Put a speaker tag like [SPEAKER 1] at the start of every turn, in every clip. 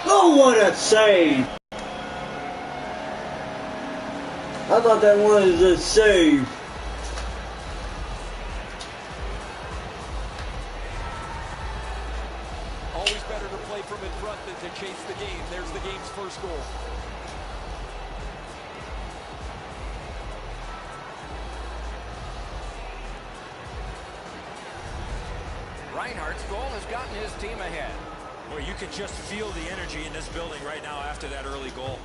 [SPEAKER 1] Oh, what a save! I thought that was a save.
[SPEAKER 2] Always better to play from in front than to chase the game. There's the game's first goal.
[SPEAKER 3] Reinhardt's goal has gotten his team ahead.
[SPEAKER 4] Well, you can just feel the energy in this building right now after that early goal.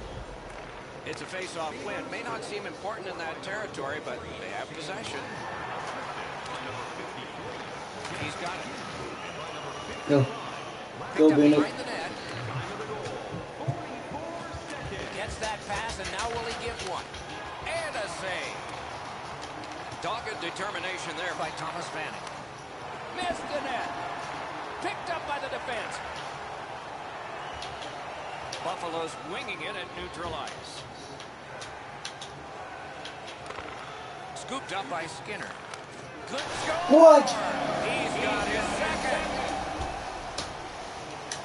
[SPEAKER 3] It's a face-off win. May not seem important in that territory, but they have possession. He's got it.
[SPEAKER 1] Go. Go, Benny.
[SPEAKER 3] Behind the net. Gets that pass, and now will he give one? And a save. Dogged determination there by Thomas Fanning. Missed the net. Picked up by the defense. Buffalo's winging it at neutral ice. Scooped up by Skinner. Good score!
[SPEAKER 1] What?
[SPEAKER 3] He's got his second.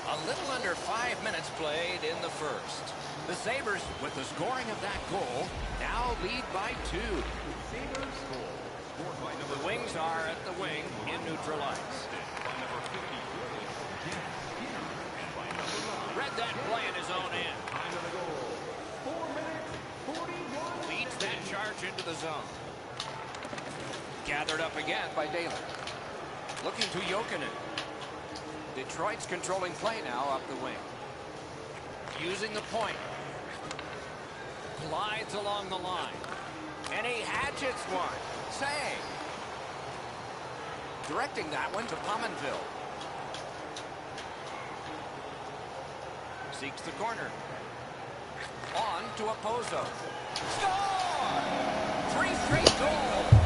[SPEAKER 3] A little under 5 minutes played in the first. The Sabres, with the scoring of that goal, now lead by 2. The Wings are at the wing in neutral ice. Read that play in his own end. Leads that charge into the zone. Gathered up again by Daly. Looking to Jokinen. Detroit's controlling play now up the wing. Using the point. Glides along the line. And he hatchets one. Save. Directing that one to Pominville. Seeks the corner. On to Opposo. Score! 3 straight goals.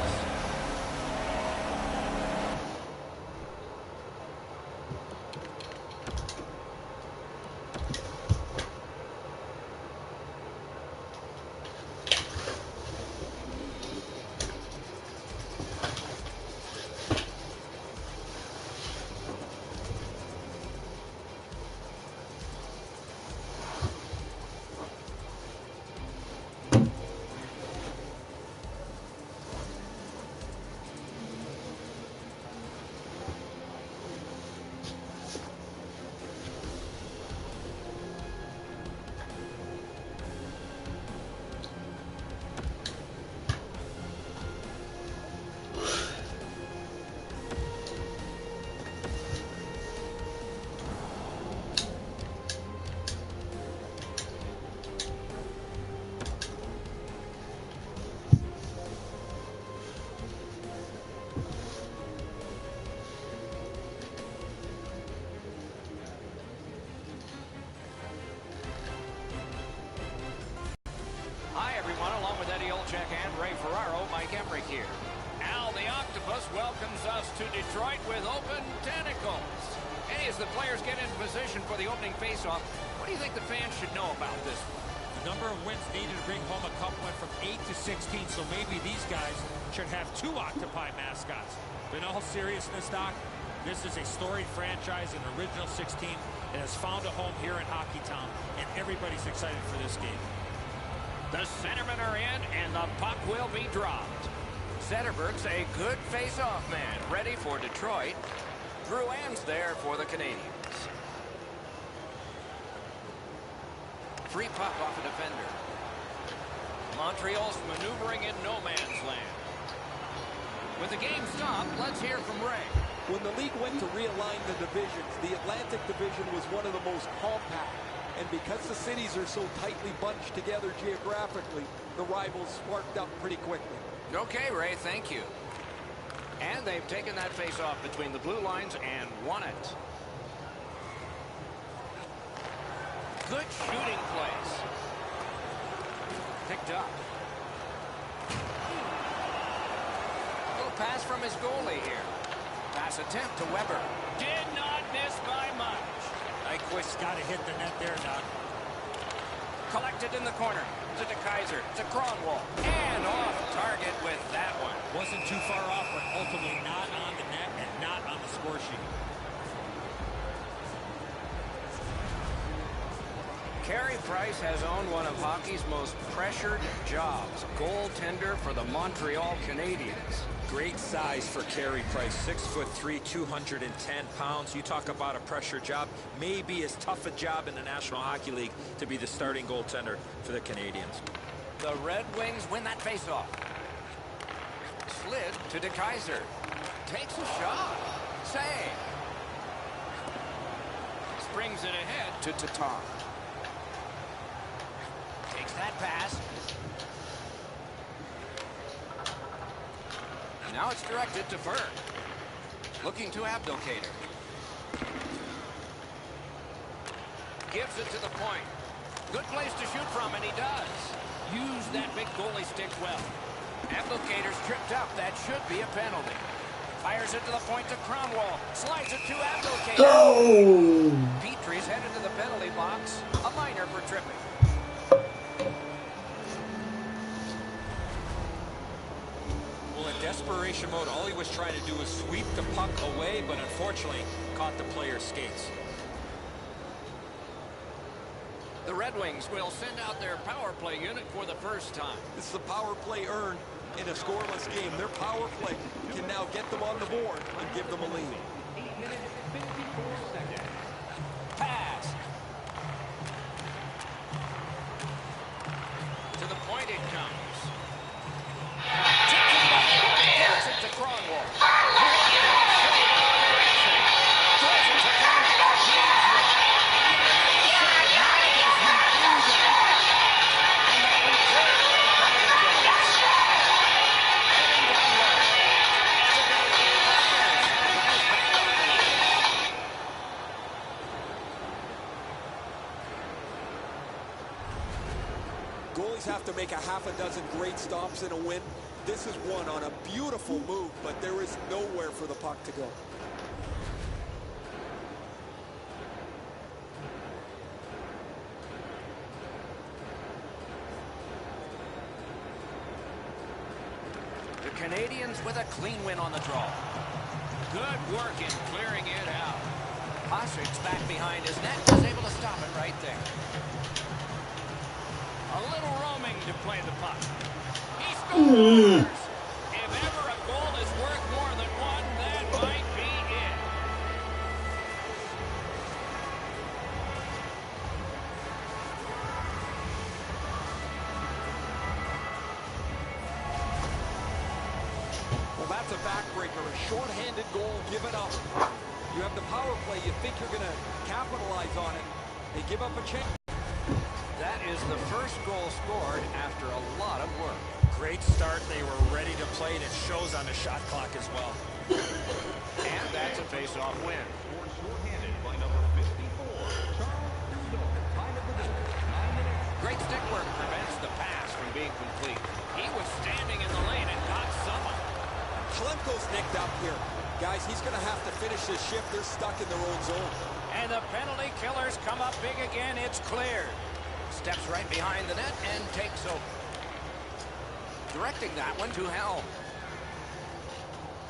[SPEAKER 3] Here. Al the Octopus welcomes us to Detroit with open tentacles. And as the players get in position for the opening faceoff, what do you think the fans should know about this?
[SPEAKER 4] The number of wins needed to bring home a cup went from 8 to 16, so maybe these guys should have 2 Octopi mascots. But in all seriousness, Doc, this is a storied franchise, an original 16 that has found a home here in Hockeytown, and everybody's excited for this game.
[SPEAKER 3] The centermen are in, and the puck will be dropped. Zetterberg's a good face-off man, ready for Detroit. Drouin's there for the Canadiens. Free puck off a defender. Montreal's maneuvering in no man's land. With the game stopped, let's hear from Ray.
[SPEAKER 2] When the league went to realign the divisions, the Atlantic Division was one of the most compact. And because the cities are so tightly bunched together geographically, the rivals sparked up pretty quickly.
[SPEAKER 3] Okay, Ray, thank you. And they've taken that face-off between the blue lines and won it. Good shooting place. Picked up. Little pass from his goalie here. Pass attempt to Weber. Did not miss by much.
[SPEAKER 4] Nyquist's got to hit the net there, Doc.
[SPEAKER 3] Collected in the corner. To Kaiser. To Kronwall. And off target with that one.
[SPEAKER 4] Wasn't too far off, but ultimately not on the net and not on the score sheet.
[SPEAKER 3] Carey Price has owned one of hockey's most pressured jobs, goaltender for the Montreal Canadiens.
[SPEAKER 4] Great size for Carey Price, 6'3", 210 pounds. You talk about a pressure job, maybe as tough a job in the National Hockey League to be the starting goaltender for the Canadiens.
[SPEAKER 3] The Red Wings win that faceoff. Slid to DeKaiser. Takes a shot. Save. Springs it ahead to Tatar. Takes that pass. Now it's directed to Berg. Looking to Abdelkader. Gives it to the point. Good place to shoot from, and he does. Use that big goalie stick well. Abdelkader's tripped up. That should be a penalty. Fires it to the point to Cronwall. Slides it to Abdelkader.
[SPEAKER 1] Go!
[SPEAKER 3] Petrie's headed to the penalty box. A minor for tripping.
[SPEAKER 4] Well, in desperation mode, all he was trying to do was sweep the puck away, but unfortunately caught the player's skates.
[SPEAKER 3] The Red Wings will send out their power play unit for the first time.
[SPEAKER 2] This is a power play earned in a scoreless game. Their power play can now get them on the board and give them a lead.
[SPEAKER 5] 8 minutes, 54 seconds.
[SPEAKER 3] Pass. To the point it comes. Tipped it back. Gets it to Cronwall. Throws it to
[SPEAKER 2] Goalies have to make a half a dozen great stops in a win. This is one on a beautiful move, but there is nowhere for the puck to go.
[SPEAKER 3] The Canadiens with a clean win on the draw. Good work in clearing it out. Pastrik's back behind his net, was able to stop it right there. A little roaming to play the puck. He scores! If ever a goal is worth more than one, that might be it.
[SPEAKER 2] Well, that's a backbreaker, a shorthanded goal given up. You have the power play, you think you're going to capitalize on it. They give up a chance.
[SPEAKER 3] That is the first goal scored after a lot of work.
[SPEAKER 4] Great start. They were ready to play, and it shows on the shot clock as well.
[SPEAKER 3] And that's a face-off win.
[SPEAKER 5] Scored shorthanded by number 54, Charles Stewart. Time of the game, 9 minutes.
[SPEAKER 3] Great stick work prevents the pass from being complete. He was standing in the lane and got someone.
[SPEAKER 2] Klemko's nicked up here. Guys, he's going to have to finish this shift. They're stuck in their own zone.
[SPEAKER 3] And the penalty killers come up big again. It's cleared. Steps right behind the net and takes over. Directing that one to Helm.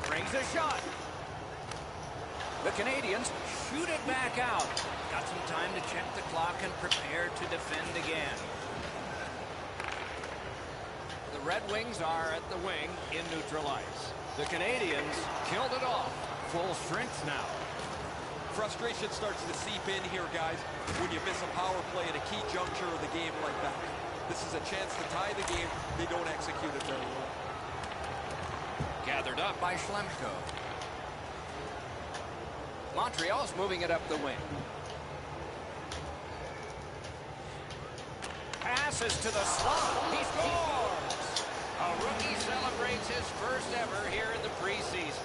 [SPEAKER 3] Brings a shot. The Canadiens shoot it back out. Got some time to check the clock and prepare to defend again. The Red Wings are at the wing in neutral ice. The Canadiens killed it off. Full strength now.
[SPEAKER 2] Frustration starts to seep in here, guys, when you miss a power play at a key juncture of the game like that. This is a chance to tie the game. They don't execute it very well.
[SPEAKER 3] Gathered up by Schlemko. Montreal's moving it up the wing. Passes to the slot. He scores! A rookie celebrates his first ever here in the preseason.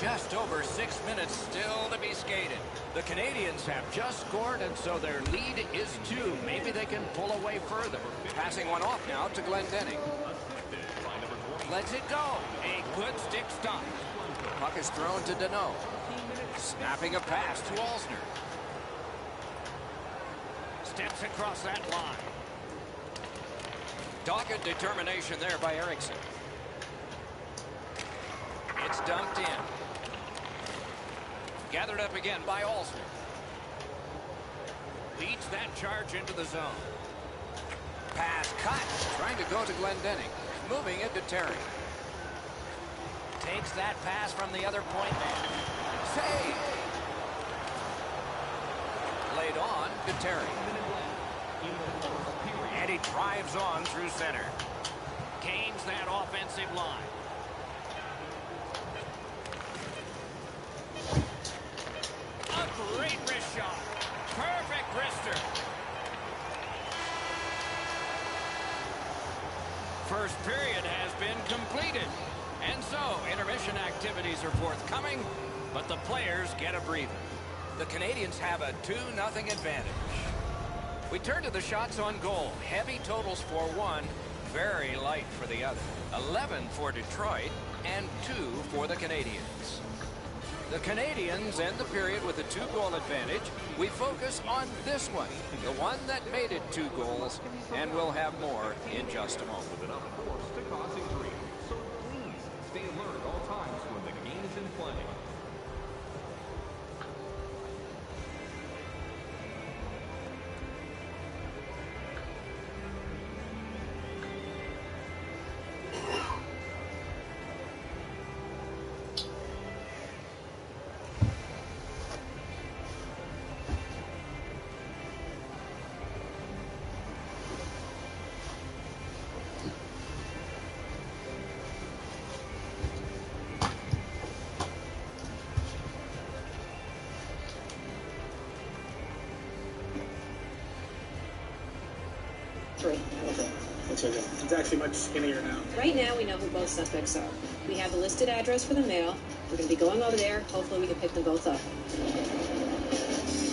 [SPEAKER 3] Just over 6 minutes still to be skated. The Canadiens have just scored, and so their lead is 2. Maybe they can pull away further. Passing one off now to Glendening. Lets it go. A good stick stop. Puck is thrown to Deneau. Snapping a pass to Alsner. Steps across that line. Dogged determination there by Eriksson. It's dumped in. Gathered up again by Alsner. Beats that charge into the zone. Pass cut. Trying to go to Glendenning. Moving it to Terry. Takes that pass from the other point man. Save. Laid on to Terry. And he drives on through center. Gains that offensive line. A great wrist shot. Perfect wrister. First period has been completed. And so, intermission activities are forthcoming, but the players get a breather. The Canadians have a 2-0 advantage. We turn to the shots on goal. Heavy totals for one, very light for the other. 11 for Detroit and 2 for the Canadians. The Canadians end the period with a 2-goal advantage. We focus on this one, the one that made it 2 goals, and we'll have more in just a moment.
[SPEAKER 5] With enough force to cause injury. So please stay alert at all times when the game is in play.
[SPEAKER 6] It's actually much skinnier now.
[SPEAKER 7] Right now, we know who both suspects are. We have the listed address for the mail. We're going to be going over there. Hopefully, we can pick them both up.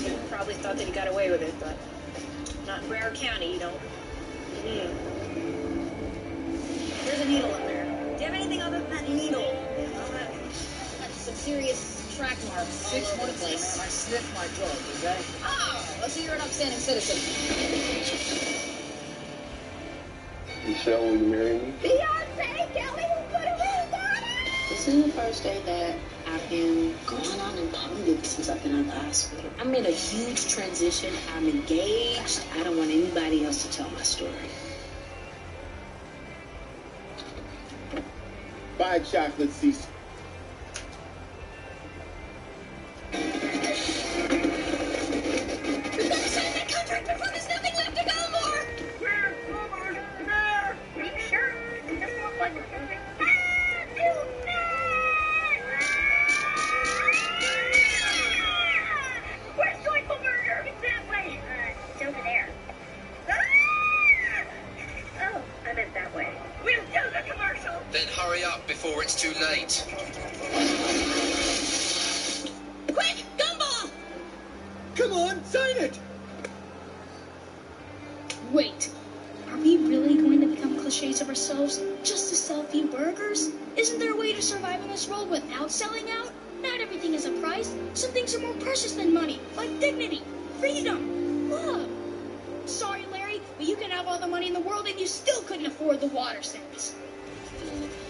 [SPEAKER 7] You probably thought that he got away with it, but not in Broward County, you don't. There's a needle in there. Do you have anything other than that needle? That's some serious track marks. 6 months ago, I sniffed my drug, okay? Oh, so you're an upstanding citizen.
[SPEAKER 1] Michelle, will you marry me?
[SPEAKER 8] Beyonce, Kelly, what a real daughter!
[SPEAKER 7] This is the first day that I've been going on in public since I've been out of the hospital. I'm in a huge transition. I'm engaged. I don't want anybody else to tell my story.
[SPEAKER 1] Buy chocolate, Cecil.
[SPEAKER 9] Before it's too late.
[SPEAKER 8] Quick, gumball!
[SPEAKER 1] Come on, sign it!
[SPEAKER 10] Wait, are we really going to become cliches of ourselves just to sell a few burgers? Isn't there a way to survive in this world without selling out? Not everything is a price. Some things are more precious than money, like dignity, freedom, love. Sorry, Larry, but you can have all the money in the world and you still couldn't afford the water cents.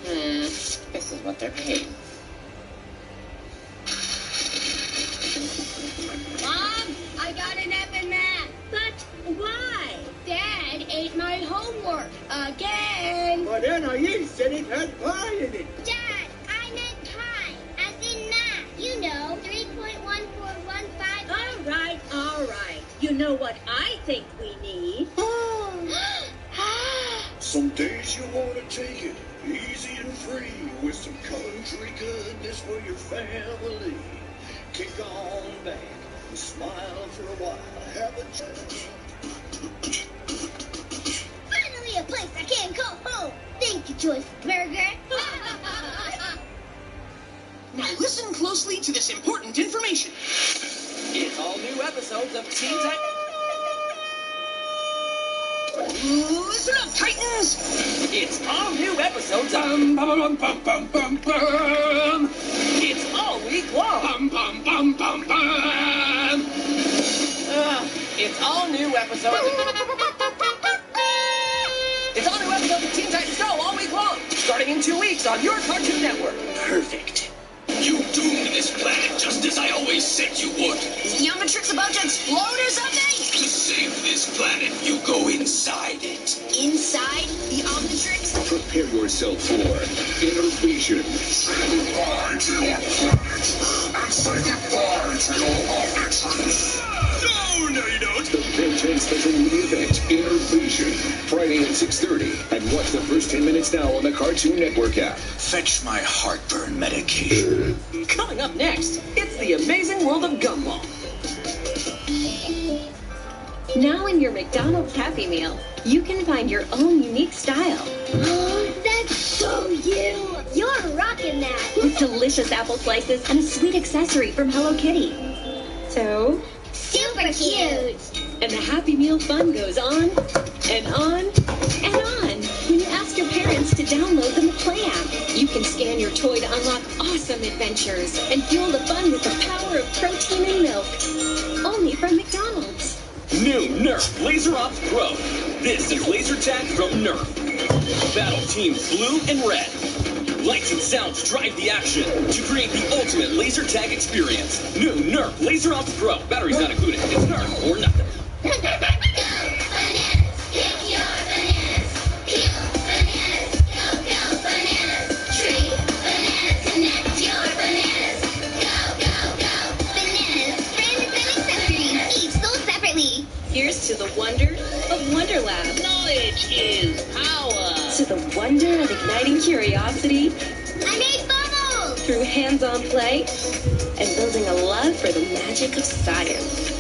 [SPEAKER 7] This is what they're paying.
[SPEAKER 10] Mom, I got an F in math.
[SPEAKER 8] But why?
[SPEAKER 10] Dad ate my homework again.
[SPEAKER 1] Well, then you said it had pie in it.
[SPEAKER 8] Dad, I meant pi, as in math. You know, 3.1415. All right. You know what I think we need?
[SPEAKER 1] Some days you want to take it easy and free with some country goodness for your family. Kick on back and smile for a while. Have a chance.
[SPEAKER 8] Finally a place I can call home. Thank you, Joyce Burger.
[SPEAKER 11] Now listen closely to this important information.
[SPEAKER 12] It's all new episodes of Teen Titans.
[SPEAKER 11] Listen up, Titans!
[SPEAKER 12] It's all new episodes of... It's all week long. It's all new episodes... It's all new episodes of Teen Titans Go all week long. Starting in 2 weeks on your Cartoon Network.
[SPEAKER 11] Perfect. You doomed this planet just as I always said you would.
[SPEAKER 10] Is Young and Tricks about to explode or something?
[SPEAKER 1] go inside it.
[SPEAKER 7] Inside the Omnitrix?
[SPEAKER 1] Prepare yourself for innovation. Say goodbye to your planet and say goodbye to your Omnitrix. No, you don't. The Ben 10 special movie event, Innovation. Friday at 6:30. And watch the first 10 minutes now on the Cartoon Network app. Fetch my heartburn medication.
[SPEAKER 12] Coming up next, it's the amazing world of Gumball.
[SPEAKER 13] Now in your McDonald's Happy Meal, you can find your own unique style.
[SPEAKER 8] Oh, that's so you. You're rocking that.
[SPEAKER 13] With delicious apple slices and a sweet accessory from Hello Kitty. So,
[SPEAKER 8] super cute.
[SPEAKER 13] And the Happy Meal fun goes on and on and on when you ask your parents to download the McPlay app. You can scan your toy to unlock awesome adventures and fuel the fun with the power of protein and milk. Only from McDonald's.
[SPEAKER 14] New Nerf Laser Ops Pro. This is laser tag from Nerf. Battle teams blue and red. Lights and sounds drive the action to create the ultimate laser tag experience. New Nerf Laser Ops Pro. Batteries not included. It's Nerf or nothing.
[SPEAKER 13] Here's to the wonder of WonderLab.
[SPEAKER 12] Knowledge is power.
[SPEAKER 13] To the wonder of igniting curiosity.
[SPEAKER 8] I made bubbles.
[SPEAKER 13] Through hands-on play and building a love for the magic of science.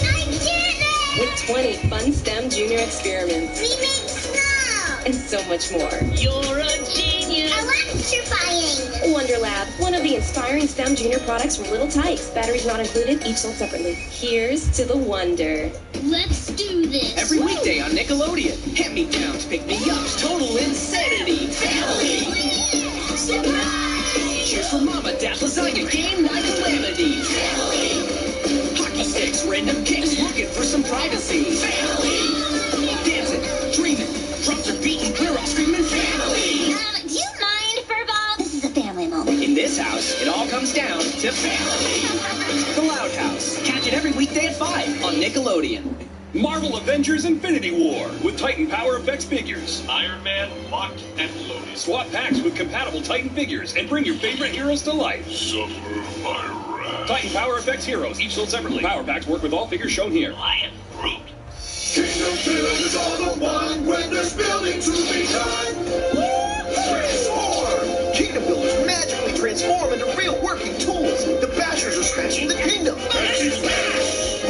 [SPEAKER 8] I did it!
[SPEAKER 13] With 20 fun STEM junior experiments.
[SPEAKER 8] We made snow.
[SPEAKER 13] And so much more.
[SPEAKER 12] You're a genius.
[SPEAKER 8] Electrifying.
[SPEAKER 13] WonderLab, one of the inspiring STEM junior products from Little Tikes. Batteries not included, each sold separately. Here's to the wonder.
[SPEAKER 8] Let's do this.
[SPEAKER 12] Every weekday on Nickelodeon. Hand-me-downs, pick-me-ups, total insanity. Family.
[SPEAKER 8] Surprise.
[SPEAKER 12] Cheers for Mama, Dad, lasagna, game night calamity. Family. Hockey sticks, random kicks, looking for some privacy. Family. Dancing, dreaming, drums are beating, we're all screaming family.
[SPEAKER 8] Do you mind, Furball? This is a family moment.
[SPEAKER 12] In this house, it all comes down to family. The Loud House. Catch it every weekday at 5 on Nickelodeon.
[SPEAKER 14] Marvel Avengers Infinity War with Titan Power Effects figures. Iron Man, Lock, and Lotus. Swap packs with compatible Titan figures and bring your favorite heroes to life.
[SPEAKER 1] Suffer my wrath.
[SPEAKER 14] Titan Power Effects heroes, each sold separately. Power packs work with all figures shown here.
[SPEAKER 1] Lion, Groot. Kingdom build is all the one when there's building to be done. Transform!
[SPEAKER 15] Kingdom builders magically transform into real working tools. The Bashers are smashing the kingdom.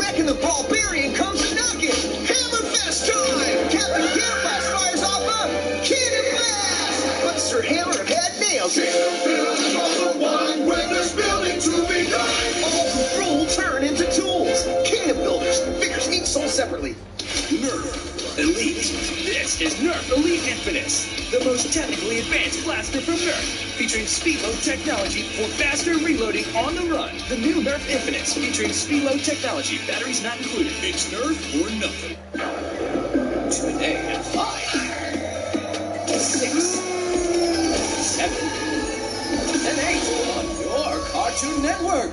[SPEAKER 15] Wrecking the Barbarian comes a knocking. Hammerfest time! Captain Gearblast fires off a cannon blast! But Sir Hammerhead nails it.
[SPEAKER 1] Kingdom build is all the one when there's building to be done.
[SPEAKER 15] All who rule turn into tools. Kingdom builders. Figures each sold separately.
[SPEAKER 14] Nerf Elite. This is Nerf Elite Infinites, the most technically advanced blaster from Nerf, featuring speed-load technology for faster reloading on the run. The new Nerf Infinites, featuring speed-load technology, batteries not included. It's Nerf or nothing. Today at 5, 6, 7, and 8 on your Cartoon Network.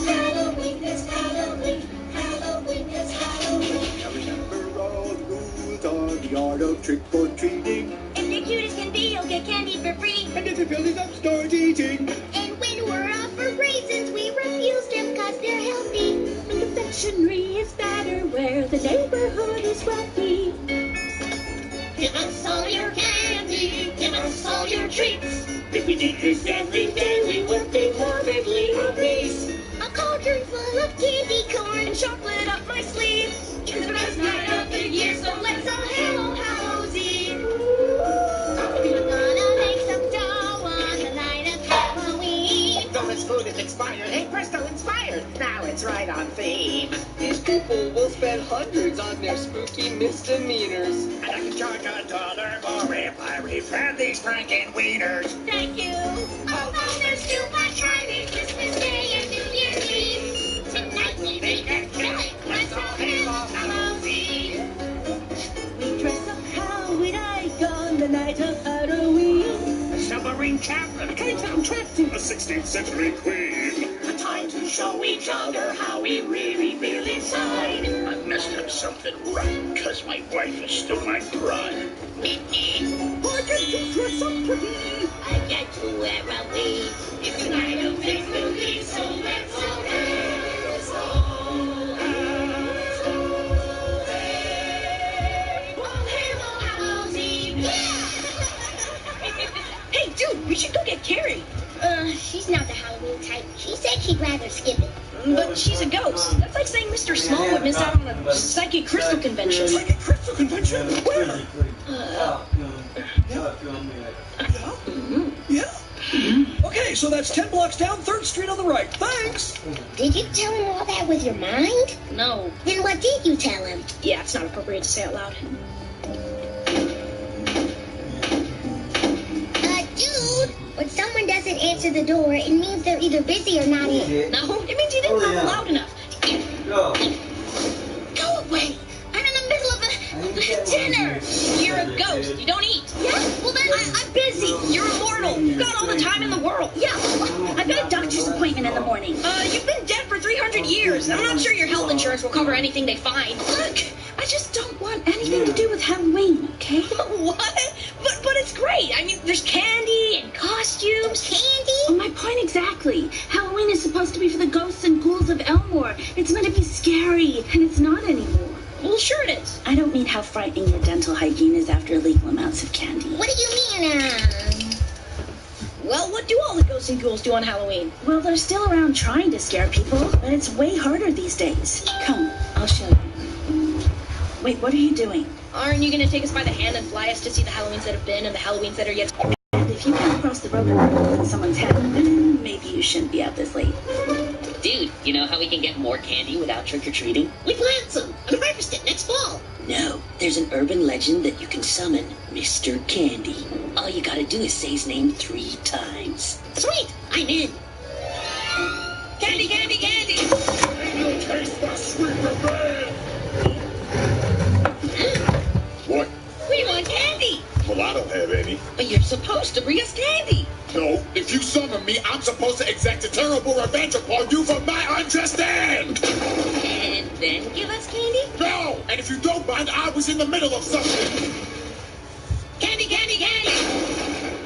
[SPEAKER 8] Halloween is Halloween. Halloween is Halloween.
[SPEAKER 1] Now remember all the rules on the art of trick-or-treating.
[SPEAKER 8] If you're cute as can be, you'll get candy for free.
[SPEAKER 1] And if your belly's up, start eating.
[SPEAKER 8] And when we're offered raisins, we refuse them cause they're healthy.
[SPEAKER 13] Confectionery is better where the neighborhood is wealthy.
[SPEAKER 8] Give us all your candy. Give us all your treats.
[SPEAKER 13] If we did this every day, we would be morbidly obese.
[SPEAKER 8] A cauldron full of candy corn and chocolate up my sleeve. It's the best night of the year, so let's all Hello Hallows Eve. We're gonna make some dough on the night of Halloween.
[SPEAKER 12] Though this food is expired, hey presto, inspired. Now it's right on theme.
[SPEAKER 16] These people will spend hundreds on their spooky misdemeanors.
[SPEAKER 12] And I can charge $1 more if I refund these Franken wieners.
[SPEAKER 8] Thank you. Although there's too much Friday, Christmas Day, and New Year's Eve. Tonight we make a killing. Let's all Hello Hallows Eve.
[SPEAKER 13] We dress up how we like on the night of Halloween.
[SPEAKER 12] A submarine captain.
[SPEAKER 1] A K-Town track team. A 16th century queen.
[SPEAKER 12] A time to show each other how we really feel inside. I must have something right, cause my wife is still my bride. I get to dress up pretty. I get to wear a wig. It's a night of make-believe, so let's all dance. All hands on Hallows Eve.
[SPEAKER 10] Hey, dude, we should go get Carrie.
[SPEAKER 8] She's not the Halloween type. She said she'd rather skip it.
[SPEAKER 10] But she's a ghost. That's like saying Mr. Small would miss out on a psychic crystal convention.
[SPEAKER 12] Psychic crystal convention? Where?
[SPEAKER 1] Yeah? Okay, so that's 10 blocks down 3rd Street on the right. Thanks!
[SPEAKER 8] Did you tell him all that with your mind?
[SPEAKER 10] No.
[SPEAKER 8] Then what did you tell him?
[SPEAKER 10] Yeah, it's not appropriate to say out loud.
[SPEAKER 8] Dude, when someone doesn't answer the door, it means they're either busy or not in.
[SPEAKER 10] No, it means you didn't knock loud enough.
[SPEAKER 15] Go.
[SPEAKER 10] Go away. I'm in the middle of a dinner. You're a ghost. You don't eat. Yeah? Well, then I'm busy. You're immortal. You've got all the time in the world. Yeah. I've got a doctor's appointment in the morning. You've been dead for 300 years. I'm not sure your health insurance will cover anything they find. Look, I just don't want anything to do with Halloween, okay? What? But it's great. I mean, there's candy and costumes.
[SPEAKER 8] Candy?
[SPEAKER 10] Well, my point exactly. Halloween is supposed to be for the ghosts and ghouls of Elmore. It's meant to be scary, and it's not anymore. Well, sure it is. I don't mean how frightening your dental hygiene is after illegal amounts of candy.
[SPEAKER 8] What do you mean,
[SPEAKER 10] Well, what do all the ghosts and ghouls do on Halloween? Well, they're still around trying to scare people, but it's way harder these days. Come, I'll show you. Wait, what are you doing? Aren't you going to take us by the hand and fly us to see the Halloweens that have been and the Halloweens that are yet to be? And if you come across the road with a bullet in someone's head, then maybe you shouldn't be out this late.
[SPEAKER 17] Dude, you know how we can get more candy without trick-or-treating?
[SPEAKER 12] We plant some and harvest it next fall.
[SPEAKER 17] No, there's an urban legend that you can summon Mr. Candy. All you gotta do is say his name 3 times.
[SPEAKER 12] Sweet, I'm in.
[SPEAKER 10] Candy, candy, candy!
[SPEAKER 1] You'll taste the sweet revenge! What?
[SPEAKER 10] We want candy!
[SPEAKER 1] Well, I don't have any.
[SPEAKER 10] But you're supposed to bring us candy.
[SPEAKER 1] No, if you summon me, I'm supposed to exact a terrible revenge upon you for my unjust end!
[SPEAKER 10] And then give us candy?
[SPEAKER 1] No! And if you don't mind, I was in the middle of something!
[SPEAKER 10] Candy, candy, candy!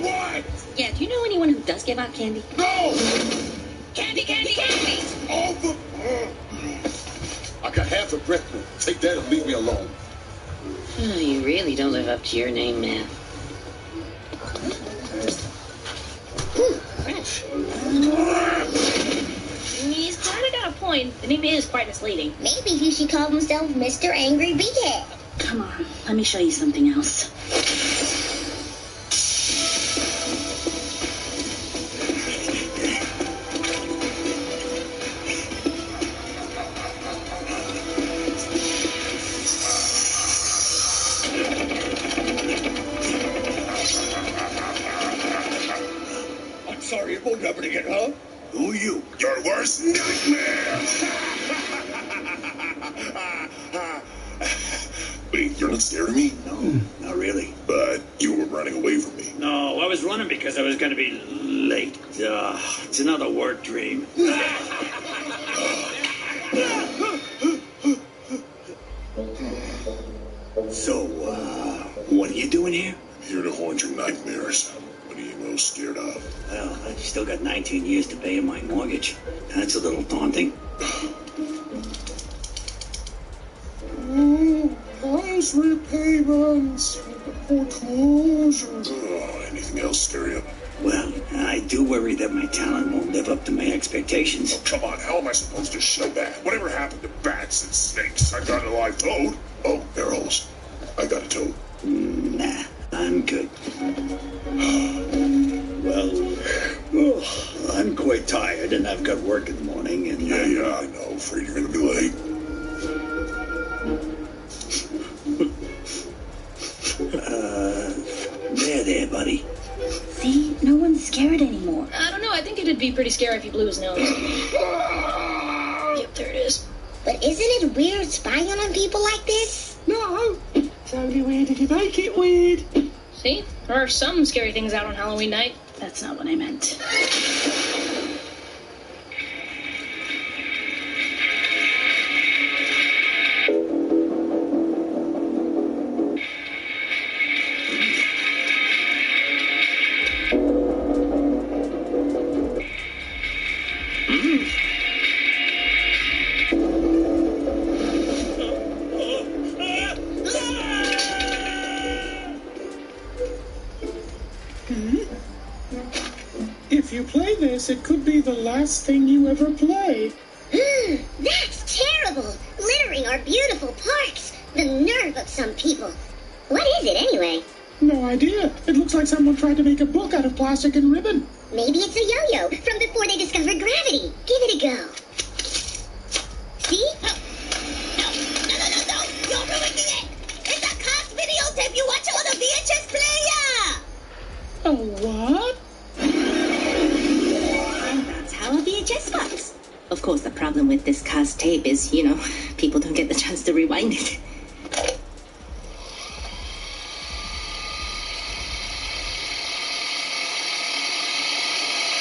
[SPEAKER 1] What?
[SPEAKER 17] Yeah, do you know anyone who does give out candy?
[SPEAKER 1] No!
[SPEAKER 10] Candy, candy, candy!
[SPEAKER 1] All the... I got half a breath. Take that and leave me alone.
[SPEAKER 17] Oh, you really don't live up to your name, man.
[SPEAKER 8] Fresh.
[SPEAKER 10] He's kind of got a point. The name is quite misleading.
[SPEAKER 8] Maybe he should call himself Mr. Angry Beathead.
[SPEAKER 10] Come on, let me show you something else.
[SPEAKER 1] Sorry, it won't happen again, huh? Who are you? Your worst nightmare! Wait, you're not scared of me?
[SPEAKER 12] No, not really.
[SPEAKER 1] But you were running away from me.
[SPEAKER 12] No, I was running because I was going to be late. It's another work dream. So, what are you doing here?
[SPEAKER 1] Here to haunt your nightmares. What are you most scared of?
[SPEAKER 12] Well, I've still got 19 years to pay my mortgage. That's a little daunting.
[SPEAKER 1] House repayments, foreclosure. Anything else scare you?
[SPEAKER 12] Well, I do worry that my talent won't live up to my expectations.
[SPEAKER 1] Oh, come on, how am I supposed to show that? Whatever happened to bats and snakes? I got a live toad. Oh, arrows. I got a toad.
[SPEAKER 12] Nah, I'm good. Well, I'm quite tired, and I've got work in the morning, and...
[SPEAKER 1] Yeah, I know. Afraid you're gonna be late.
[SPEAKER 12] There, buddy.
[SPEAKER 10] See? No one's scared anymore. I don't know. I think it'd be pretty scary if he blew his nose. Yep, there it is.
[SPEAKER 8] But isn't it weird spying on people like this?
[SPEAKER 12] No. It's only weird if you make it weird.
[SPEAKER 10] See? There are some scary things out on Halloween night. That's not what I meant.
[SPEAKER 6] If you play this, it could be the last thing you ever play.
[SPEAKER 8] That's terrible. Littering our beautiful parks. The nerve of some people. What is it anyway?
[SPEAKER 6] No idea. It looks like someone tried to make a book out of plastic and ribbon.
[SPEAKER 8] Maybe it's a yo-yo from before they discovered gravity. Give it a go. See? No, you're ruining it. It's a cast videotape you watch on a VHS player.
[SPEAKER 6] A what?
[SPEAKER 13] And that's how a VHS works. Of course, the problem with this cast tape is, people don't get the chance to rewind it.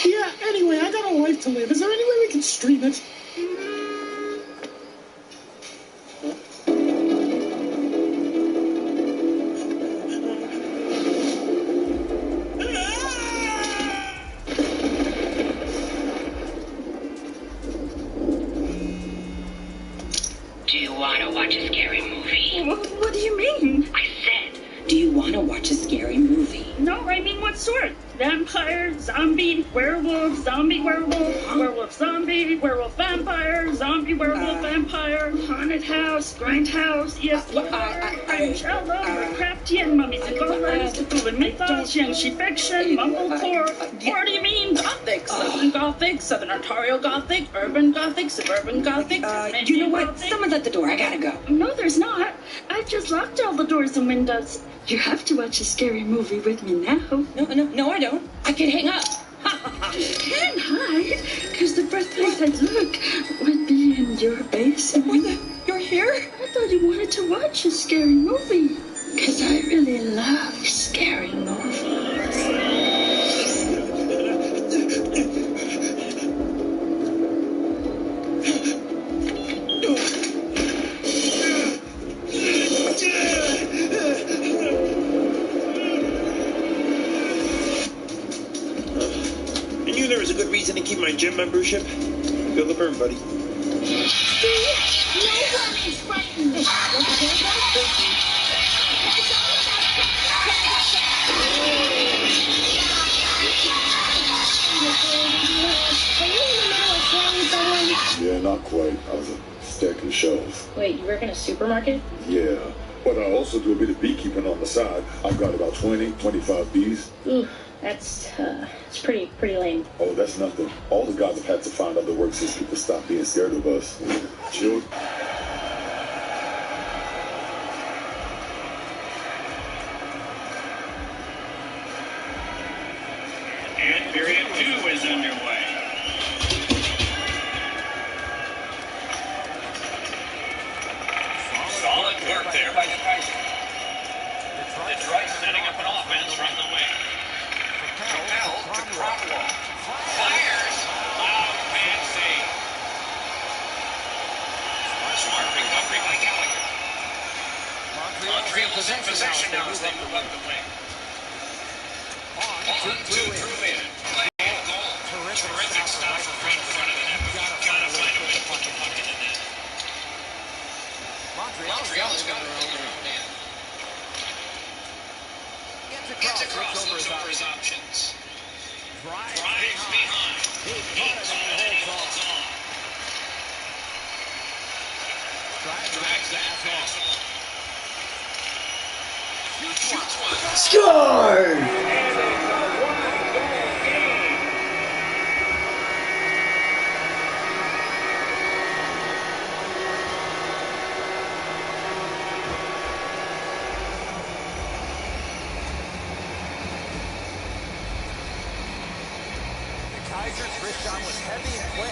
[SPEAKER 6] Yeah, anyway, I got a life to live. Is there any way we can stream it?
[SPEAKER 17] Do you want to watch a scary movie?
[SPEAKER 10] What do you mean?
[SPEAKER 17] I said, do you want to watch a scary movie?
[SPEAKER 10] No, I mean what sort? Vampire, zombie, werewolf, zombie, werewolf, werewolf, zombie, werewolf, vampire, zombie, werewolf, vampire, haunted house, grindhouse, ESPN, Shallow, Lovecraftian, mummies and golems, Cthulhu mythos, Jiangxi fiction, mumblecore. What do you mean? Gothic, Southern Ontario Gothic, urban Gothic, suburban Gothic.
[SPEAKER 17] You know what? Someone's at the door. I gotta go.
[SPEAKER 10] No, there's not. I've just locked all the doors and windows. You have to watch a scary movie with me now.
[SPEAKER 17] No, I don't. I can hang up.
[SPEAKER 10] Can't hide, because the first place I'd look would be in your basement.
[SPEAKER 17] You're here?
[SPEAKER 10] I thought you wanted to watch a scary movie, because I really love scary movies.
[SPEAKER 18] There is a good reason to keep my gym membership. Feel the burn, buddy.
[SPEAKER 10] See? No one is frightened.
[SPEAKER 8] Are you in the middle of selling someone?
[SPEAKER 19] Yeah, not quite. I was stacking shelves.
[SPEAKER 10] Wait, you work in a supermarket?
[SPEAKER 19] Yeah, but I also do a bit of beekeeping on the side. I've got about 20, 25 bees.
[SPEAKER 10] Ooh, it's pretty lame.
[SPEAKER 19] Oh, that's nothing. All the guys have had to find other work since people stopped being scared of us. Chill.
[SPEAKER 20] And period 2 is underway. Solid work there by the Kaiser. Detroit setting up an offense from the wing. Propelled to Cromwell. Fires. Loud man save. Smart recovery by Gallagher. Montreal's in possession now as they move up the wing. On, 2 through in. Play and goal. Terrific stuff right in front of the net. Gotta find a way to put the puck in the net. Montreal's got it on their own end. Gets across, looks over his options. Drives behind. He caught it and holds on. Drags that pass on. Shoots one.
[SPEAKER 15] Score!
[SPEAKER 2] Kaiser's wrist shot was heavy and quick.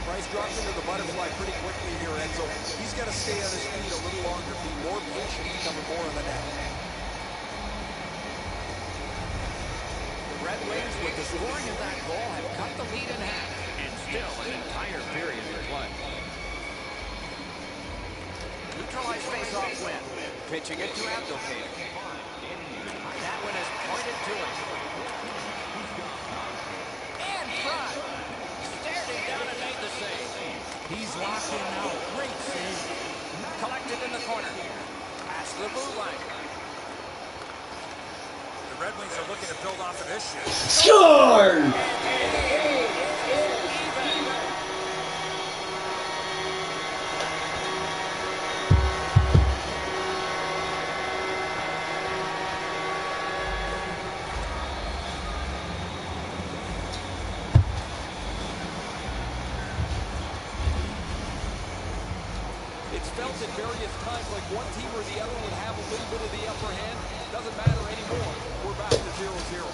[SPEAKER 2] Price dropped into the butterfly pretty quickly here, Enzo. He's got to stay on his feet a little longer, be more patient, cover more in the net.
[SPEAKER 3] The Red Wings, with the scoring of that goal, have cut the lead in half, and still an entire period to play. Neutralized face-off win. Pitching it to Abdelkader. That one is pointed to him. And front. Stared him down He's locked in now. Great save. Collected in the corner. Pass to the blue line.
[SPEAKER 4] The Red Wings are looking to build off of this shit.
[SPEAKER 12] Score!
[SPEAKER 2] It's felt at various times like one team or the other would have a little bit of the upper hand. Doesn't matter anymore. We're back to 0-0.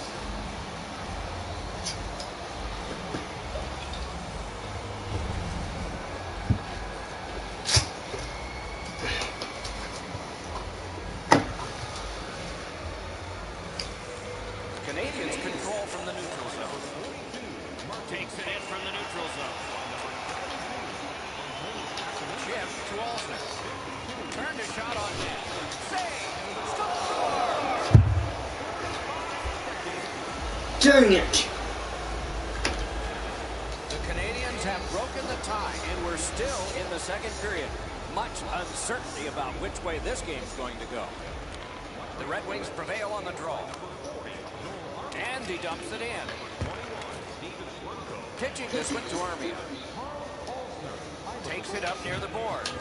[SPEAKER 3] Canadians control from the neutral zone. Takes it in from the neutral zone. Chip to Olsen. Turned a shot on net. Save! Score!
[SPEAKER 12] Dang it!
[SPEAKER 3] The Canadians have broken the tie, and we're still in the second period. Much uncertainty about which way this game's going to go. The Red Wings prevail on the draw. And he dumps it in. Pitching this one to Armia. Takes it up near the boards.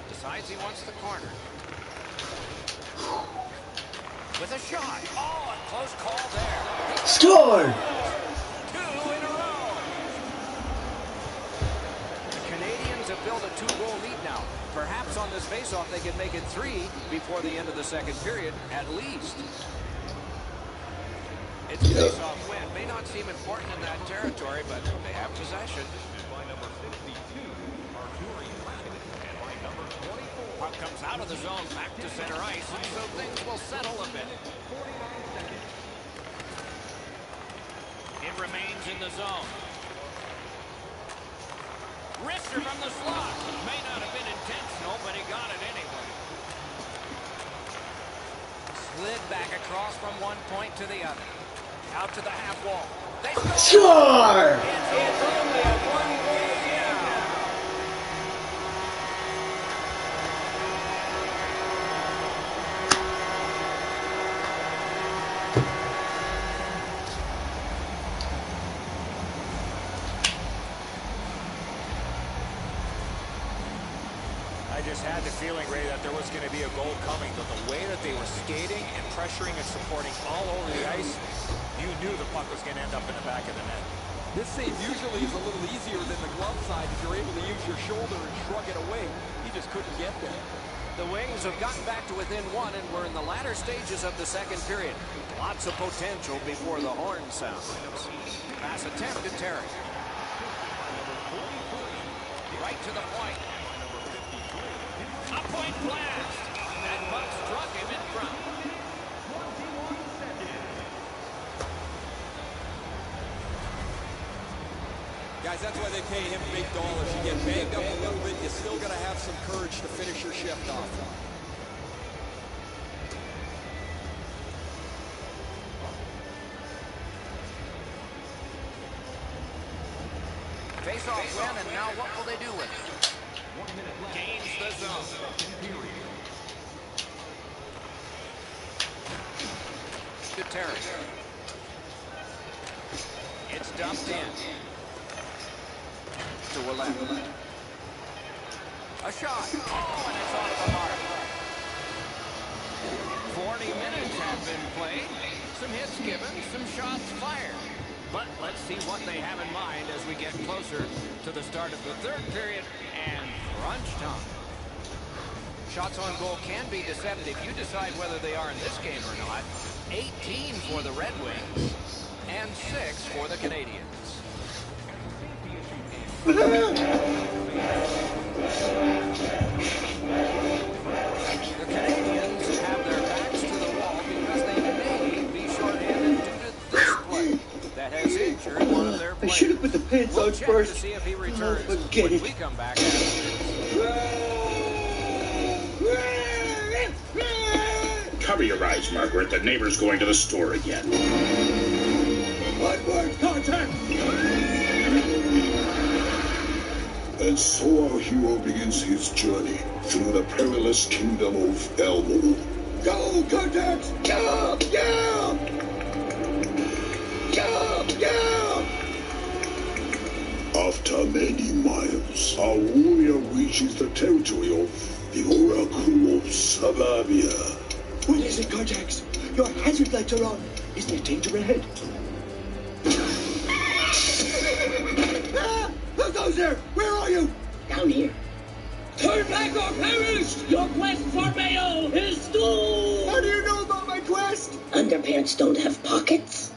[SPEAKER 3] Decides he wants the corner. With a shot. Oh, a close call there.
[SPEAKER 12] Score!
[SPEAKER 3] 2 in a row. The Canadians have built a 2-goal lead now. Perhaps on this faceoff they can make it 3 before the end of the second period, at least. It's a faceoff win. May not seem important in that territory, but they have possession. Puck comes out of the zone, back to center ice, so things will settle a bit. It remains in the zone. Wrister from the slot. May not have been intentional, but he got it anyway. Slid back across from one point to the other. Out to the half wall. They
[SPEAKER 12] score!
[SPEAKER 3] It's only a one-goal game.
[SPEAKER 4] I just had the feeling, Ray, that there was going to be a goal coming, but the way that they were skating and pressuring and supporting all over the ice, you knew the puck was going to end up in the back of the net.
[SPEAKER 2] This save usually is a little easier than the glove side if you're able to use your shoulder and shrug it away. He just couldn't get there.
[SPEAKER 3] The Wings have gotten back to within 1, and we're in the latter stages of the second period. Lots of potential before the horn sounds. Pass attempt to Terry. Right to the point. A point blast. That puck struck him in front.
[SPEAKER 2] Guys, that's why they pay him big dollars. You get banged up a little bit, you still got to have some courage to finish your shift off.
[SPEAKER 3] Face-off win, and now what will they do with it? Gains the zone. To Terry. It's dumped in. To Willett. A shot. Oh, and it's off the mark. 40 minutes have been played. Some hits given, some shots fired. But let's see what they have in mind as we get closer to the start of the third period and crunch time. Shots on goal can be deceptive. You decide whether they are in this game or not. 18 for the Red Wings and 6 for the Canadians. The Canadians have their backs to the wall because they may be short-handed due to this play that has injured one of their
[SPEAKER 12] I
[SPEAKER 3] players.
[SPEAKER 12] should have put the pants
[SPEAKER 3] We'll
[SPEAKER 12] on
[SPEAKER 3] check
[SPEAKER 12] first.
[SPEAKER 3] to see if he returns
[SPEAKER 12] Forget
[SPEAKER 3] when
[SPEAKER 12] it.
[SPEAKER 3] we come back after.
[SPEAKER 19] Cover your eyes, Margaret. The neighbor's going to the store again.
[SPEAKER 1] Onward, contact! And so our hero begins his journey through the perilous kingdom of Elmo. Go, contact! Yeah! Yeah! Yeah! Yeah! After many miles, our warrior reaches the territory of the Oracle of Suburbia.
[SPEAKER 15] What is it, Cortex? Your hazard lights are on. Is there danger ahead?
[SPEAKER 1] Ah! Who goes there? Where are you?
[SPEAKER 17] Down here.
[SPEAKER 12] Turn back or perish! Your quest for mail is doomed!
[SPEAKER 15] How do you know about my quest?
[SPEAKER 17] Underpants don't have pockets.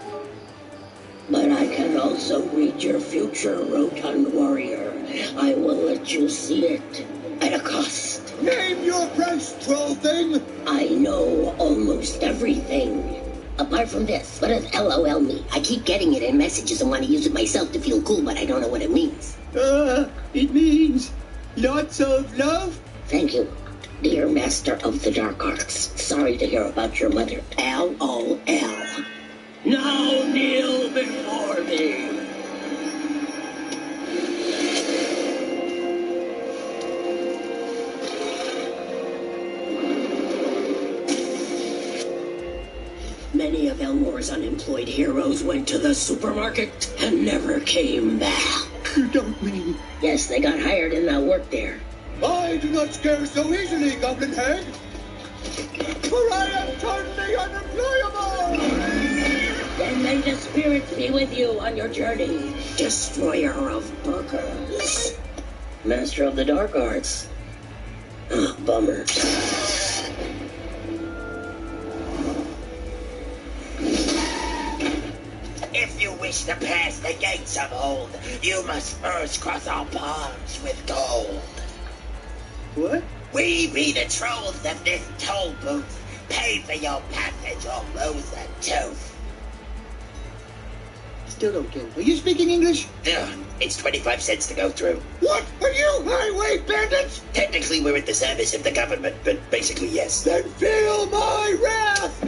[SPEAKER 17] But I can also read your future, Rotund Warrior. I will let you see it at a cost.
[SPEAKER 1] Name your price, troll thing!
[SPEAKER 17] I know almost everything. Apart from this, what does LOL mean? I keep getting it in messages and want to use it myself to feel cool, but I don't know what it means.
[SPEAKER 15] It means lots of love.
[SPEAKER 17] Thank you, dear master of the dark arts. Sorry to hear about your mother. LOL.
[SPEAKER 12] Now kneel before me!
[SPEAKER 17] Many of Elmore's unemployed heroes went to the supermarket and never came back.
[SPEAKER 15] You don't mean...
[SPEAKER 17] Yes, they got hired and now work there.
[SPEAKER 1] I do not scare so easily, Goblin Head. For I am totally unemployable!
[SPEAKER 17] Then may the spirits be with you on your journey, destroyer of burgers. Master of the dark arts. Ah, bummer.
[SPEAKER 12] If you wish to pass the gates of old, you must first cross our palms with gold.
[SPEAKER 15] What?
[SPEAKER 12] We be the trolls of this toll booth. Pay for your passage or lose a tooth.
[SPEAKER 15] Still don't get it. Are you speaking English?
[SPEAKER 12] It's 25 cents to go through.
[SPEAKER 1] What? Are you highway bandits?
[SPEAKER 12] Technically, we're at the service of the government, but basically, yes.
[SPEAKER 1] Then feel my wrath!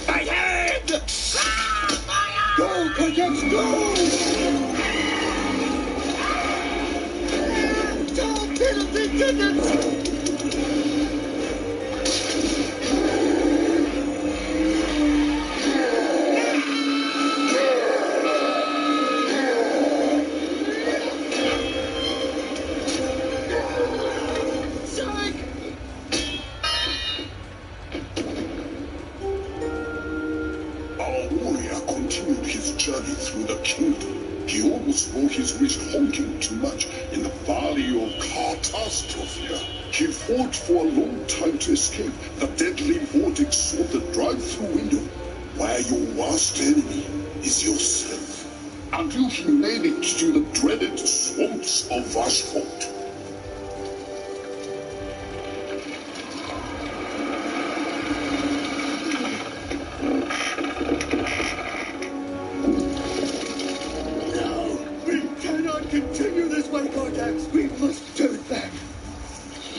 [SPEAKER 12] My hand!
[SPEAKER 1] Go, Cortex, go! Don't penalty tickets! Through the kingdom. He almost broke his wrist honking too much in the valley of Catastrophe. He fought for a long time to escape the deadly vortex of the drive-through window, where your worst enemy is yourself, until he made it to the dreaded swamps of Asphalt.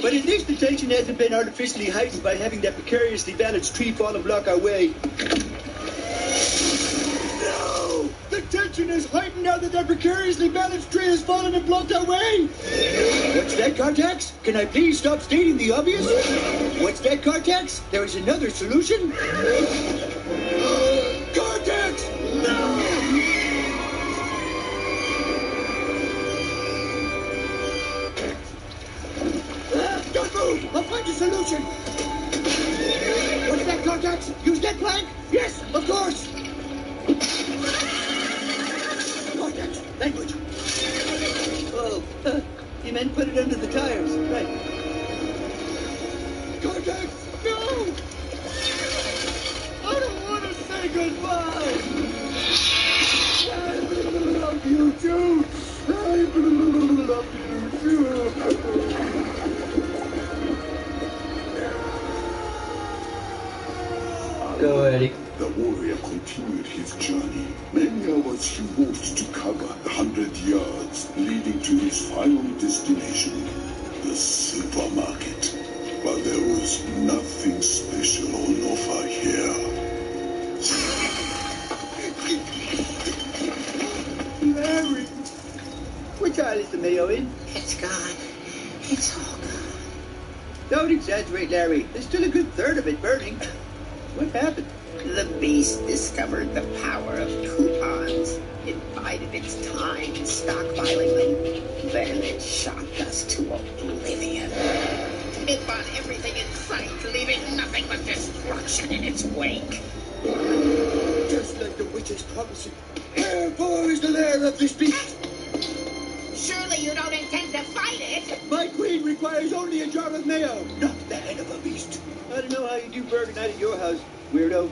[SPEAKER 15] But at least the tension hasn't been artificially heightened by having that precariously balanced tree fall and block our way.
[SPEAKER 1] No! The tension is heightened now that precariously balanced tree has fallen and blocked our way!
[SPEAKER 15] What's that, Cortex? Can I please stop stating the obvious? What's that, Cortex? There is another solution?
[SPEAKER 1] Cortex! No! Don't move! I'll find a solution! What's that, Cortex? Use that plank? Yes, of course! Cortex, language!
[SPEAKER 15] Oh, you meant put it under the tires. Right.
[SPEAKER 1] Cortex, no! I don't want to say goodbye! I love you too! I love you too!
[SPEAKER 15] Go, Eddie.
[SPEAKER 1] The warrior continued his journey. Many hours he walked to cover 100 yards, leading to his final destination, the supermarket. But there was nothing special on offer here.
[SPEAKER 21] mayo in?
[SPEAKER 22] It's gone. It's all gone.
[SPEAKER 21] Don't exaggerate, Larry. There's still a good third of it burning. What happened?
[SPEAKER 22] The beast discovered the power of coupons. It bided its time in stockpiling them. Then it shocked us to oblivion. It bought everything in sight, leaving nothing but destruction in its wake.
[SPEAKER 21] Just like the witch's prophecy. Therefore is the lair of this beast.
[SPEAKER 22] Surely you don't intend to fight it?
[SPEAKER 21] My queen requires only a jar of mayo, not the head of a beast. I don't know how you do burger night at your house, weirdo.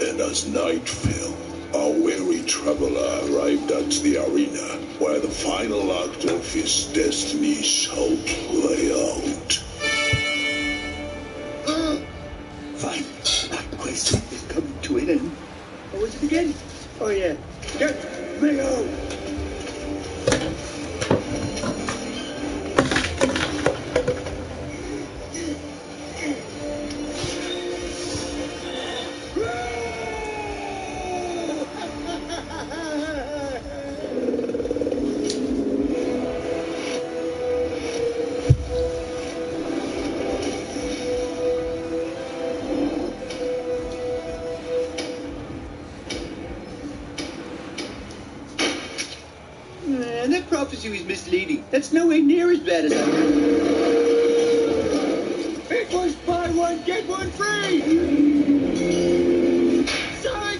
[SPEAKER 19] And as night fell, our weary traveler arrived at the arena where the final act of his destiny shall play out.
[SPEAKER 21] Fine. My quest is coming to an end. What was it again? Oh, yeah. Get mayo! That prophecy was misleading. That's nowhere near as bad as I heard. It was buy one, get one free! Psych!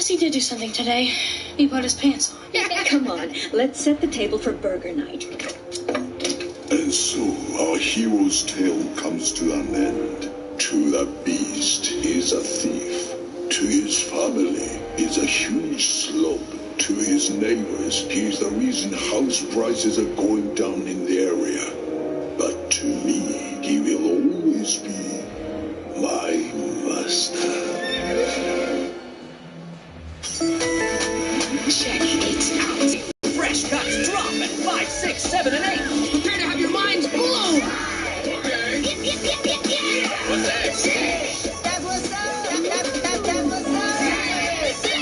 [SPEAKER 10] He did do something today. He put his pants on.
[SPEAKER 13] Come on, let's set the table for burger night.
[SPEAKER 19] And so our hero's tale comes to an end. To the beast, he's a thief. To his family, he's a huge slope. To his neighbors, he's the reason house prices are going down in the area. But to me, he will always be my master.
[SPEAKER 12] Check it out. Fresh cuts drop at 5, 6, 7, and 8. Prepare to have your minds blown.
[SPEAKER 8] Okay.
[SPEAKER 12] What's next?
[SPEAKER 8] That's what's up. That's what's up. Let's go.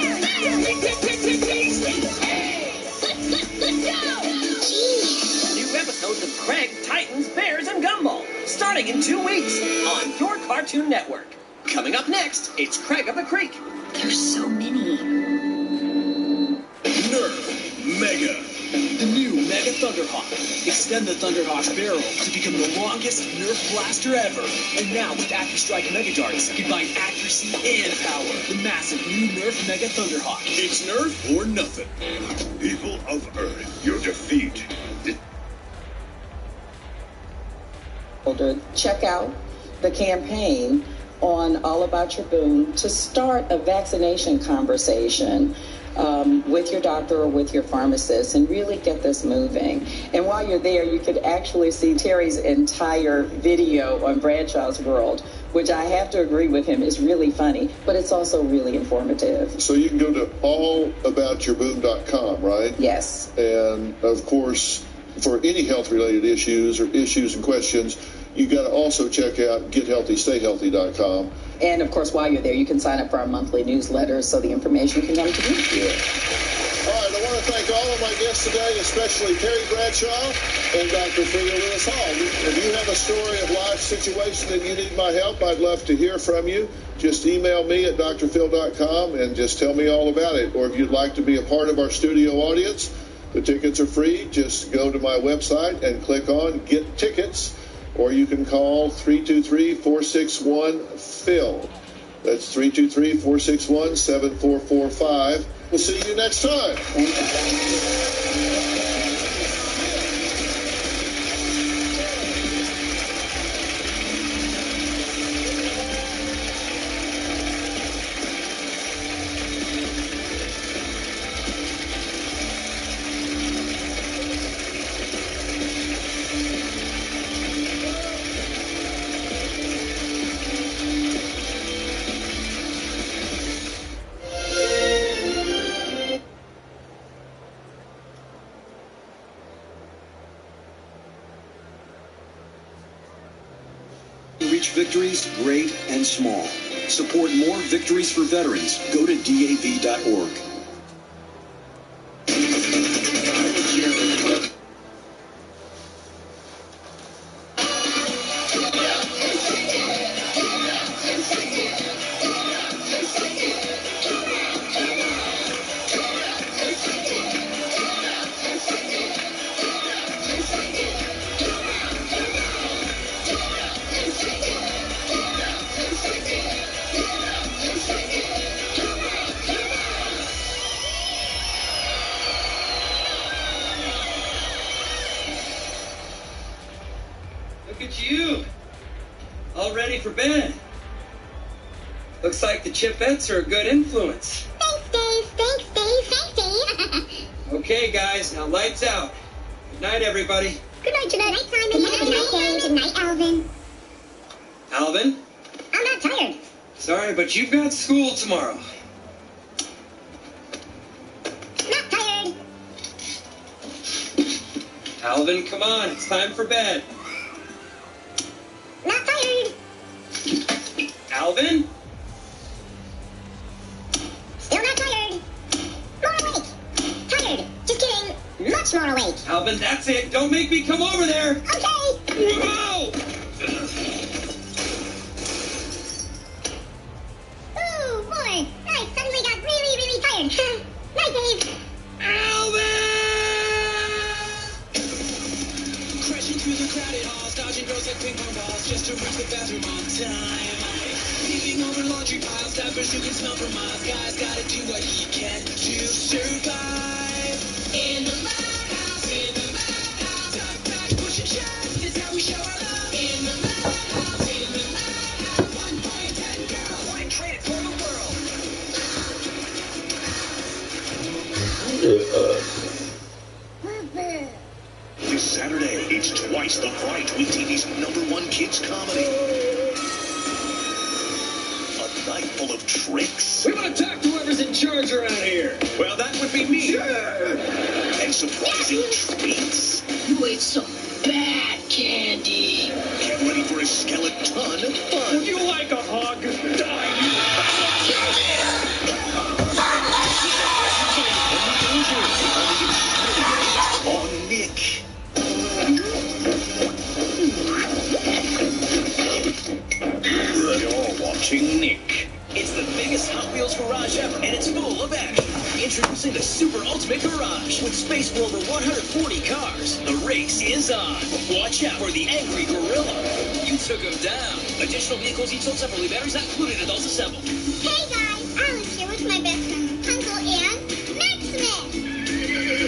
[SPEAKER 12] New episodes of Craig, Titans, Bears, and Gumball, starting in 2 weeks on your Cartoon Network. Coming up next, it's Craig of the Creek.
[SPEAKER 13] There's so many.
[SPEAKER 14] Nerf Mega. The new Mega Thunderhawk. Extend the Thunderhawk's barrel to become the longest Nerf blaster ever. And now with AccuStrike Mega Darts, combine accuracy and power. The massive new Nerf Mega Thunderhawk. It's Nerf or nothing.
[SPEAKER 19] People of Earth, your defeat.
[SPEAKER 23] Check out the campaign on All About Your Boom to start a vaccination conversation with your doctor or with your pharmacist and really get this moving. And while you're there, you could actually see Terry's entire video on Bradshaw's World, which I have to agree with him is really funny, but it's also really informative.
[SPEAKER 19] So you can go to allaboutyourboom.com, right?
[SPEAKER 23] Yes.
[SPEAKER 19] And of course,
[SPEAKER 5] for any health-related issues or issues and questions, you got to also check out gethealthystayhealthy.com.
[SPEAKER 23] And of course, while you're there, you can sign up for our monthly newsletter so the information can come to you.
[SPEAKER 5] Yeah. All right, I want to thank all of my guests today, especially Terry Bradshaw and Dr. Frida Lewis Hall. If you have a story of life situation that you need my help, I'd love to hear from you. Just email me at drphil.com and just tell me all about it. Or if you'd like to be a part of our studio audience, the tickets are free. Just go to my website and click on Get Tickets, or you can call 323-461-PHIL. That's 323-461-7445. We'll see you next time.
[SPEAKER 1] Reach victories great and small. Support more victories for veterans. Go to DAV.org.
[SPEAKER 16] Look at you. All ready for bed. Looks like the Chipettes are a good influence.
[SPEAKER 8] Thanks, Dave. Thanks, Dave. Thanks, Dave.
[SPEAKER 16] Okay, guys, now lights out. Good night, everybody.
[SPEAKER 8] Good night, Jeanette. Night, Simon. Good night, Dave. Good night, Alvin.
[SPEAKER 16] Alvin?
[SPEAKER 8] I'm not tired.
[SPEAKER 16] Sorry, but you've got school tomorrow.
[SPEAKER 8] Not tired.
[SPEAKER 16] Alvin, come on. It's time for bed.
[SPEAKER 8] Not tired.
[SPEAKER 16] Alvin?
[SPEAKER 8] Still not tired. More awake. Tired. Just kidding. Much more awake.
[SPEAKER 16] Alvin, that's it. Don't make me come over there.
[SPEAKER 8] Okay.
[SPEAKER 16] Whoa!
[SPEAKER 8] Ooh, boy. I suddenly got really, really tired. Night, Dave.
[SPEAKER 12] Crashing through the crowded halls, dodging girls like ping pong balls just to reach the bathroom on time. Leaping over laundry piles, diapers you can smell for miles. Guys gotta do what he can to survive. In the madhouse, in the madhouse. Tuck, tuck, push and shove, it's how we show our love. In the madhouse, in the madhouse. 1.10 girls, one traded for the world.
[SPEAKER 1] This Saturday, it's Twice the Fright with TV's #1 kids comedy. A night full of tricks.
[SPEAKER 14] We want to talk to whoever's in charge around here.
[SPEAKER 1] Well, that would be me.
[SPEAKER 14] Sure.
[SPEAKER 1] And surprising treats.
[SPEAKER 17] You ate some bad candy.
[SPEAKER 1] Get ready for a skeleton of fun.
[SPEAKER 14] Would you like a hug? Die, you
[SPEAKER 1] on Nick. You're watching Nick.
[SPEAKER 12] It's the biggest Hot Wheels garage ever, and it's full of action. Introducing the Super Ultimate Garage with space for over 140 cars. The race is on. Watch out for the angry gorilla. You took him down. Additional vehicles each sold separately. Batteries not included. Adults assembled.
[SPEAKER 8] Hey, guys. I was here with my best friend Rapunzel and Maximus.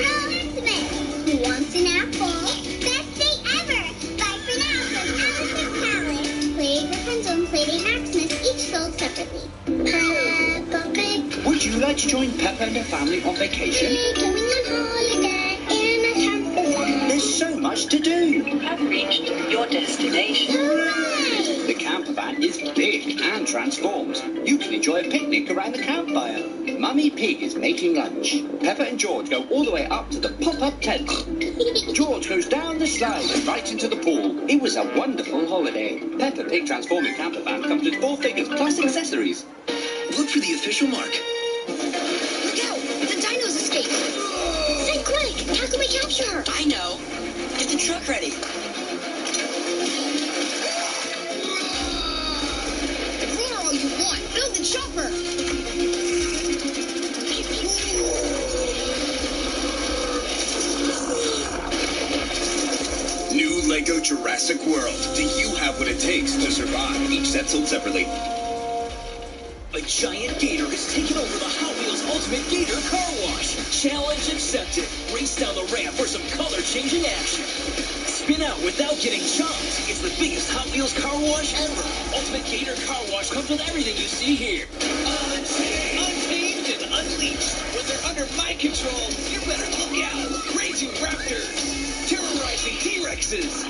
[SPEAKER 8] Maximus. Who wants an apple? Best day ever. Bye for now from Alice's Palace. Played Rapunzel and played Maximus, each sold separately. Peppa Pig.
[SPEAKER 12] Would you like to join Peppa and her family on vacation?
[SPEAKER 8] We're going on holiday in a camper van.
[SPEAKER 12] There's so much to do.
[SPEAKER 13] You have reached your destination.
[SPEAKER 8] Hooray!
[SPEAKER 12] The camp camper van is big and transforms. You can enjoy a picnic around the campfire. Mummy Pig is making lunch. Peppa and George go all the way up to the pop-up tent. George goes down the slide and right into the pool. It was a wonderful holiday. Peppa Pig transforming camper van comes with 4 figures plus accessories.
[SPEAKER 14] Look for the official mark.
[SPEAKER 8] Look out! The dinos escaped! Say quick! How can we capture her?
[SPEAKER 17] I know. Get the truck ready.
[SPEAKER 8] Roar all you want! Build the chopper!
[SPEAKER 14] New Lego Jurassic World. Do you have what it takes to survive? Each set sold separately. A giant gator has taken over the Hot Wheels Ultimate Gator Car Wash. Challenge accepted. Race down the ramp for some color-changing action. Spin out without getting jumped. It's the biggest Hot Wheels car wash ever. Ultimate Gator Car Wash comes with everything you see here. Untamed and unleashed. When they're under my control, you better look out. Raging raptors. Terrorizing T-Rexes.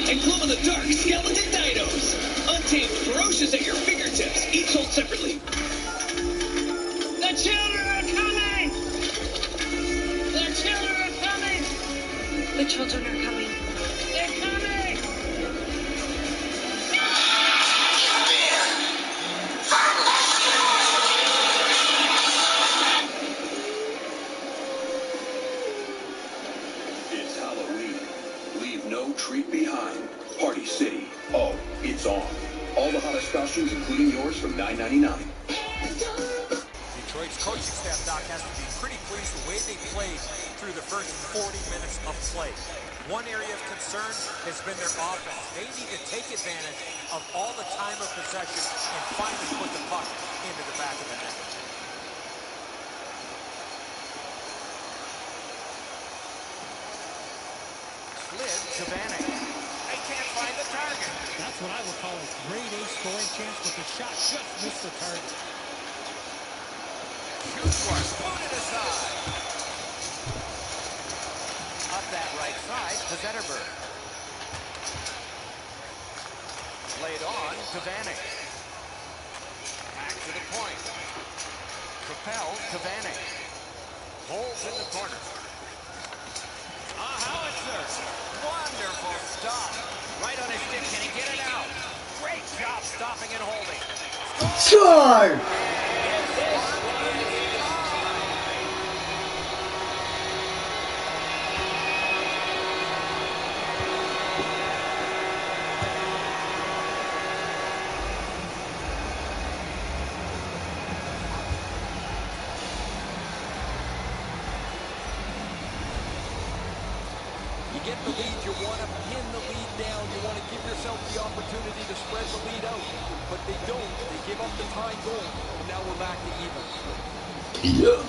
[SPEAKER 14] And glow-in-the-dark skeleton dinos. Untamed, ferocious at your fingertips. Each sold separately.
[SPEAKER 8] The children are coming! The children are coming! The children are coming. They're coming!
[SPEAKER 19] It's Halloween. Leave no treat behind. Party City. Oh, it's on. All the hottest costumes, including yours, from $9.99.
[SPEAKER 4] Detroit's coaching staff, Doc, has to be pretty pleased the way they played through the first 40 minutes of play. One area of concern has been their offense. They need to take advantage of all the time of possession and finally put the puck into the back of the net. Slid to Vanek. They can't find the target.
[SPEAKER 7] That's what I would call a grade A scoring chance, but the shot just missed the target.
[SPEAKER 3] Shoots one, booted aside. Up that right side to Zetterberg. Played on to Vanek. Back to the point. Propelled to Vanek. Holds in the corner. A howitzer. Wonderful stop. Right on his stick. Can he get it out? Great job stopping and holding.
[SPEAKER 9] Score!
[SPEAKER 2] Get the lead, you want to pin the lead down. You want to give yourself the opportunity to spread the lead out. But they don't. They give up the tying goal. And now we're back to even.
[SPEAKER 19] Yeah.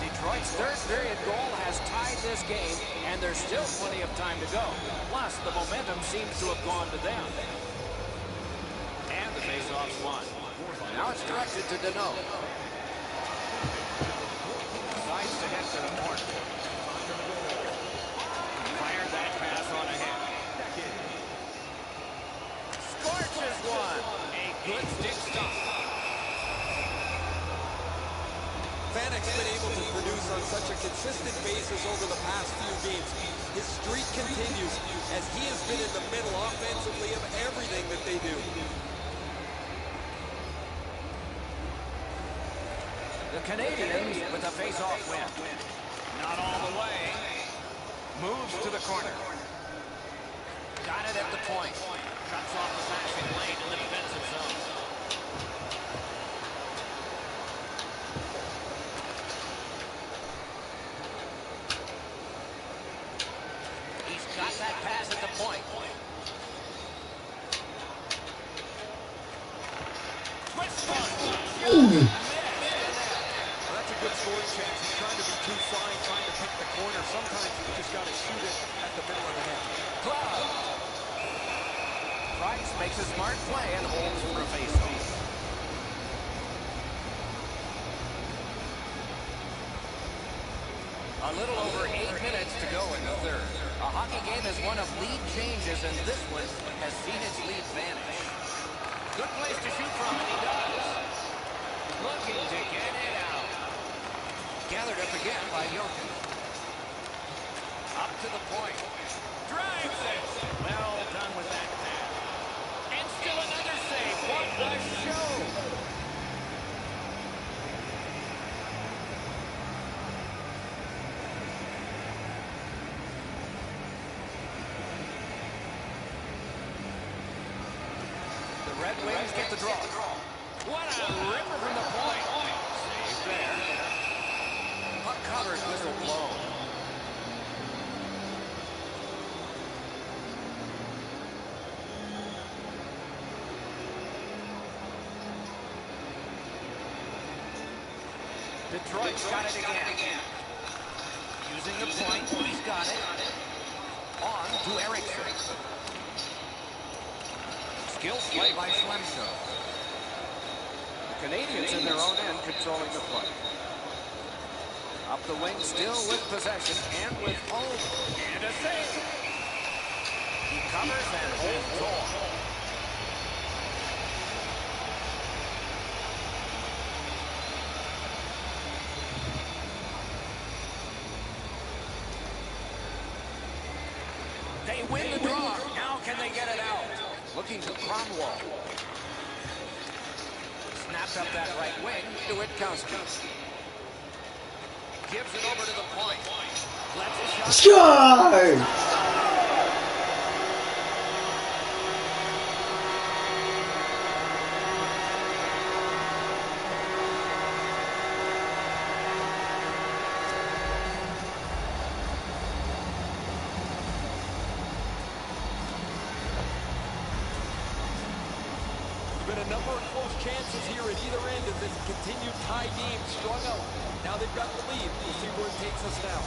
[SPEAKER 3] Detroit's third period goal has tied this game, and there's still plenty of time to go. Plus, the momentum seems to have gone to them. And the faceoff's won. Now it's directed to Deneau. Sides to head to the corner. Fired that pass on ahead. Scorches one. A good stick stop.
[SPEAKER 2] Vanek's been able to produce on such a consistent basis over the past few games. His streak continues as he has been in the middle offensively of everything that they do.
[SPEAKER 3] The Canadians with a face-off win. Not all the way. Moves to the corner. Got it at the point. Cuts off the passing lane in the defensive zone. He's got that pass at the point. Twist one.
[SPEAKER 2] That's a good scoring chance. He's trying to be too fine, trying to pick the corner. Sometimes you just got to shoot it at the middle of the net.
[SPEAKER 3] Price makes a smart play and holds for a faceoff. A little over 8 minutes to go in the third. A hockey game is one of lead changes, and this one has seen its lead vanish. Good place to shoot from, and he does. Looking to get it out. Gathered up again by Jokic. Up to the point. Drives it. Well done with that pass. And still another save. What a show. The Red Wings get the draw. What a ripper from the point. Save there. Puck covered, whistle blown. Detroit's got it again. Using the point, he's got it. On to Eriksson. Skill play by Schlemko. The Canadians in their own end controlling the play. Up the wing, still with possession and with home. And a save. He covers and holds on. They win the draw. Now can they get it out? Looking to Cromwell. Snapped up that right wing to Witkowski. Gives it over to the point. Lets a shot.
[SPEAKER 9] Score!
[SPEAKER 2] Been a number of close chances here at either end of this continued tie game strung out. Now they've got the lead. We'll see where it takes us now.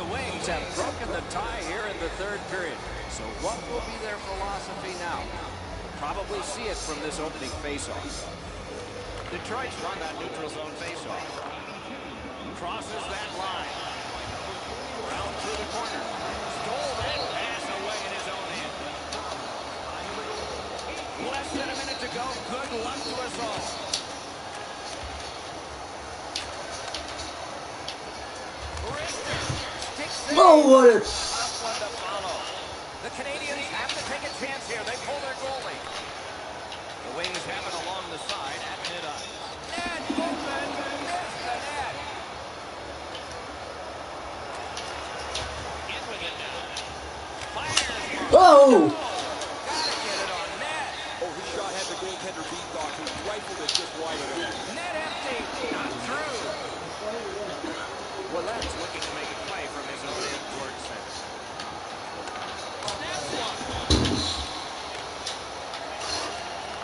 [SPEAKER 3] The Wings have broken the tie here in the third period. So what will be their philosophy now? Probably see it from this opening faceoff. Detroit's run that neutral zone faceoff. Crosses that line. Round through the corner. Stole that pass away in his own end. Less than a minute to go. Good luck to us all. Richter sticks it.
[SPEAKER 9] Oh, what a...
[SPEAKER 3] Tough one to follow. The Canadians have to take a chance here. They pull their goalie. The Wings have it along the side at mid-ice. Net open. Missed the net.
[SPEAKER 9] Whoa!
[SPEAKER 3] Gotta get it on net.
[SPEAKER 2] Oh, his shot had the goaltender beat, Doc. He rifled it just wide of him.
[SPEAKER 3] Net empty. Not through. Willette's looking to make a play from his own end towards center. Snaps one.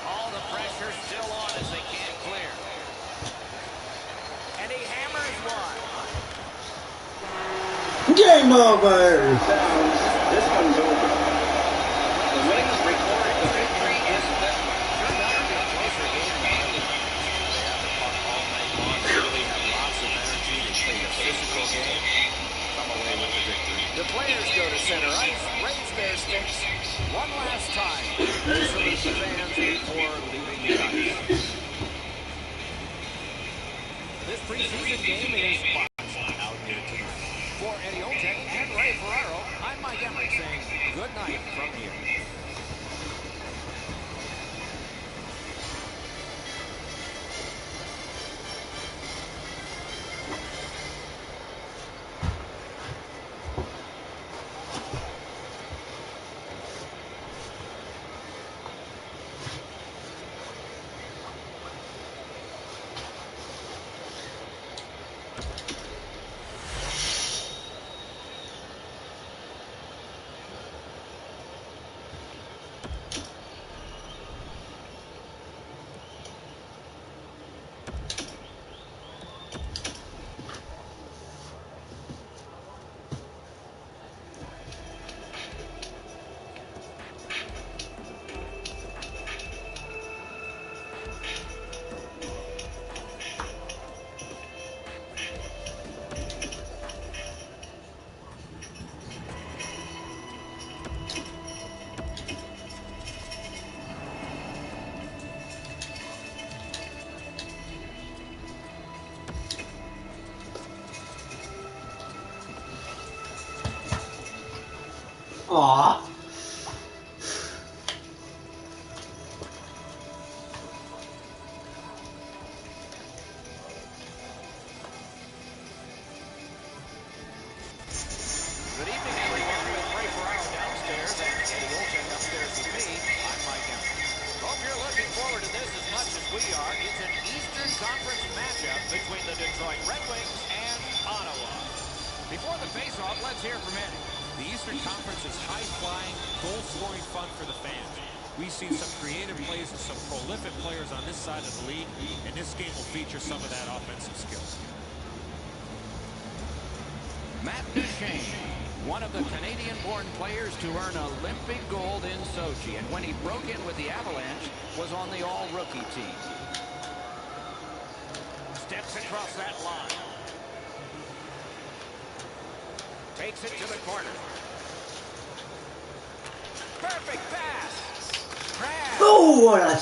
[SPEAKER 3] All the pressure still on as they can't clear. And he hammers one.
[SPEAKER 9] Game over!
[SPEAKER 16] This one's over. The Wings recorded the victory is this one.
[SPEAKER 3] Turned out to be a closer game than others. They have the puck all night long. They really have lots of energy. They play a physical game. Come away with the victory. The players go to center ice, raise their sticks one last time. They salute the fans before leaving the ice. This preseason game is boxed out here tonight. For Eddie Olczyk and Ray Ferraro, I'm Mike Emmerich saying good night from here. Detroit Red Wings and Ottawa. Before the face-off, let's hear from Eddie.
[SPEAKER 4] The Eastern Conference is high-flying, goal-scoring fun for the fans. We've seen some creative plays and some prolific players on this side of the league, and this game will feature some of that offensive skill.
[SPEAKER 3] Matt Duchene, one of the Canadian-born players to earn Olympic gold in Sochi, and when he broke in with the Avalanche, was on the all-rookie team. Steps across that line. Takes it to the corner. Perfect pass.
[SPEAKER 9] Oh, what a...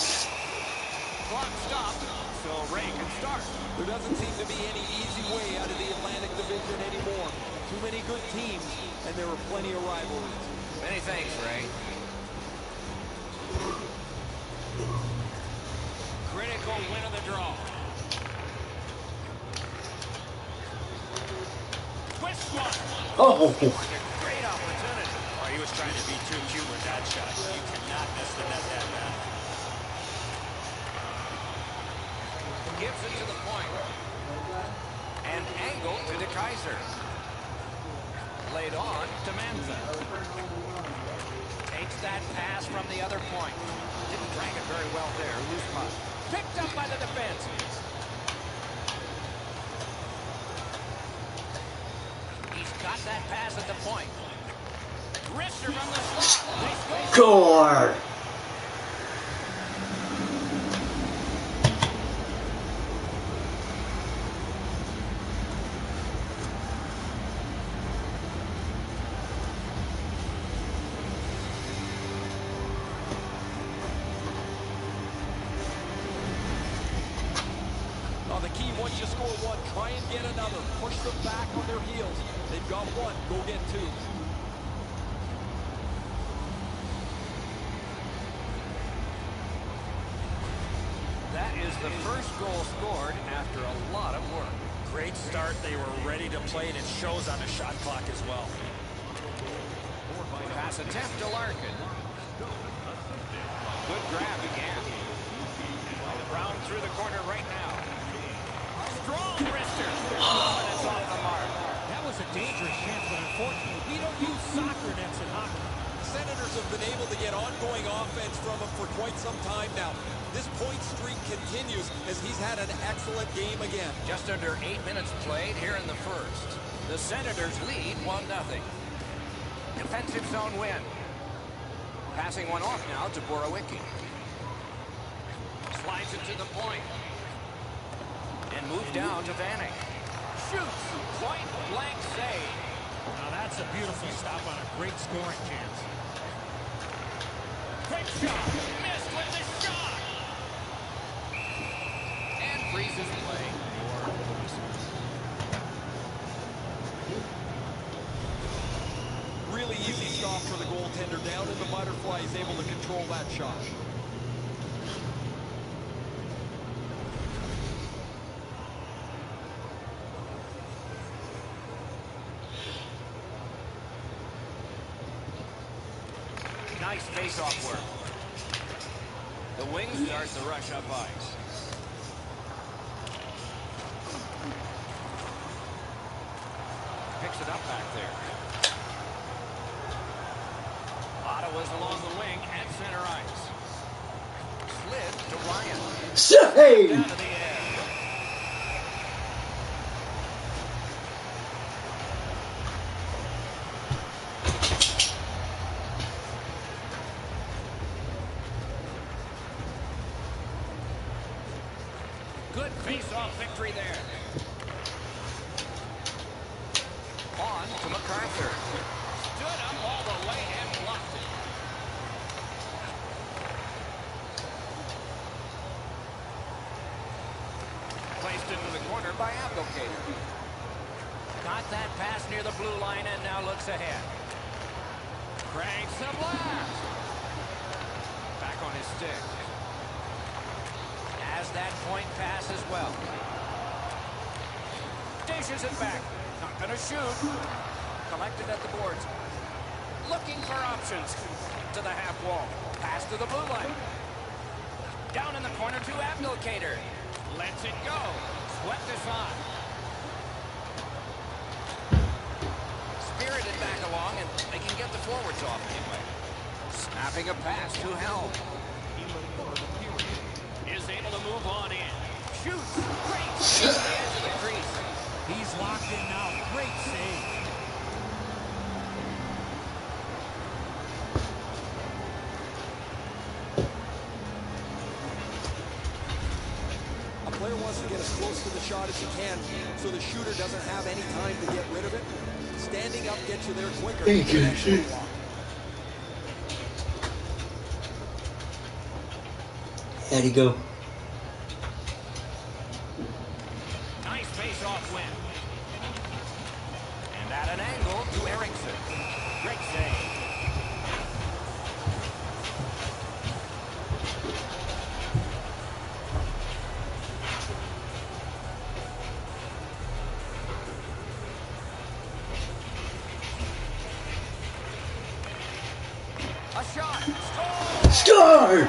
[SPEAKER 3] Clock stopped, so Ray can start.
[SPEAKER 2] There doesn't seem to be any easy way out of the Atlantic Division anymore. Too many good teams, and there are plenty of rivalries.
[SPEAKER 3] Many thanks, Ray. Critical win of the draw. Twist one.
[SPEAKER 9] Oh.
[SPEAKER 3] Great opportunity.
[SPEAKER 4] Oh, he was trying to be too cute with that shot. You cannot miss the net that bad.
[SPEAKER 3] Gives it to the point. And angled to De Kaiser. Laid on to Mantha. Takes that pass from the other point. Didn't drag it very well there. Loose puck. Picked up by the defense. He's got that pass at the point. Wrister from the slot.
[SPEAKER 9] Score!
[SPEAKER 2] Now the key, once you score one, try and get another. Push them back on their heels. They've got one, go get two.
[SPEAKER 3] That is the first goal scored after a lot of work.
[SPEAKER 4] Great start. They were ready to play, and it shows on the shot clock as well.
[SPEAKER 3] Pass attempt to Larkin. Good grab again. Brown through the corner right now. Strong wrister. Oh, and it's off the mark.
[SPEAKER 7] That was a dangerous chance, but unfortunately, we don't use soccer nets in hockey.
[SPEAKER 2] Senators have been able to get ongoing offense from him for quite some time now. This point streak continues as he's had an excellent game again.
[SPEAKER 3] Just under 8 minutes played here in the first. The Senators lead 1-0. Defensive zone win. Passing one off now to Borowicki. Slides it to the point. And moves down to Vanek. Shoots. Point blank save.
[SPEAKER 7] Now that's a beautiful stop on a great scoring chance.
[SPEAKER 3] Quick shot. Missed with the shot. And freezes play.
[SPEAKER 2] Really easy stop for the goaltender. Down in the butterfly, he's able to control that shot.
[SPEAKER 3] Nice face-off work. The Wings start to rush up ice. Picks it up back there. Ottawa's along the wing at center ice. Slid to Ryan.
[SPEAKER 9] Save!
[SPEAKER 3] Down to the edge. Good face-off victory there. On to MacArthur. Stood up all the way and blocked it. Placed into the corner by Abdelkader. Got that pass near the blue line and now looks ahead. Cranks the blast. Back on his stick. Has that point pass as well. Dishes it back. Not going to shoot. Collected at the boards. Looking for options. To the half wall. Pass to the blue line. Down in the corner to Abdelkader. Lets it go. Swept aside. back along, and they can get the forwards off anyway. Snapping a pass to Helm.
[SPEAKER 4] Is able to move on in.
[SPEAKER 3] Shoots. Great save at the edge of the crease.
[SPEAKER 7] He's locked in now. Great save.
[SPEAKER 2] A player wants to get as close to the shot as he can so the shooter doesn't have any time to get rid of it. Standing up gets you there quicker.
[SPEAKER 9] How'd he go?
[SPEAKER 4] Nice face-off win.
[SPEAKER 3] And at an angle to Erickson.
[SPEAKER 4] Great save.
[SPEAKER 3] A shot.
[SPEAKER 9] Score!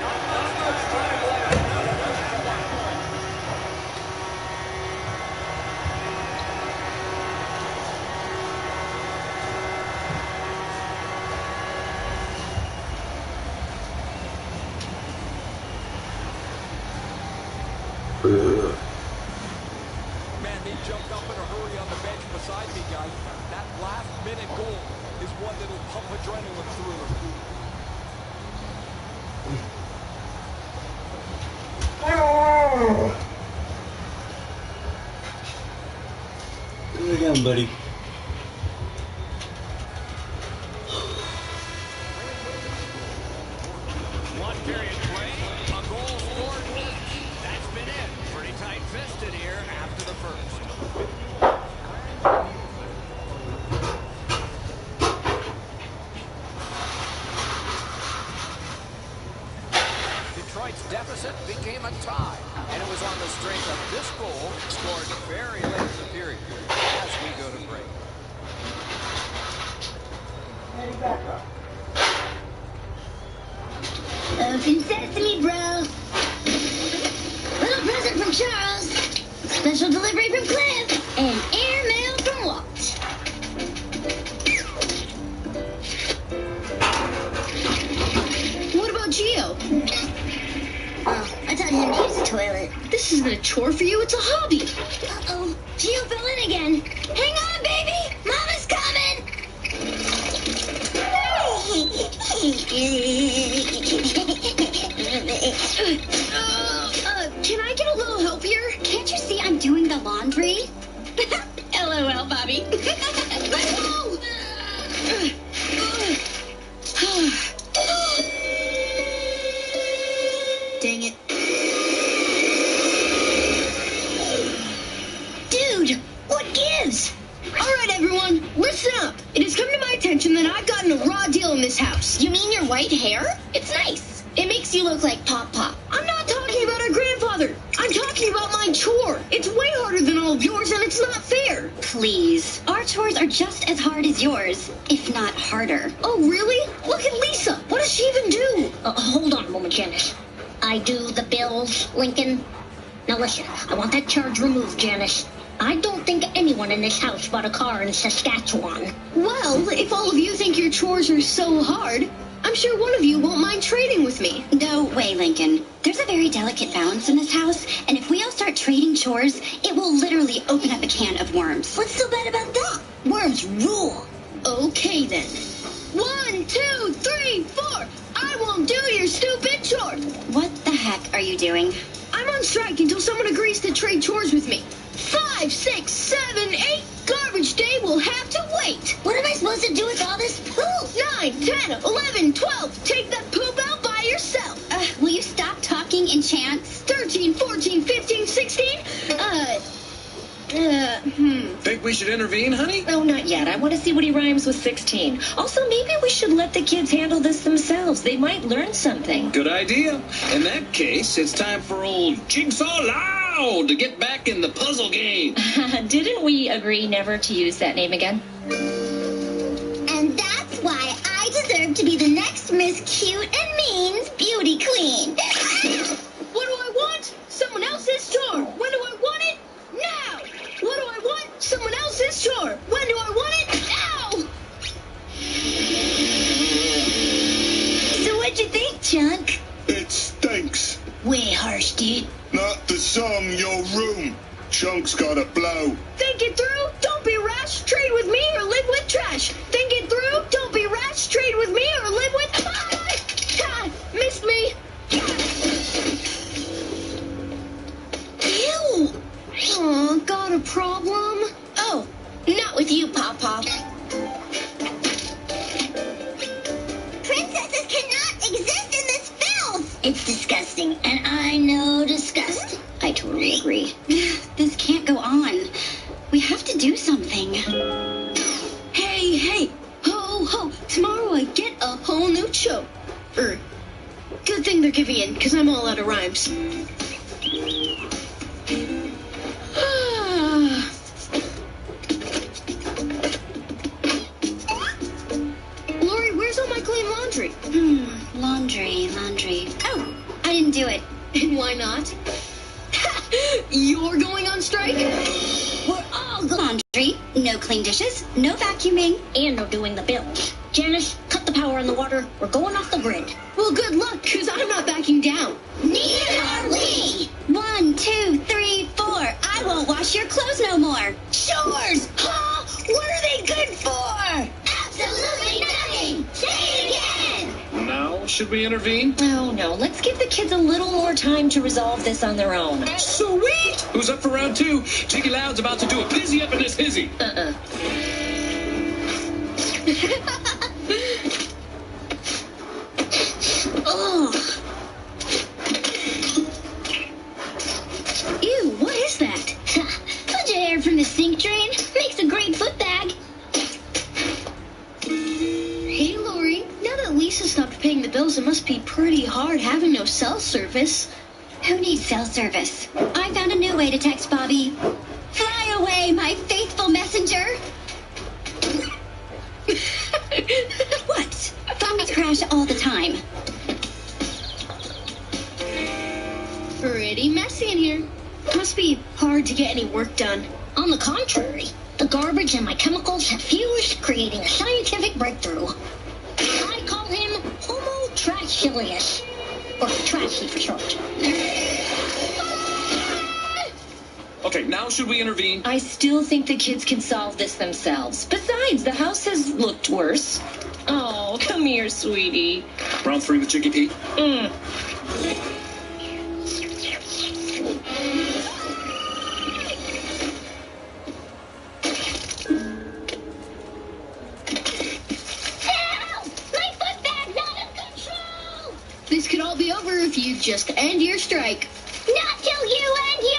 [SPEAKER 2] Man, they jumped up in a hurry on the bench beside me, guys. That last-minute goal is one that'll pump adrenaline through them.
[SPEAKER 9] Go down, buddy.
[SPEAKER 3] One period play, a goal scored once. That's been it. Pretty tight-fisted here after the first. Detroit's deficit became a tie, and it was on the strength of this goal scored very late in the period as we go to break.
[SPEAKER 8] Open sesame, bro. Little present from Charles. Special delivery from Cliff. And airmail from Walt.
[SPEAKER 10] What about Gio?
[SPEAKER 8] Oh, I taught him to use the toilet.
[SPEAKER 10] This isn't a chore for you, it's a hobby.
[SPEAKER 8] Uh-oh. Gio fell in again. Hang on, baby. Mama's coming.
[SPEAKER 10] Can I get a little help here?
[SPEAKER 8] Can't you see I'm doing the laundry?
[SPEAKER 10] LOL, Bobby. Let's go! Dang it.
[SPEAKER 8] Dude, what gives?
[SPEAKER 10] All right, everyone, listen up. It has come to my attention that I've gotten a raw deal in this house.
[SPEAKER 8] You mean your white hair? It's nice.
[SPEAKER 10] It makes you look like Pop Pop. I'm not talking about our grandfather. I'm talking about my chore. It's way harder than all of yours, and it's not fair.
[SPEAKER 8] Please. Our chores are just as hard as yours, if not harder.
[SPEAKER 10] Oh, really? Look at Lisa. What does she even do?
[SPEAKER 8] Hold on a moment, Janice. I do the bills, Lincoln. Now listen, I want that charge removed, Janice. I don't think anyone in this house bought a car in Saskatchewan.
[SPEAKER 10] Well, if all of you think your chores are so hard, I'm sure one of you won't mind trading with me.
[SPEAKER 8] No way, Lincoln. There's a very delicate balance in this house, and if we all start trading chores, it will literally open up a can of worms.
[SPEAKER 10] What's so bad about that?
[SPEAKER 8] Worms rule.
[SPEAKER 10] Okay, then. 1, 2, 3, 4. I won't do your stupid chore.
[SPEAKER 8] What the heck are you doing?
[SPEAKER 10] I'm on strike until someone agrees to trade chores with me. 5, 6, 7, 8. Garbage day will have to wait.
[SPEAKER 8] What am I supposed to do with all this poop?
[SPEAKER 10] 9, 10, 11, 12. Take that poop out by yourself.
[SPEAKER 8] Will you stop talking in chants?
[SPEAKER 10] 13, 14, 15, 16.
[SPEAKER 16] Think we should intervene, honey?
[SPEAKER 13] No, not yet. I want to see what he rhymes with 16. Also, maybe we should let the kids handle this themselves. They might learn something.
[SPEAKER 16] Good idea. In that case, it's time for old Jigsaw Loud to get back in the puzzle game.
[SPEAKER 13] Didn't we agree never to use that name again?
[SPEAKER 8] And that's why I deserve to be the next Miss Cute and Means Beauty Queen.
[SPEAKER 10] What do I want? Someone else's chore. When do I want it? Now. What do I want? Someone else's chore. When do I want it? Now.
[SPEAKER 8] Chunk?
[SPEAKER 19] It stinks.
[SPEAKER 8] Way harsh, dude.
[SPEAKER 19] Not the song, your room. Chunk's gotta blow.
[SPEAKER 10] Think it through, don't be rash, trade with me or live with trash. Think it through, don't be rash, trade with me or live with... Ah, missed me. Ew. Aw, got a problem? Oh, not with you, Pop-Pop.
[SPEAKER 8] Princesses cannot exist in this filth! It's disgusting, and I know disgust. I totally agree. This can't go on. We have to do something.
[SPEAKER 10] Hey, hey, ho, ho, tomorrow I get a whole new show. Good thing they're giving in, because I'm all out of rhymes. Lori, where's all my clean laundry?
[SPEAKER 8] Laundry. Oh, I didn't do it.
[SPEAKER 10] And why not? You're going on strike?
[SPEAKER 8] We're all laundry. No clean dishes, no vacuuming, and no doing the bills. Janice, cut the power on the water. We're going off the grid.
[SPEAKER 10] Well, good luck, because I'm not backing down.
[SPEAKER 8] Neither are we. 1, 2, 3, 4. I won't wash your clothes no more. Chores! Huh? What are they good for? Absolutely nothing. Say it again.
[SPEAKER 14] Now, should we intervene?
[SPEAKER 13] Oh, no. Let's give the kids a little more time to resolve this on their own.
[SPEAKER 14] Sweet! Who's up for round 2? Jiggy Loud's about to do a busy up in this hizzy.
[SPEAKER 10] Ugh. Ew, what is that?
[SPEAKER 8] Bunch of hair from the sink drain. Makes a great foot bag.
[SPEAKER 10] Hey, Lori, now that Lisa stopped paying the bills, it must be pretty hard having no cell service.
[SPEAKER 8] Who needs cell service? I found a new way to text Bobby. Fly away, my faithful messenger. What? Phones crash all the time.
[SPEAKER 10] Pretty messy in here. Must be hard to get any work done.
[SPEAKER 8] On the contrary, the garbage and my chemicals have fused, creating a scientific breakthrough. I call him Homo Trashilius, or Trashy for short.
[SPEAKER 14] Okay, now should we intervene?
[SPEAKER 13] I still think the kids can solve this themselves. Besides, the house has looked worse. Oh, come here, sweetie.
[SPEAKER 14] Round 3 with Jiggy Pete.
[SPEAKER 10] This could all be over if you just end your strike.
[SPEAKER 8] Not till you end yours!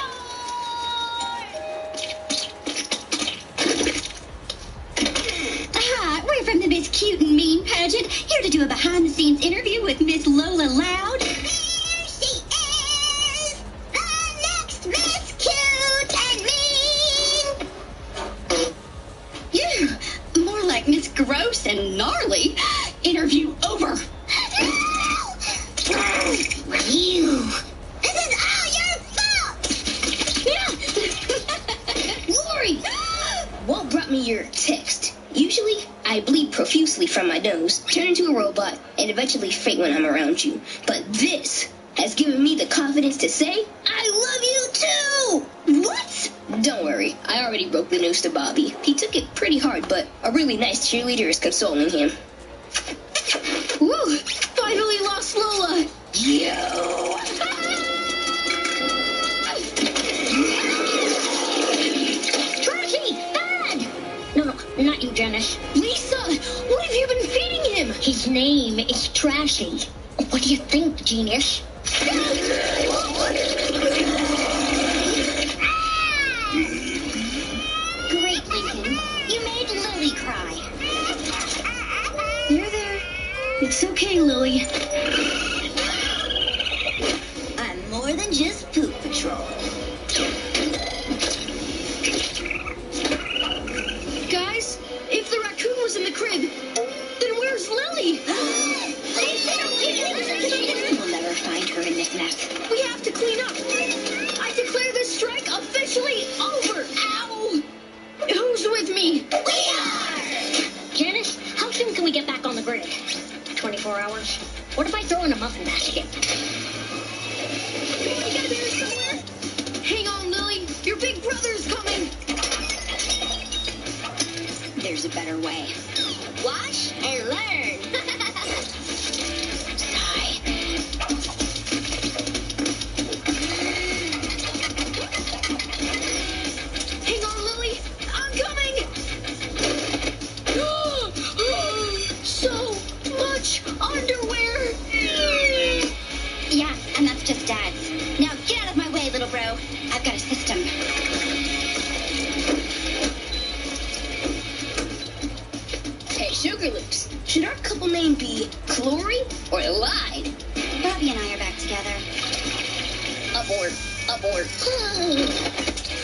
[SPEAKER 8] Hi, we're from the Miss Cute and Mean pageant, here to do a behind-the-scenes interview with Miss Lola Loud. Here she is! The next Miss Cute and Mean! Yeah, more like Miss Gross and Gnarly. Interview over. You! This is all your fault!
[SPEAKER 10] Lori! What brought me your text? Usually, I bleed profusely from my nose, turn into a robot, and eventually faint when I'm around you. But this has given me the confidence to say, I love you too! What? Don't worry, I already broke the news to Bobby. He took it pretty hard, but a really nice cheerleader is consoling him. Woo! Finally lost Lola!
[SPEAKER 8] You! Trashy! Bad! No, not you, Janice.
[SPEAKER 10] Lisa! What have you been feeding him?
[SPEAKER 8] His name is Trashy. What do you think, genius? Great, Lincoln. You made Lily cry.
[SPEAKER 10] You're there. It's okay, Lily.
[SPEAKER 8] I'm more than just poop patrol.
[SPEAKER 10] Guys, if the raccoon was in the crib, then where's Lily?
[SPEAKER 8] We'll never find her in this mess.
[SPEAKER 10] We have to clean up. I declare this strike officially over. Ow! Who's with me?
[SPEAKER 8] We are! Janice, how soon can we get back on the grid? 24 hours. trash. What if I throw in a muffin basket?
[SPEAKER 10] You gotta be here somewhere. Hang on, Lily. Your big brother's coming.
[SPEAKER 8] There's a better way. Watch and learn. Sigh.
[SPEAKER 10] Hang on, Lily. I'm coming. So much underwear.
[SPEAKER 8] Yeah, and that's just Dad's. Now get out of my way, little bro. I've got a system.
[SPEAKER 10] Hey, Sugar Loops. Should our couple name be Glory or Lied?
[SPEAKER 8] Robbie and I are back together.
[SPEAKER 10] Abort. Abort.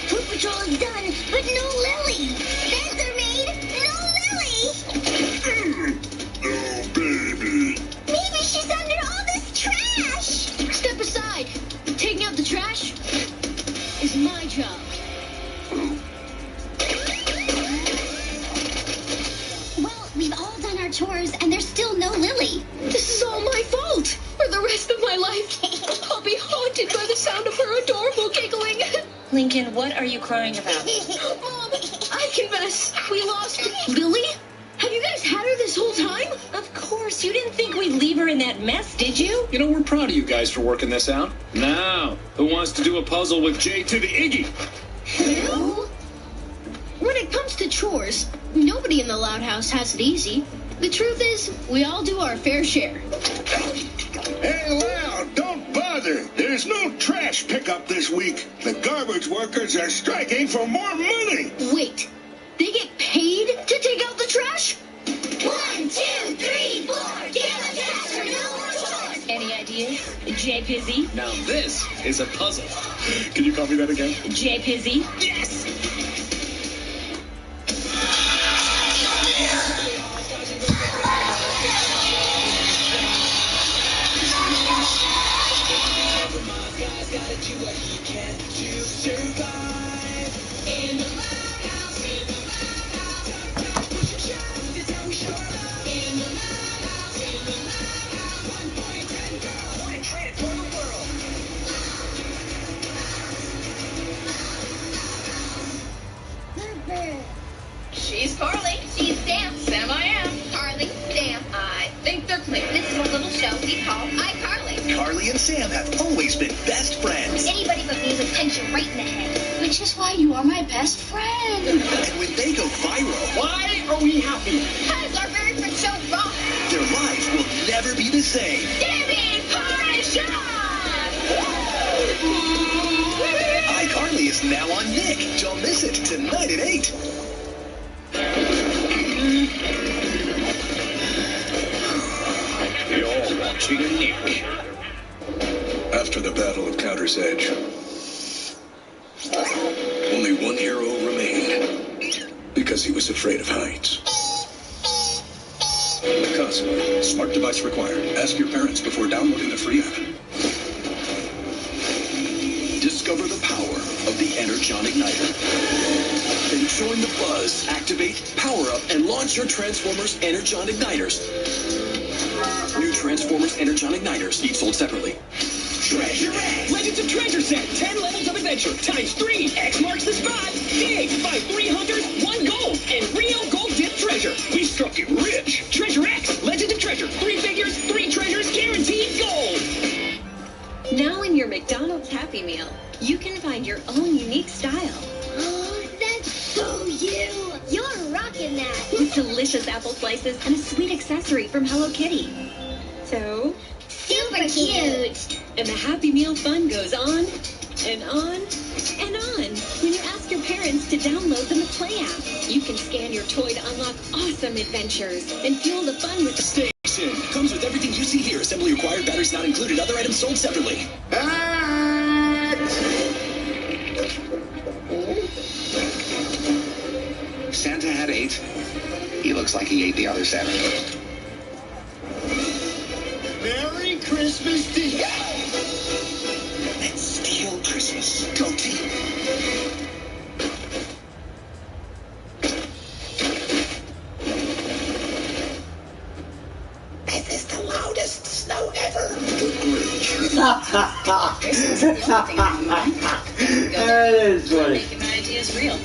[SPEAKER 8] Foot Patrol is done, but no Lily. Spencer made no Lily.
[SPEAKER 19] Oh, baby.
[SPEAKER 8] Maybe she's under all this trash.
[SPEAKER 10] Step aside. Taking out the trash is my job.
[SPEAKER 8] Well, we've all done our chores, and there's still no Lily.
[SPEAKER 10] This is all my fault. For the rest of my life, I'll be haunted by the sound of her adorable giggling.
[SPEAKER 13] Lincoln, what are you crying about?
[SPEAKER 10] Mom, I confess, we lost Lily. Have you guys had her this whole time?
[SPEAKER 13] Of course, you didn't think we'd leave her in that mess, did you?
[SPEAKER 14] You know, we're proud of you guys for working this out. Now, who wants to do a puzzle with J to the Iggy?
[SPEAKER 10] Who? When it comes to chores, nobody in the Loud House has it easy. The truth is, we all do our fair share.
[SPEAKER 19] Hey, Loud, don't bother. There's no trash pickup this week. The garbage workers are striking for more money.
[SPEAKER 10] Wait, they get paid to take out the trash?
[SPEAKER 8] 1, 2, 3, 4. Get the trash or no more chores.
[SPEAKER 13] Any ideas? J Pizzy?
[SPEAKER 14] Now this is a puzzle. Can you copy that again?
[SPEAKER 13] J Pizzy?
[SPEAKER 14] Yes!
[SPEAKER 6] She's Carly. She's Sam. Sam I am. Carly, Sam. I think they're clear. This is a little show we call iCarly.
[SPEAKER 15] Carly and Sam have always been best friends.
[SPEAKER 8] Anybody but me would punch you right in the head. Which is why you are my best friend.
[SPEAKER 15] And when they go viral,
[SPEAKER 12] Why are we happy?
[SPEAKER 6] Because our very first show rocked.
[SPEAKER 15] their lives will never be the same.
[SPEAKER 6] David Parishon!
[SPEAKER 15] iCarly is now on Nick. Don't miss it tonight at 8.
[SPEAKER 14] You're watching Nick.
[SPEAKER 19] After the Battle of Counter's Edge, only one hero remained because he was afraid of heights. Mikasa, smart device required. Ask your parents before downloading the free app. Discover the power of the Energon Igniter. Then join the buzz, activate, power up, and launch your Transformers Energon Igniters. New Transformers Energon Igniters, each sold separately.
[SPEAKER 12] Treasure X! Legends of Treasure Set. 10 levels of adventure. Times 3. X marks the spot. Dig. Find 3 hunters, 1 gold. And real gold dip treasure. We struck it rich. Treasure X. Legends of Treasure. 3 figures, 3 treasures, guaranteed gold.
[SPEAKER 13] Now in your McDonald's Happy Meal, you can find your own unique style.
[SPEAKER 8] Oh, that's so you. You're rocking that.
[SPEAKER 13] With delicious apple slices and a sweet accessory from Hello Kitty. So,
[SPEAKER 8] Super cute.
[SPEAKER 13] and the Happy Meal fun goes on and on and on. When you ask your parents to download the Play app, you can scan your toy to unlock awesome adventures and fuel the fun with the
[SPEAKER 14] Station comes with everything you see here. Assembly required, batteries not included, other items sold separately.
[SPEAKER 15] Santa had 8. He looks like he ate the other 7.
[SPEAKER 12] Merry Christmas to you.
[SPEAKER 15] Let's steal Christmas. Go team. This is the loudest
[SPEAKER 9] That is funny.
[SPEAKER 13] Making my ideas real.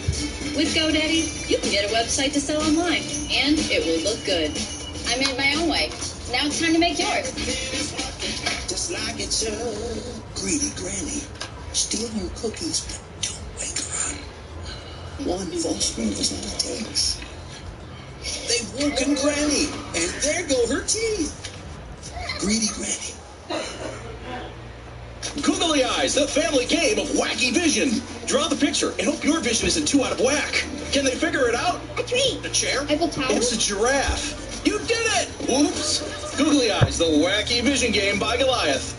[SPEAKER 13] With GoDaddy, you can get a website to sell online, and it will look good. I made my own way. Now it's time to make yours.
[SPEAKER 15] Just like it should. Greedy Granny. Steal her cookies, but don't wake her up. One false move is all it takes. They've woken Granny, and there go her teeth. Greedy Granny.
[SPEAKER 14] Googly Eyes, the family game of wacky vision. Draw the picture and hope your vision isn't too out of whack. Can they figure it out?
[SPEAKER 6] A tree.
[SPEAKER 14] A chair?
[SPEAKER 6] Eiffel Tower?
[SPEAKER 14] It's a giraffe. You did it! Whoops. Googly Eyes, the wacky vision game by Goliath.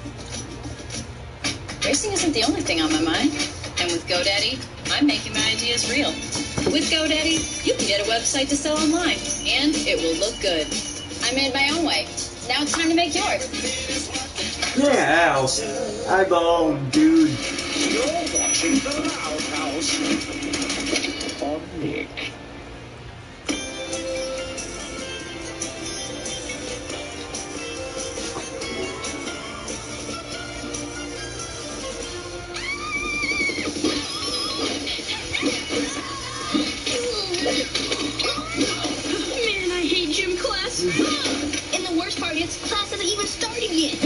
[SPEAKER 13] Racing isn't the only thing on my mind. And with GoDaddy, I'm making my ideas real. With GoDaddy, you can get a website to sell online, and it will look good. I made my own way. Now it's time to make yours.
[SPEAKER 9] Yeah, ow. Eyeball, dude.
[SPEAKER 1] You're watching the Loud House on Nick.
[SPEAKER 10] Man, I hate gym class.
[SPEAKER 6] And the worst part is, class hasn't even started yet.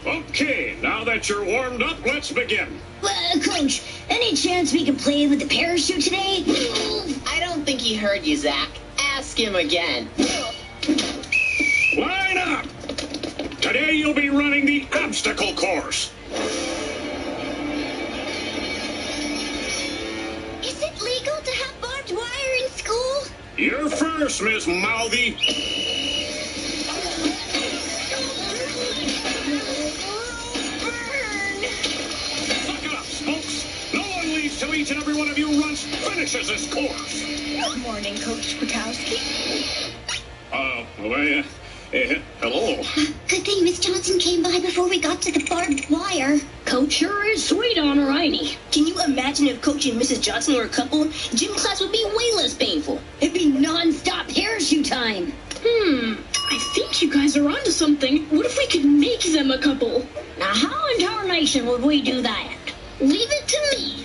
[SPEAKER 11] Okay, now that you're warmed up, let's begin.
[SPEAKER 6] Coach, any chance we can play with the parachute today?
[SPEAKER 12] I don't think he heard you, Zach. Ask him again.
[SPEAKER 11] Line up! Today you'll be running the obstacle course.
[SPEAKER 6] Is it legal to have barbed wire in school?
[SPEAKER 11] You're first, Miss Mouthy. Suck it up, smokes. No one leaves till each and every one of you runs finishes this course.
[SPEAKER 10] Good morning, Coach Krakowski.
[SPEAKER 11] Hello.
[SPEAKER 6] Good thing Miss Johnson came by before we got to the barbed wire.
[SPEAKER 10] Coach sure is sweet on her, ain't he? Can you imagine if Coach and Mrs. Johnson were a couple? Gym class would be way less painful. It'd be non-stop parachute time. I think you guys are onto something. What if we could make them a couple? Now, how in tarnation would we do that? Leave it to me.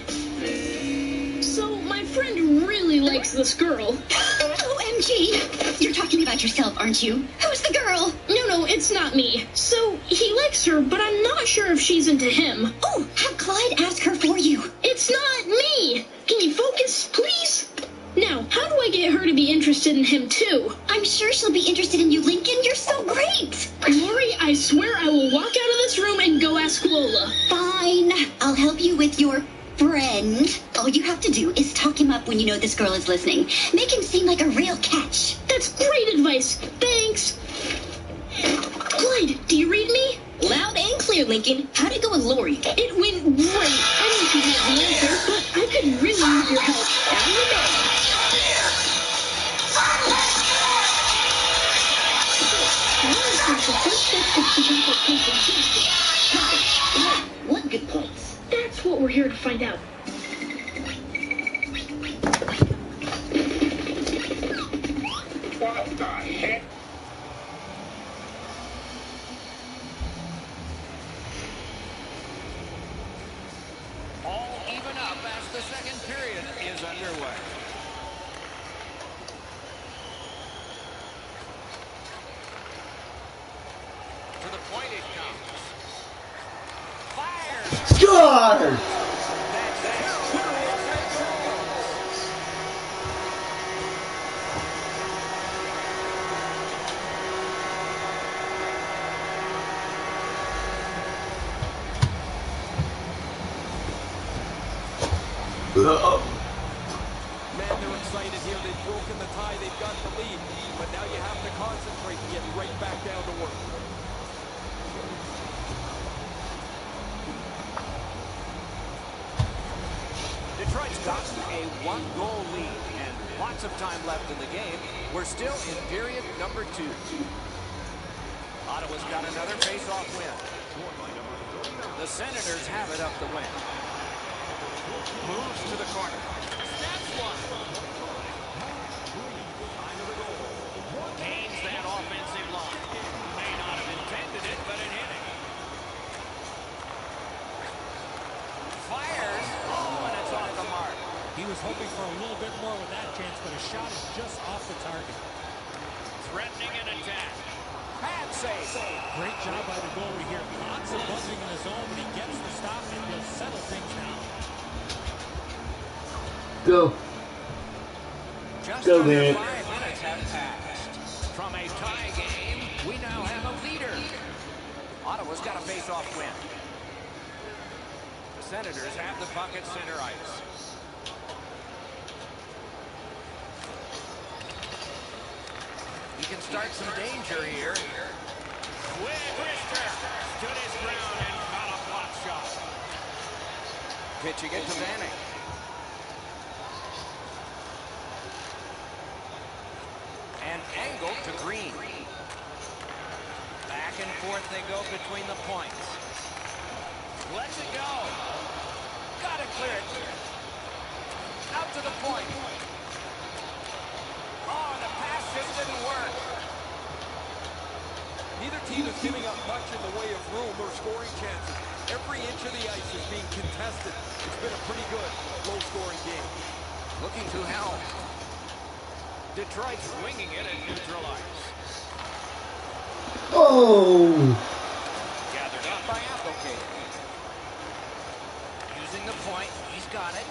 [SPEAKER 10] So, my friend really likes this girl.
[SPEAKER 6] OMG! You're talking about yourself, aren't you? Who's the girl?
[SPEAKER 10] No, it's not me. So, he likes her, but I'm not sure if she's into him.
[SPEAKER 6] Oh, have Clyde ask her for you.
[SPEAKER 10] It's not me! Can you focus, please? Now, how do I get her to be interested in him, too?
[SPEAKER 6] I'm sure she'll be interested in you, Lincoln. You're so great!
[SPEAKER 10] Lori, I swear I will walk out of this room and go ask Lola.
[SPEAKER 6] Fine. I'll help you with your friend. All you have to do is talk him up when you know this girl is listening. Make him seem like a real catch.
[SPEAKER 10] That's great advice. Thanks. Clyde, do you read me? Loud and clear, Lincoln. How'd it go with Lori? It went great. I know she has the answer, but I could really use your help. Down the bed.
[SPEAKER 17] What good points?
[SPEAKER 10] That's what we're here to find out.
[SPEAKER 11] What the heck?
[SPEAKER 3] All even up as the second period is underway. To the point it comes. Fires!
[SPEAKER 9] Score!
[SPEAKER 2] Man, they're excited here. They've broken the tie. They've got the lead. But now you have to concentrate and get right back down to work. Detroit's gotten a one-goal lead and lots of time left in the game. We're still in period number 2. Ottawa's got another face-off win. The Senators have it up the wing. Moves to the corner. Snaps one. Gains that offensive line. May not have intended it, but it hit him.
[SPEAKER 7] was hoping for a little bit more with that chance, but his shot is just off the target.
[SPEAKER 3] Threatening an attack. Pad save.
[SPEAKER 7] Great job by the goalie here. Lots of buzzing in his zone, but he gets the stop and he'll settle things down.
[SPEAKER 9] Go.
[SPEAKER 3] Just
[SPEAKER 9] Go,
[SPEAKER 3] under
[SPEAKER 9] man.
[SPEAKER 3] 5 minutes have passed. From a tie game, we now have a leader. Ottawa's got a face-off win. The Senators have the puck at center ice. He can start some danger here.
[SPEAKER 4] Brister stood his ground and caught a block shot.
[SPEAKER 3] Pitching it to Vanek. And angled to Green. Back and forth they go between the points. Lets it go. Got it cleared. Out to the point. Oh, the pass just didn't work.
[SPEAKER 2] Neither team is giving up much in the way of room or scoring chances. Every inch of the ice is being contested. It's been a pretty good, low-scoring game.
[SPEAKER 3] Looking to help. Detroit's winging it at neutral ice.
[SPEAKER 9] Oh!
[SPEAKER 3] Gathered up by Applegate. Using the point, he's got it.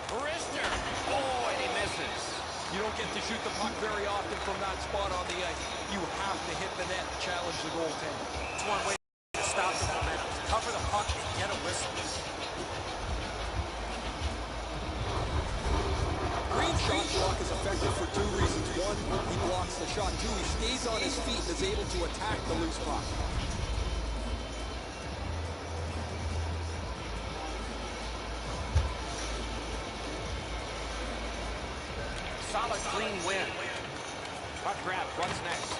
[SPEAKER 3] Brister. Oh, and he misses.
[SPEAKER 2] You don't get to shoot the puck very often from that spot on the ice. You have to hit the net and challenge the goaltender.
[SPEAKER 4] It's one way to stop the momentum. Cover the puck and get a whistle.
[SPEAKER 2] Green's shot block is effective for two reasons. One, he blocks the shot. Two, he stays on his feet and is able to attack the loose puck.
[SPEAKER 3] Solid, clean win. Puck grab, what's next?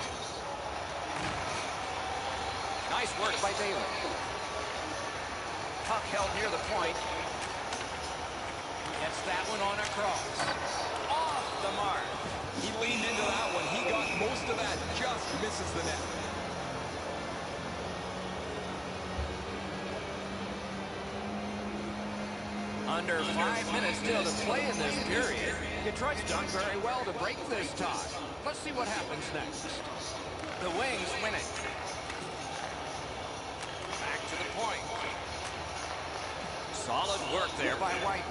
[SPEAKER 3] Nice work by Bailey. Puck held near the point. Gets that one on across. Off the mark.
[SPEAKER 2] He leaned into that one. He got most of that. Just misses the net.
[SPEAKER 3] Under 5 minutes still to play in this period. Detroit's done very well to break this tie. Let's see what happens next. The Wings win it. Back to the point. Solid work there by Whiten.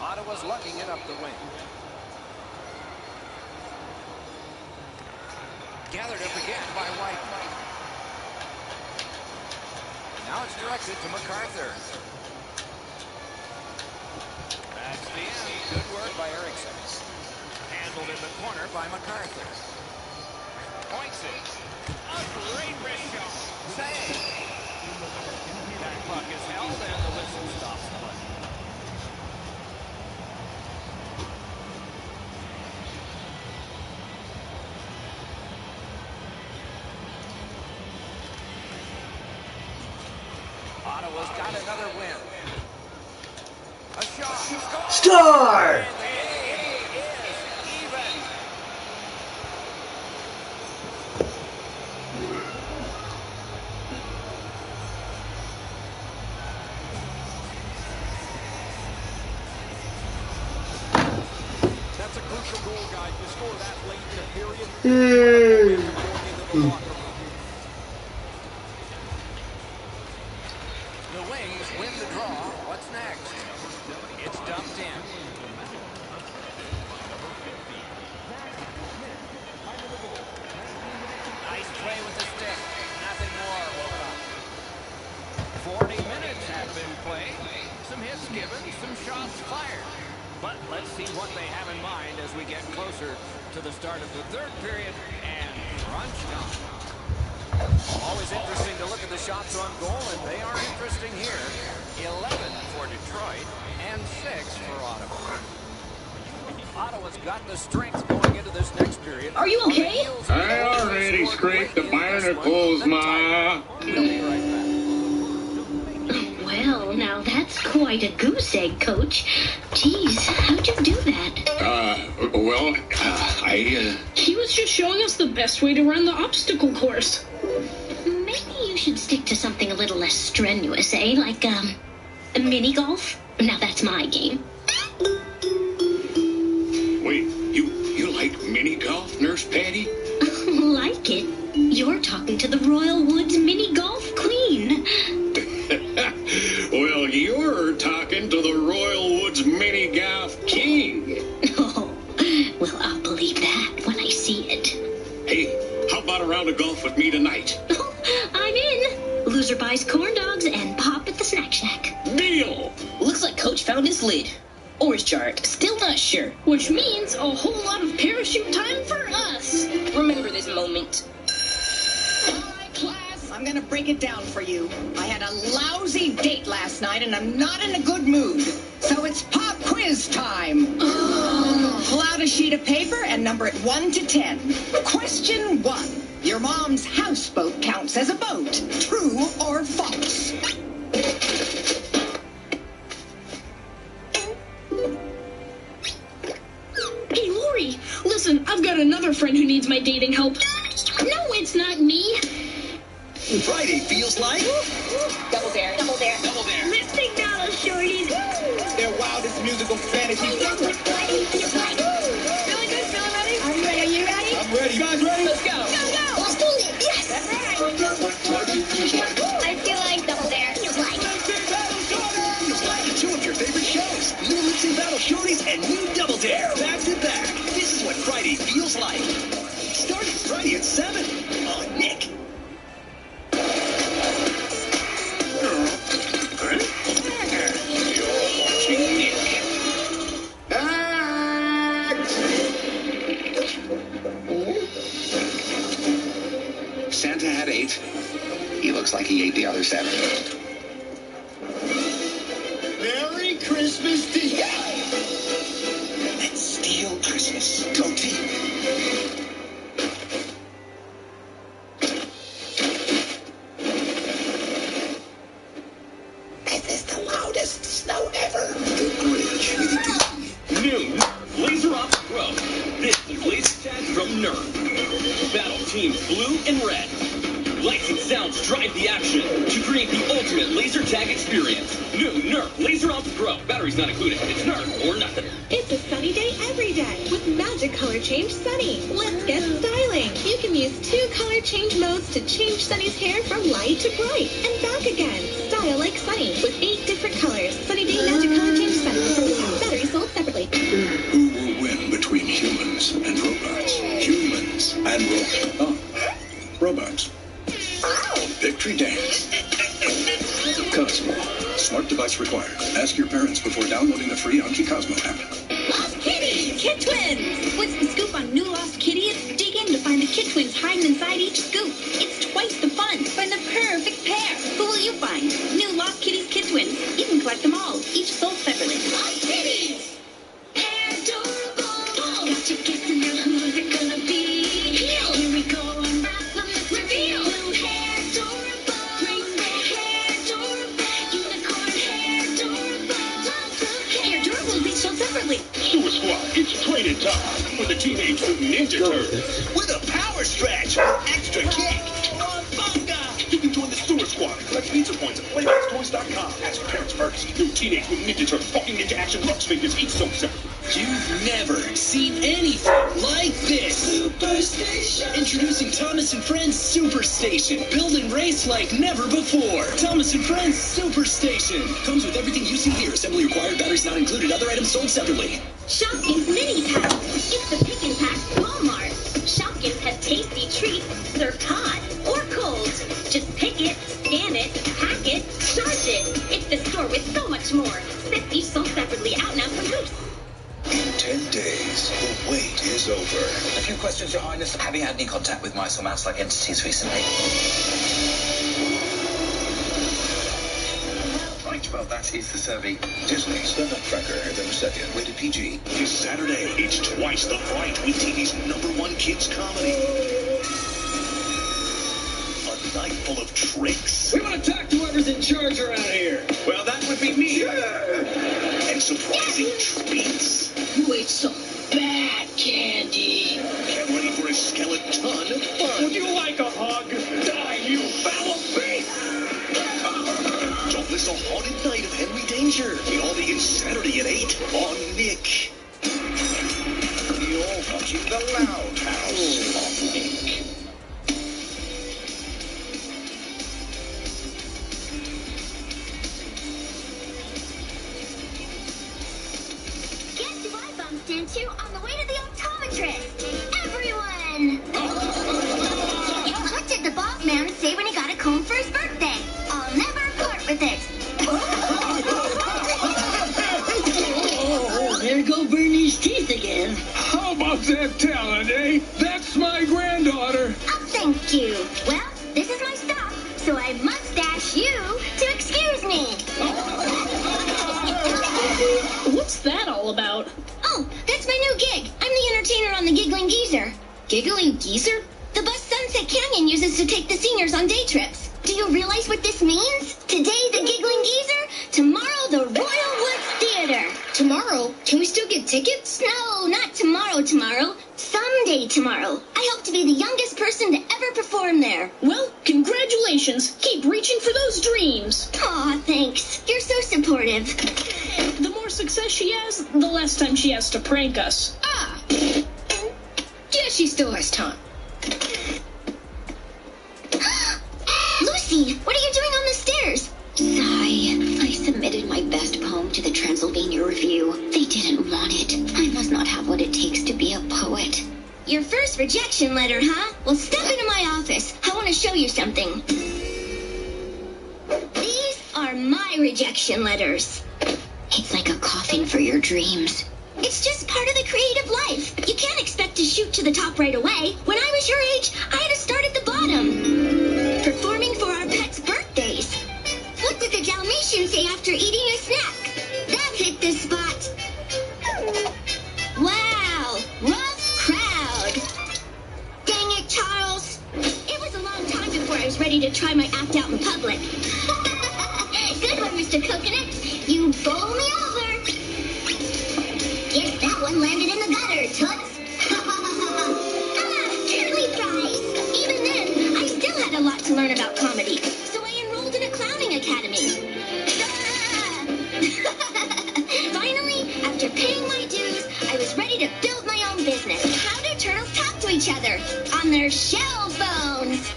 [SPEAKER 3] Ottawa's lugging it up the wing. Gathered up again by Whiten. Now it's directed to MacArthur. That's the end. Good work by Eriksson. Handled in the corner by MacArthur. Points it. A great wrist shot. Save. That puck is held and the whistle stops play. Ottawa's got another win. A shot.
[SPEAKER 9] Score!
[SPEAKER 3] And the game is even.
[SPEAKER 2] That's a crucial goal, guys. You score that late in the period.
[SPEAKER 3] The Wings win the draw. What's next? It's dumped in. Nice play with the stick. Nothing more will come. 40 minutes have been played. Some hits given, some shots fired. But let's see what they have in mind as we get closer to the start of the third period and crunch time. Always interesting to look at the shots on goal, and they are interesting here. 11 for Detroit and 6 for Ottawa. Ottawa's got the strength going into this next period.
[SPEAKER 10] Are you okay?
[SPEAKER 11] I already scraped the barnacles, Ma.
[SPEAKER 3] We'll be right back.
[SPEAKER 6] Well, now that's quite a goose egg, Coach. Geez, how'd you do that?
[SPEAKER 10] He was just showing us the best way to run the obstacle course.
[SPEAKER 6] Maybe you should stick to something a little less strenuous, eh? Like, Mini golf? Now that's my game.
[SPEAKER 11] Wait, you like mini golf, Nurse Patty?
[SPEAKER 6] Like it? You're talking to the Royal Woods mini golf queen.
[SPEAKER 11] Well, you're talking to the Royal Woods mini golf king.
[SPEAKER 6] Oh, well, I'll believe that when I see it.
[SPEAKER 11] Hey, how about a round of golf with me tonight?
[SPEAKER 6] Oh, I'm in. Loser buys corn dogs and pop at the snack shack.
[SPEAKER 11] Deal!
[SPEAKER 12] Looks like Coach found his lead. Or his chart. Still not sure.
[SPEAKER 10] Which means a whole lot of parachute time for us.
[SPEAKER 12] Remember this moment.
[SPEAKER 18] I'm gonna break it down for you. I had a lousy date last night and I'm not in a good mood. So it's pop quiz time. Pull out a sheet of paper and number it 1 to 10. Question 1. Your mom's houseboat counts as a boat. True or false?
[SPEAKER 10] Hey, Lori, listen, I've got another friend who needs my dating help. No, it's not me.
[SPEAKER 15] Friday feels like
[SPEAKER 12] Double dare. Double dare.
[SPEAKER 15] Double Dare.
[SPEAKER 10] Lipstick dollar shorties.
[SPEAKER 15] Their wildest musical fantasy.
[SPEAKER 10] Feeling good, feeling ready? Are you ready? Are you ready?
[SPEAKER 15] I'm ready. You guys ready?
[SPEAKER 12] Let's go.
[SPEAKER 10] Go!
[SPEAKER 12] Let's do it.
[SPEAKER 10] Yes! That's right. I feel like double dare. Feels like.
[SPEAKER 15] Feels like two of your favorite shows. New Lipsy Battle Shorties and new Double Dare. Back to back. This is what Friday feels like. Starting Friday at 7 on Nick.
[SPEAKER 11] Santa had 8. He looks like he ate the other 7.
[SPEAKER 15] Merry Christmas to you. Let's steal Christmas. Go team. This is the loudest snow ever. The Grinch with a D.
[SPEAKER 14] New Laser Ops Pro. This is Laser Tag from Nerf. Battle teams blue and red. Lights and sounds drive the action to create the ultimate laser tag experience. New Nerf Laser Ops Pro. Batteries not included. It's Nerf or nothing.
[SPEAKER 13] It's a sunny day every day with Magic Color Change Sunny. Let's get styling. You can use 2 color change modes to change Sunny's hair from light to bright and back again. Style like Sunny with 8 different colors. Sunny Day Magic Color Change Sunny. Batteries sold separately.
[SPEAKER 19] Who will win between humans and robots? Humans and robots. Oh, robots. Victory Dance. Cosmo. Smart device required. Ask your parents before downloading the free Anki Cosmo app.
[SPEAKER 6] Lost Kitties! Kid Twins! What's the scoop on new Lost Kitties? Dig in to find the Kid Twins hiding inside each scoop. It's twice the fun. Find the perfect pair. Who will you find? New Lost Kitties Kid Twins. You can collect them all, each sold separately. Lost Kitties! Adorable! Got you guessing now who they're gonna be. Here we go, unwrap them, let's reveal. Blue hair, adorable. Rainbow hair, adorable. Unicorn hair, adorable. Lots of hair, adorable, each sold separately.
[SPEAKER 11] Sewer Squad, it's training time with the Teenage Mutant Ninja Turtles.
[SPEAKER 15] With a power stretch. Extra kick.
[SPEAKER 11] You can join the Sewer Squad and collect pizza points at PlayboxToys.com. Ask your parents first. New Teenage Mutant Ninja Turtles, Talking Ninja Action Lux figures, each sold separately.
[SPEAKER 12] You've never seen anything like this. Superstation. Introducing Thomas and Friends Superstation. Build and race like never before. Thomas and Friends Superstation. Comes with everything you see here. Assembly required, batteries not included, other items sold separately.
[SPEAKER 6] Shopkins Mini Pack. It's the pick and pack Walmart. Shopkins has tasty treats served hot or cold. Just pick it, scan it, pack it, charge it. It's the store with so much more. Sets each sold separately, out now for Goose.
[SPEAKER 15] In 10 days, the wait is over.
[SPEAKER 20] A few questions, Your Highness. Have you had any contact with mice or mouse-like entities recently? Right, well, that is the survey.
[SPEAKER 19] Disney's The Nutcracker, November 2nd, rated PG.
[SPEAKER 11] This Saturday, it's twice the fright with TV's #1 kids comedy. A night full of tricks.
[SPEAKER 16] We want to talk to whoever's in charge around here.
[SPEAKER 11] Well, that would be me. And surprising treats.
[SPEAKER 17] You ate some bad candy.
[SPEAKER 11] Get ready for a skeleton of fun.
[SPEAKER 16] Would you like a hug? Die, you foul beast!
[SPEAKER 11] Don't miss a haunted night of Henry danger. It all begins Saturday at 8 on Nick. You're watching the Loud House on Nick.
[SPEAKER 8] Guess who I bumped into on the way to the optometrist? Everyone! What did the bald man say when he got a comb for his birthday? I'll never part with it.
[SPEAKER 17] Oh, there go Bernie's teeth again.
[SPEAKER 11] How about that talent, eh? That's my granddaughter.
[SPEAKER 8] Oh, thank you. Well, this is my stop, so I must ask you to excuse me.
[SPEAKER 10] What's that all about?
[SPEAKER 8] Oh, that's my new gig. I'm the entertainer on the Giggling Geezer. Giggling Geezer? The bus Sunset Canyon uses to take the seniors on day trips. Do you realize what this means? Today, the Giggling Geezer. Tomorrow, the Royal Woods Theater. Tomorrow? Can we still get tickets? No, not tomorrow. Someday tomorrow. I hope to be the youngest person to ever perform there.
[SPEAKER 10] Well, congratulations. Keep reaching for those dreams.
[SPEAKER 8] Aw, thanks. You're so supportive.
[SPEAKER 10] The more success she has, the less time she has to prank us.
[SPEAKER 8] Ah. Yeah, she still has time. Lucy, what are you doing on the stairs?
[SPEAKER 6] Sigh. I submitted my best poem to the Transylvania Review. They didn't want it. I must not have what it takes to be a poet.
[SPEAKER 8] Your first rejection letter, huh? Well, step into my office. I want to show you something. These are my rejection letters.
[SPEAKER 6] It's like a coffin for your dreams.
[SPEAKER 8] It's just part of the creative life. You can't expect to shoot to the top right away. When I was your age, I had to start at the bottom. Performing for our pets' birthdays. What did the Dalmatian say after eating a snack? That hit the spot. Wow, rough crowd. Dang it, Charles. It was a long time before I was ready to try my act out in public. Good one, Mr. Coconut. You bowl me over. Yes, that one landed in the gutter, Toots. Curly fries. Even then, I still had a lot to learn about comedy, so I enrolled in a clowning academy. Finally, after paying my dues, I was ready to build my own business. How do turtles talk to each other? On their shell phones.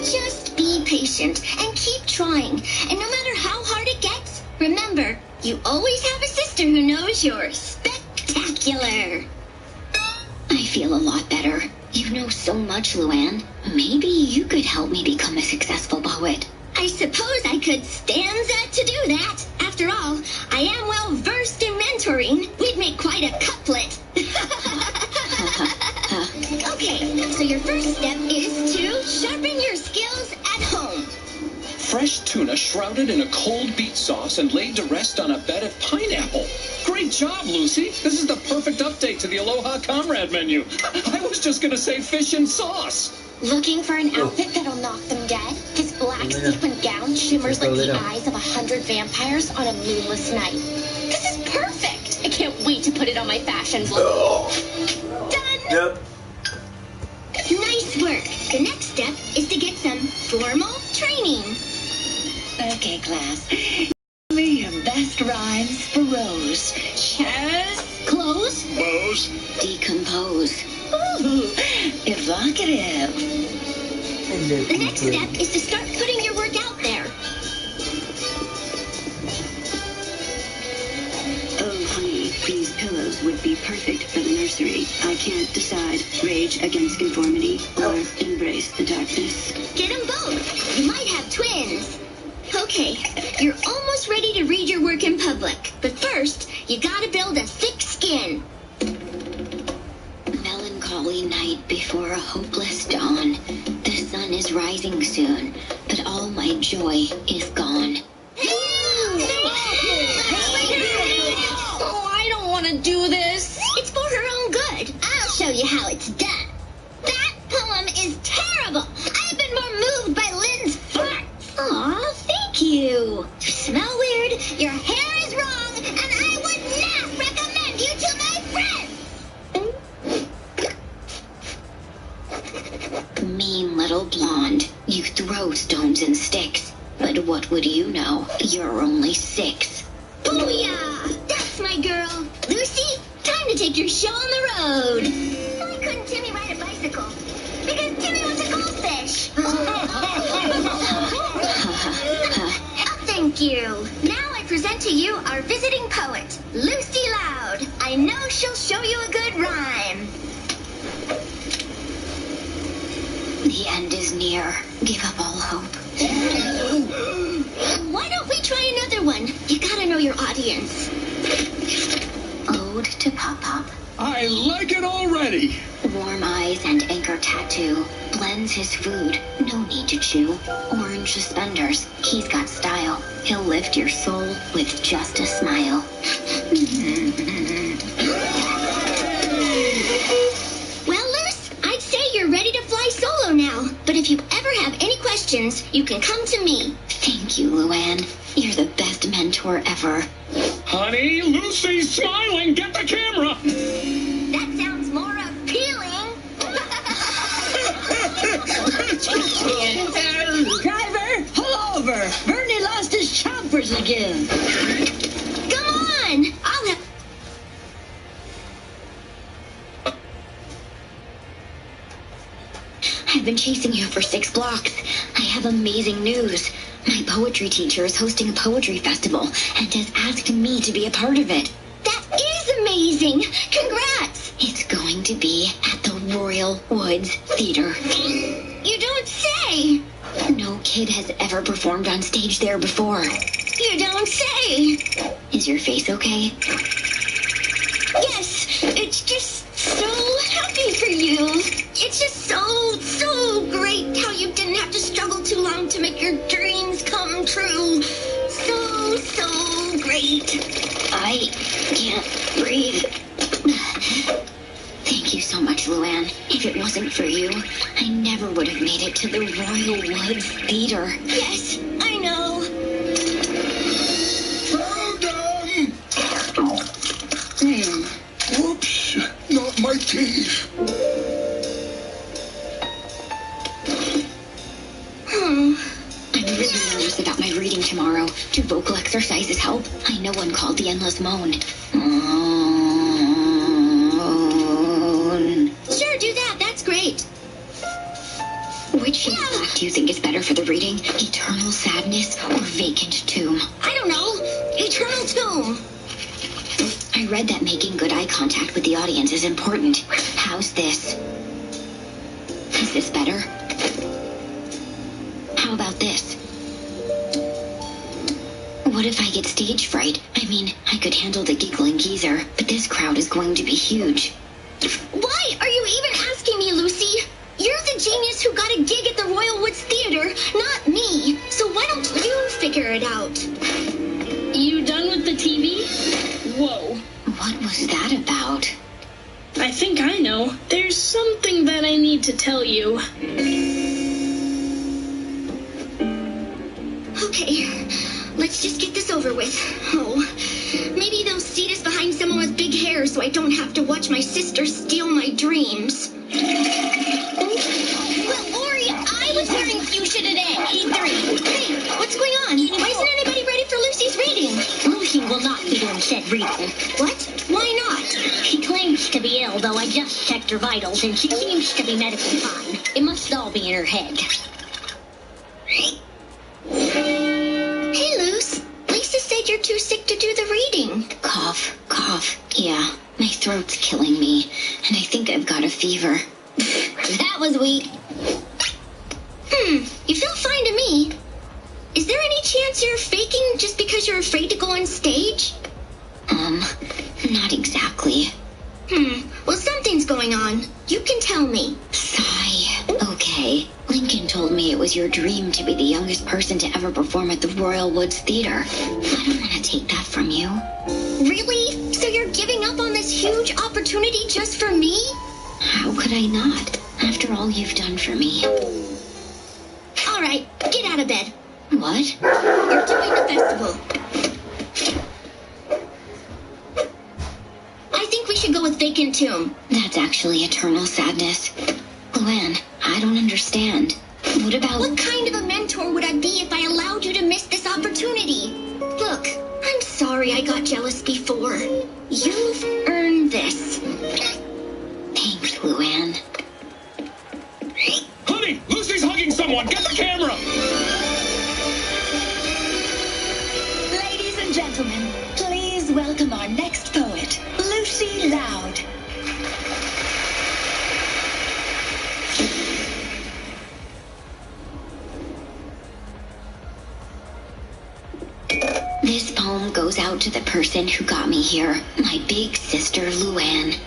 [SPEAKER 8] Just be patient and keep trying. And no matter how hard it gets, remember, you always have a sister who knows you're spectacular.
[SPEAKER 6] I feel a lot better. You know so much, Luann. Maybe you could help me become a successful poet.
[SPEAKER 8] I suppose I could stanza to do that. After all, I am well versed in mentoring. We'd make quite a couplet. Okay, so your first step is to sharpen your skills at home.
[SPEAKER 14] Fresh tuna shrouded in a cold beet sauce and laid to rest on a bed of pineapple. Great job, Lucy. This is the perfect update to the Aloha Comrade menu. I was just going to say fish and sauce.
[SPEAKER 6] Looking for an outfit that'll knock them dead? His black sequin gown shimmers like the eyes of 100 vampires on a moonless night. This is perfect. I can't wait to put it on my fashion blog.
[SPEAKER 8] Done.
[SPEAKER 9] Yep.
[SPEAKER 8] Nice work. The next step is to get some formal training.
[SPEAKER 6] Okay, class. Give me your best rhymes for Rose. Chess. Close.
[SPEAKER 11] Bows.
[SPEAKER 6] Decompose. Ooh, evocative.
[SPEAKER 8] The next step is to start putting your work out there.
[SPEAKER 6] Oh, honey, these pillows would be perfect for the nursery. I can't decide. Rage against conformity or embrace the darkness.
[SPEAKER 8] Get them both. You might have twins. Okay, you're almost ready to read your work in public. But first, you gotta build a thick skin.
[SPEAKER 6] Melancholy night before a hopeless dawn. The sun is rising soon, but all my joy is gone.
[SPEAKER 8] Oh, I don't want to do this. It's for her own good. I'll show you how it's done. That poem is terrible. I've been more moved by Lynn's farts. Aw, thank you. You smell weird, your hair is wrong, and I would not recommend you to my friends.
[SPEAKER 6] Mean little blonde. You throw stones and sticks. But what would you know? You're only 6.
[SPEAKER 8] Booyah! That's my girl. Lucy, time to take your show on the road. Why couldn't Timmy ride a bicycle? Because Timmy was a goldfish. Oh, thank you. Now I present to you our visiting poet, Lucy Loud. I know she'll show you a good rhyme.
[SPEAKER 6] The end is near. Give up all hope.
[SPEAKER 8] Why don't we try another one? You gotta know your audience.
[SPEAKER 6] Ode to Pop-Pop.
[SPEAKER 11] I like it already.
[SPEAKER 6] Warm eyes and anchor tattoo. Blends his food. No need to chew. Orange suspenders. He's got style. He'll lift your soul with just a smile.
[SPEAKER 8] Well, Luce, I'd say you're ready to fly solo now. But if you ever have any questions, you can come to me.
[SPEAKER 6] Thank you, Luann. You're the best mentor ever.
[SPEAKER 11] Honey, Lucy's smiling. Get the camera.
[SPEAKER 8] That sounds more appealing.
[SPEAKER 17] Driver, pull over. Bernie lost his chompers again.
[SPEAKER 8] Come on. I'll have...
[SPEAKER 6] I've been chasing you for 6 blocks. I have amazing news. My poetry teacher is hosting a poetry festival and has asked me to be a part of it.
[SPEAKER 8] That is amazing. Congrats.
[SPEAKER 6] It's going to be at the Royal Woods Theater.
[SPEAKER 8] You don't say.
[SPEAKER 6] No kid has ever performed on stage there before.
[SPEAKER 8] You don't say.
[SPEAKER 6] Is your face okay?
[SPEAKER 8] Yes, it's just so happy for you. It's just so great how you didn't have to struggle too long to make your dreams come true. So great.
[SPEAKER 6] I can't breathe. Thank you so much, Luann. If it wasn't for you, I never would have made it to the Royal Woods Theater.
[SPEAKER 8] Yes, I know.
[SPEAKER 19] Whoops, not my teeth.
[SPEAKER 6] I'm really nervous about my reading tomorrow. Do vocal exercises help? I know one called the Endless Moan.
[SPEAKER 8] Sure, do that. That's great.
[SPEAKER 6] Which do you think is better for the reading? Eternal Sadness or Vacant Tomb?
[SPEAKER 8] I don't know. Eternal Tomb.
[SPEAKER 6] I read that making good eye contact with the audience is important. How's this? Is this better? How about this? What if I get stage fright? I mean, I could handle the giggling geezer, but this crowd is going to be huge.
[SPEAKER 8] Why are you even asking me, Lucy? You're the genius who got a gig at the Royal Woods Theater, not me. So why don't you figure it out?
[SPEAKER 10] You done with the TV? Whoa.
[SPEAKER 6] What was that about?
[SPEAKER 10] I think I know. There's something that I need to tell you.
[SPEAKER 8] Okay, let's just get this over with. Oh, maybe they'll seat us behind someone with big hair so I don't have to watch my sister steal my dreams. Well, Ori, I was wearing fuchsia today. E3. Hey, what's going on? Why isn't anybody ready for Lucy's reading?
[SPEAKER 17] Lucy will not be doing said reading.
[SPEAKER 8] What? Why not?
[SPEAKER 17] She claims to be ill, though I just checked her vitals, and she seems to be medically fine. It must all be in her head.
[SPEAKER 8] Hey, Luce. Lisa said you're too sick to do the reading.
[SPEAKER 6] Cough. Yeah, my throat's killing me, and I think I've got a fever.
[SPEAKER 8] That was weak. You feel fine to me. Is there any chance you're faking just because you're afraid to go on stage?
[SPEAKER 6] Not exactly.
[SPEAKER 8] Well, something's going on. You can tell me.
[SPEAKER 6] Sigh. Okay. Lincoln told me it was your dream to be the youngest person to ever perform at the Royal Woods Theater. I don't want to take that from you.
[SPEAKER 8] Really? So you're giving up on this huge opportunity just for me?
[SPEAKER 6] How could I not? After all you've done for me.
[SPEAKER 8] All right, get out of bed.
[SPEAKER 6] What?
[SPEAKER 8] You're doing the festival. I think we should go with Vacant Tomb.
[SPEAKER 6] That's actually Eternal Sadness. Luann, I don't understand. What about...
[SPEAKER 8] What kind of a mentor would I be if I allowed
[SPEAKER 6] allowed you to miss this opportunity. Look, I'm sorry I got jealous before. You've earned this. Thanks, Luann.
[SPEAKER 11] Honey, Lucy's hugging someone. Get the camera.
[SPEAKER 18] Ladies and gentlemen, please welcome our next poet, Lucy Loud.
[SPEAKER 6] This poem goes out to the person who got me here, my big sister Luann.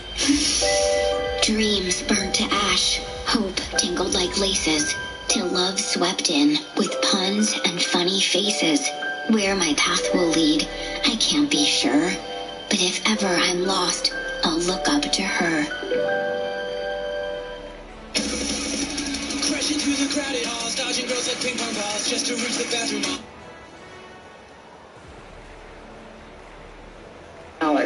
[SPEAKER 6] Dreams burned to ash, hope tangled like laces, till love swept in with puns and funny faces. Where my path will lead, I can't be sure, but if ever I'm lost, I'll look up to her.
[SPEAKER 12] Crashing through the crowded halls, dodging girls like ping pong balls just to reach the bathroom.
[SPEAKER 21] I'm a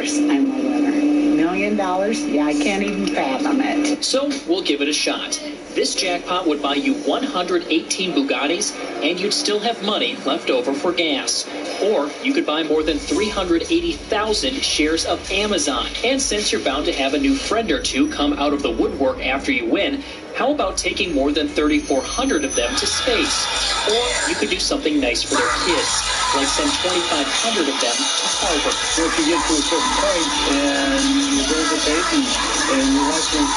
[SPEAKER 21] winner. $1 million? Yeah, I can't even fathom it.
[SPEAKER 22] So we'll give it a shot. This jackpot would buy you 118 Bugattis, and you'd still have money left over for gas. Or you could buy more than 380,000 shares of Amazon. And since you're bound to have a new friend or two come out of the woodwork after you win, how about taking more than 3,400 of them to space? Or you could do something nice for their kids, like send 2,500 of them to Harvard.
[SPEAKER 23] Once you get to a certain point and you build a base and your life is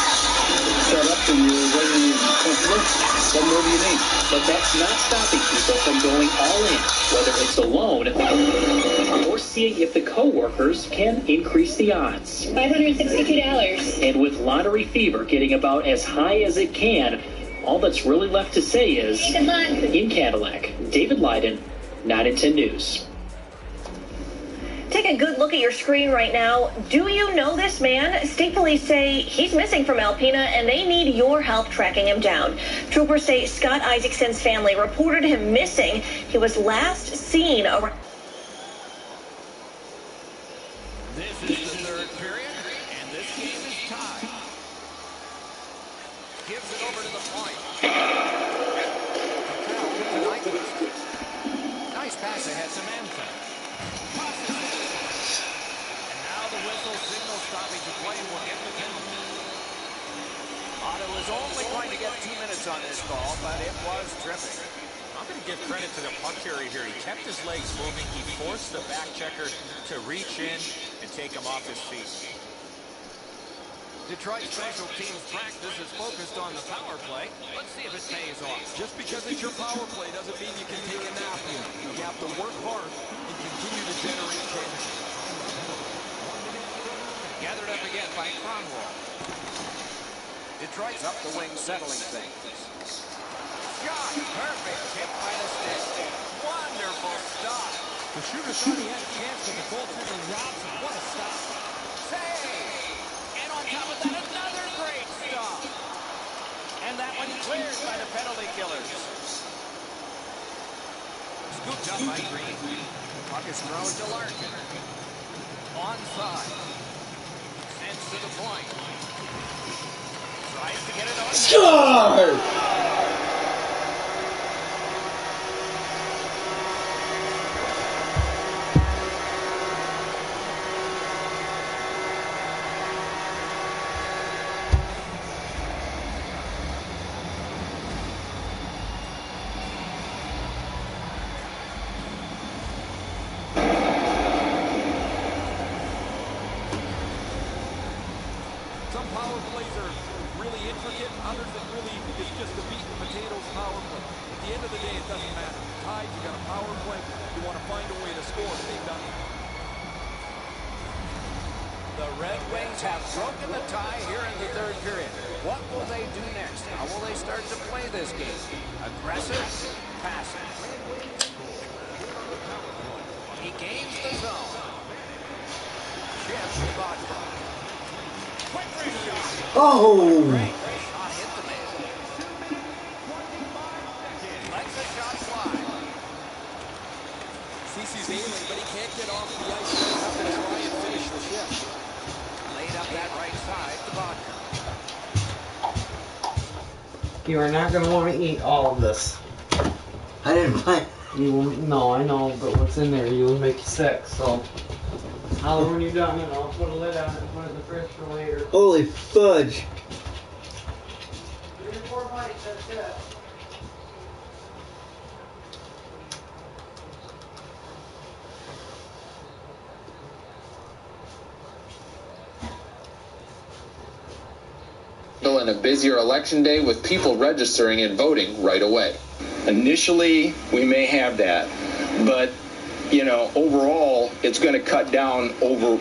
[SPEAKER 23] set up and you're ready to comfortable, what more do you need?
[SPEAKER 22] But that's not stopping people from going all in, whether it's alone or seeing if the coworkers can increase the odds.
[SPEAKER 13] $562.
[SPEAKER 22] And with lottery fever getting about as high as it can, all that's really left to say is, in Cadillac, David Leiden, 9 and 10 News.
[SPEAKER 13] Take a good look at your screen right now. Do you know this man? State police say he's missing from Alpena and they need your help tracking him down. Troopers say Scott Isaacson's family reported him missing. He was last seen around.
[SPEAKER 3] This is the third period, and this game is tied. Gives it over to the point. Nice pass ahead to Manson. And now the whistle signals stoppage of play will get the penalty. Otto was only going to get 2 minutes on this ball, but it was terrific.
[SPEAKER 4] I'm going to give credit to the puck carrier here. He kept his legs moving. He forced the back checker to reach in and take him off his feet.
[SPEAKER 3] Detroit special teams practice is focused on the power play. Let's see if it pays off.
[SPEAKER 2] Just because it's your power play doesn't mean you can take a nap here. You have to work hard and continue to generate chances.
[SPEAKER 3] Gathered up again by Cronwall. Detroit's up the wing, settling things. Shot! Perfect hit by the stick. Wonderful stop.
[SPEAKER 7] The shooter thought he had a chance, but the goaltender robs him. What a stop.
[SPEAKER 3] Save! And on top of that, another great stop. And that one cleared by the penalty killers. Scooped up by Green. Puck is thrown to Larkin. Onside. Sends to the point. Tries to get it on.
[SPEAKER 9] Score!
[SPEAKER 2] Some power plays are really intricate, others that really is just a meat and potatoes power play. At the end of the day, it doesn't matter. Tied, you got a power play, you want to find a way to score, and they've done it.
[SPEAKER 3] The Red Wings have broken the tie here in the third period. What will they do next? How will they start to play this game? Aggressive, passive. He gains the zone. Chip to Vodka. Quick shot.
[SPEAKER 9] Oh!
[SPEAKER 3] Great shot hit the man. Lets the shot fly.
[SPEAKER 2] CC's ailing, but he can't get off the ice. He'll have to try and finish the shift.
[SPEAKER 3] Laid up that right side to Vodka.
[SPEAKER 9] You are not going to want to eat all of this. I didn't plan.
[SPEAKER 1] No, I know, but what's in there, you will make you sick, so. Holler when you're done, and I'll put a lid on it and put it in the fridge for later.
[SPEAKER 9] Holy fudge.
[SPEAKER 1] 3 or 4 bites, that's it.
[SPEAKER 5] And a busier election day with people registering and voting right away.
[SPEAKER 15] Initially, we may have that, but, you know, overall, it's going to cut down over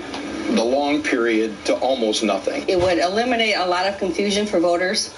[SPEAKER 15] the long period to almost nothing.
[SPEAKER 24] It would eliminate a lot of confusion for voters.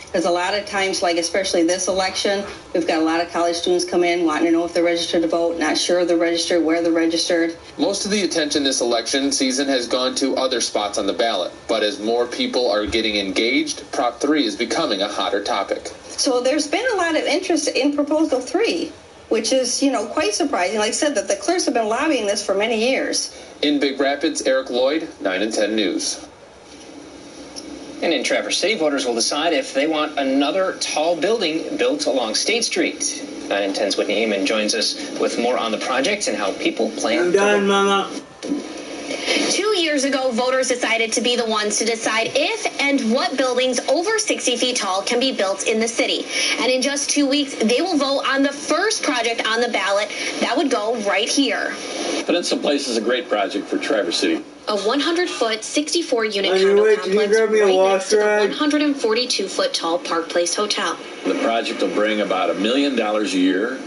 [SPEAKER 24] Because a lot of times, like especially this election, we've got a lot of college students come in wanting to know if they're registered to vote, not sure they're registered, where they're registered.
[SPEAKER 5] Most of the attention this election season has gone to other spots on the ballot. But as more people are getting engaged, Prop 3 is becoming a hotter topic.
[SPEAKER 24] So there's been a lot of interest in Proposal 3, which is, you know, quite surprising. Like I said, that the clerks have been lobbying this for many years.
[SPEAKER 5] In Big Rapids, Eric Lloyd, 9 and 10 News.
[SPEAKER 22] And in Traverse City, voters will decide if they want another tall building built along State Street. 9 and 10's Whitney Heyman joins us with more on the project and how people plan.
[SPEAKER 9] I'm done, Mama.
[SPEAKER 25] 2 years ago, voters decided to be the ones to decide if and what buildings over 60 feet tall can be built in the city. And in just 2 weeks, they will vote on the first project on the ballot that would go right here.
[SPEAKER 26] Peninsula Place is a great project for Traverse City.
[SPEAKER 25] A 100-foot, 64-unit condo complex right next to the 142-foot tall Park Place Hotel.
[SPEAKER 26] The project will bring about $1 million a year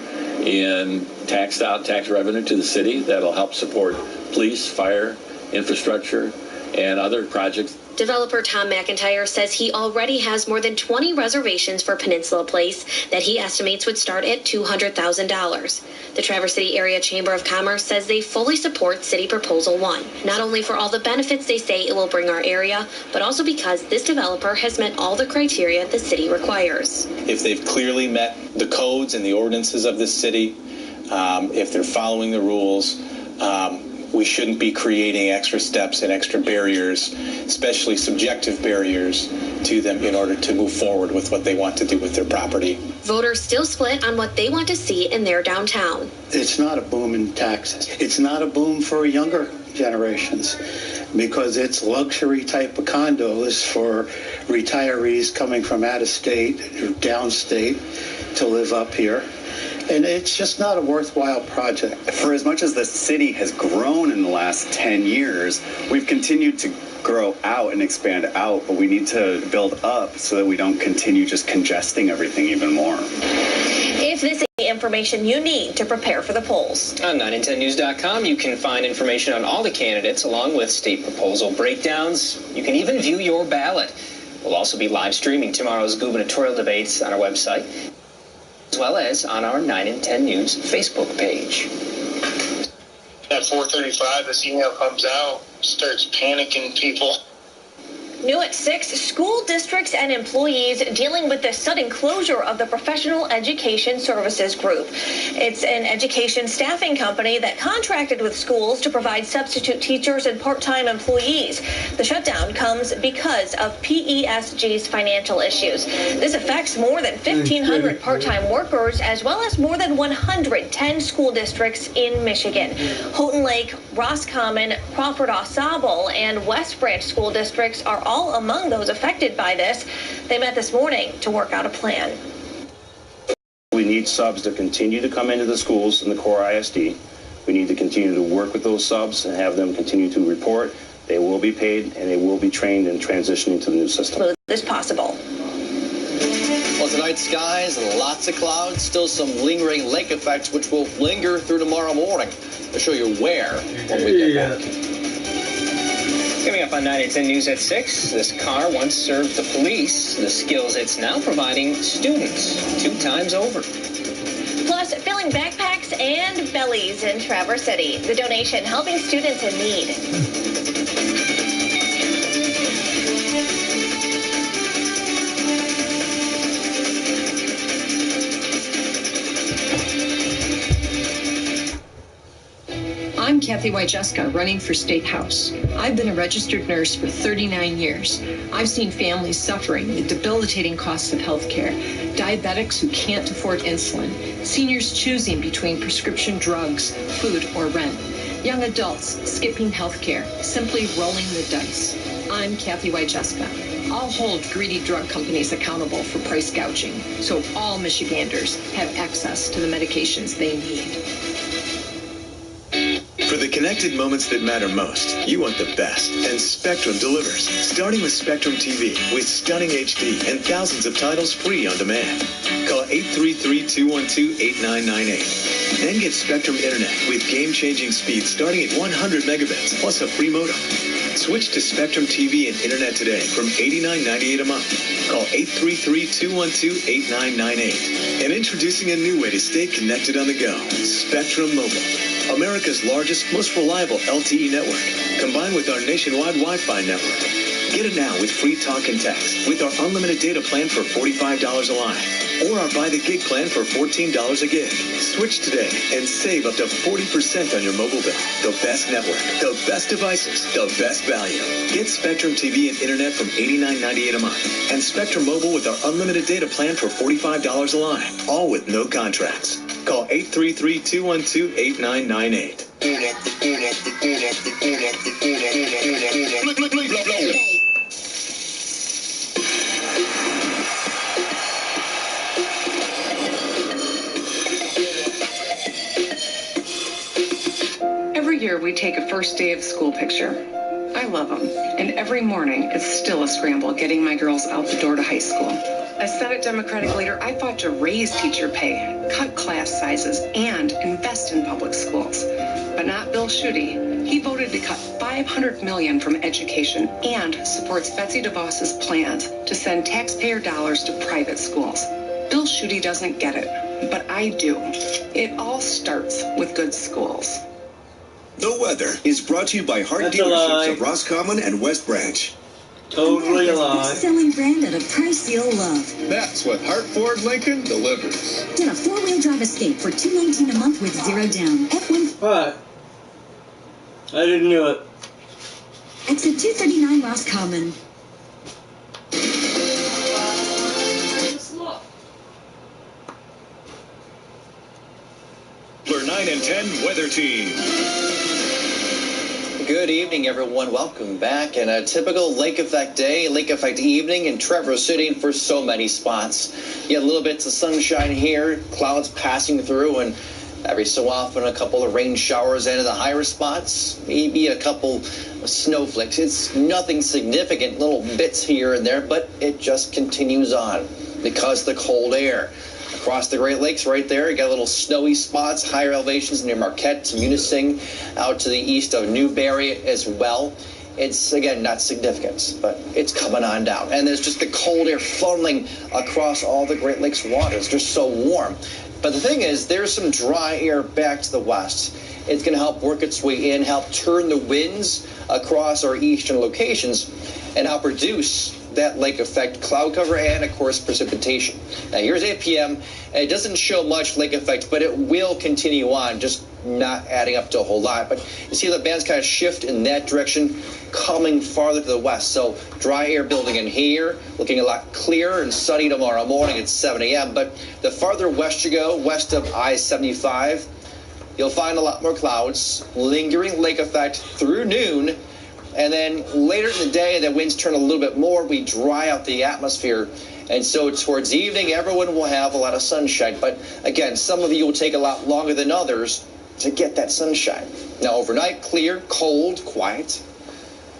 [SPEAKER 26] in tax revenue to the city. That'll help support police, fire, infrastructure, and other projects.
[SPEAKER 25] Developer Tom McIntyre says he already has more than 20 reservations for Peninsula Place that he estimates would start at $200,000. The Traverse City Area Chamber of Commerce says they fully support City Proposal 1, not only for all the benefits they say it will bring our area, but also because this developer has met all the criteria the city requires.
[SPEAKER 27] If they've clearly met the codes and the ordinances of this city, if they're following the rules, we shouldn't be creating extra steps and extra barriers, especially subjective barriers to them in order to move forward with what they want to do with their property.
[SPEAKER 25] Voters still split on what they want to see in their downtown.
[SPEAKER 23] It's not a boom in taxes. It's not a boom for younger generations because it's luxury type of condos for retirees coming from out of state or downstate to live up here. And it's just not a worthwhile project.
[SPEAKER 28] For as much as the city has grown in the last 10 years, we've continued to grow out and expand out, but we need to build up so that we don't continue just congesting everything even more.
[SPEAKER 25] If this is the information you need to prepare for the polls.
[SPEAKER 22] On 9and10news.com, you can find information on all the candidates along with state proposal breakdowns. You can even view your ballot. We'll also be live streaming tomorrow's gubernatorial debates on our website, as well as on our 9 and 10 News Facebook page.
[SPEAKER 29] At 4:35, this email comes out, starts panicking people.
[SPEAKER 25] New at 6, school districts and employees dealing with the sudden closure of the Professional Education Services Group. It's an education staffing company that contracted with schools to provide substitute teachers and part-time employees. The shutdown comes because of PESG's financial issues. This affects more than 1,500 part-time workers as well as more than 110 school districts in Michigan. Houghton Lake, Roscommon, Crawford Au and West Branch school districts are all among those affected by this. They met this morning to work out a plan.
[SPEAKER 15] We need subs to continue to come into the schools in the core ISD. We need to continue to work with those subs and have them continue to report. They will be paid and they will be trained in transitioning to the new system.
[SPEAKER 25] As possible.
[SPEAKER 30] Well, tonight's skies, lots of clouds, still some lingering lake effects, which will linger through tomorrow morning. I'll show you where when we get back.
[SPEAKER 22] Coming up on 9 and 10 News at 6, this car once served the police. The skills it's now providing students 2 times over.
[SPEAKER 25] Plus, filling backpacks and bellies in Traverse City. The donation helping students in need.
[SPEAKER 31] I'm Kevin.
[SPEAKER 6] Kathy Wojcicka, running for State House. I've been a registered nurse for 39 years. I've seen families suffering the debilitating costs of health care, diabetics who can't afford insulin, seniors choosing between prescription drugs, food, or rent, young adults skipping health care, simply rolling the dice. I'm Kathy Wojcicka. I'll hold greedy drug companies accountable for price gouging so all Michiganders have access to the medications they need.
[SPEAKER 8] For the connected moments that matter most, you want the best, and Spectrum delivers. Starting with Spectrum TV, with stunning HD and thousands of titles free on demand. Call 833-212-8998. Then get Spectrum Internet with game-changing speeds starting at 100 megabits, plus a free modem. Switch to Spectrum TV and Internet today from $89.98 a month. Call 833-212-8998. And introducing a new way to stay connected on the go. Spectrum Mobile. America's largest, most reliable LTE network, combined with our nationwide Wi-Fi network. Get it now with free talk and text with our unlimited data plan for $45 a line, or our buy the gig plan for $14 a gig. Switch today and save up to 40% on your mobile bill. The best network, the best devices, the best value. Get Spectrum TV and Internet from $89.98 a month, and Spectrum Mobile with our unlimited data plan for $45 a line, all with no contracts. Call 833-212-8998.
[SPEAKER 6] Every year we take a first day of school picture. I love them. And every morning it's still a scramble getting my girls out the door to high school. As Senate Democratic leader, I fought to raise teacher pay, cut class sizes, and invest in public schools. But not Bill Schuette. He voted to cut $500 million from education and supports Betsy DeVos's plans to send taxpayer dollars to private schools. Bill Schuette doesn't get it, but I do. It all starts with good schools.
[SPEAKER 10] The weather is brought to you by Hart Dealerships of Roscommon and West Branch.
[SPEAKER 9] Totally a lie.
[SPEAKER 11] Best-selling brand at a price you'll love.
[SPEAKER 10] That's what Hart Ford Lincoln delivers.
[SPEAKER 11] Get a 4-wheel drive Escape for $219 a month with 0 down. F1.
[SPEAKER 9] What? I didn't do it.
[SPEAKER 11] Exit 239 Roscommon.
[SPEAKER 10] For 9 and 10 Weather Team.
[SPEAKER 30] Good evening, everyone. Welcome back. And a typical lake effect day, lake effect evening in Traverse City for so many spots. You get a little bits of sunshine here, clouds passing through, and every so often a couple of rain showers into the higher spots, maybe a couple of snowflakes. It's nothing significant, little bits here and there, but it just continues on because the cold air. Across the Great Lakes right there, you got little snowy spots, higher elevations near Marquette, Munising, out to the east of Newberry as well. It's, again, not significant, but it's coming on down. And there's just the cold air funneling across all the Great Lakes waters. They're so warm. But the thing is, there's some dry air back to the west. It's going to help work its way in, help turn the winds across our eastern locations, and help reduce that lake effect cloud cover and, of course, precipitation. Now, here's 8 p.m. and it doesn't show much lake effect, but it will continue on, just not adding up to a whole lot. But you see the bands kind of shift in that direction, coming farther to the west. So dry air building in here, looking a lot clearer and sunny tomorrow morning at 7 a.m. But the farther west you go, west of I-75, you'll find a lot more clouds, lingering lake effect through noon. And then later in the day, the winds turn a little bit more. We dry out the atmosphere. And so towards evening, everyone will have a lot of sunshine. But again, some of you will take a lot longer than others to get that sunshine. Now, overnight, clear, cold, quiet.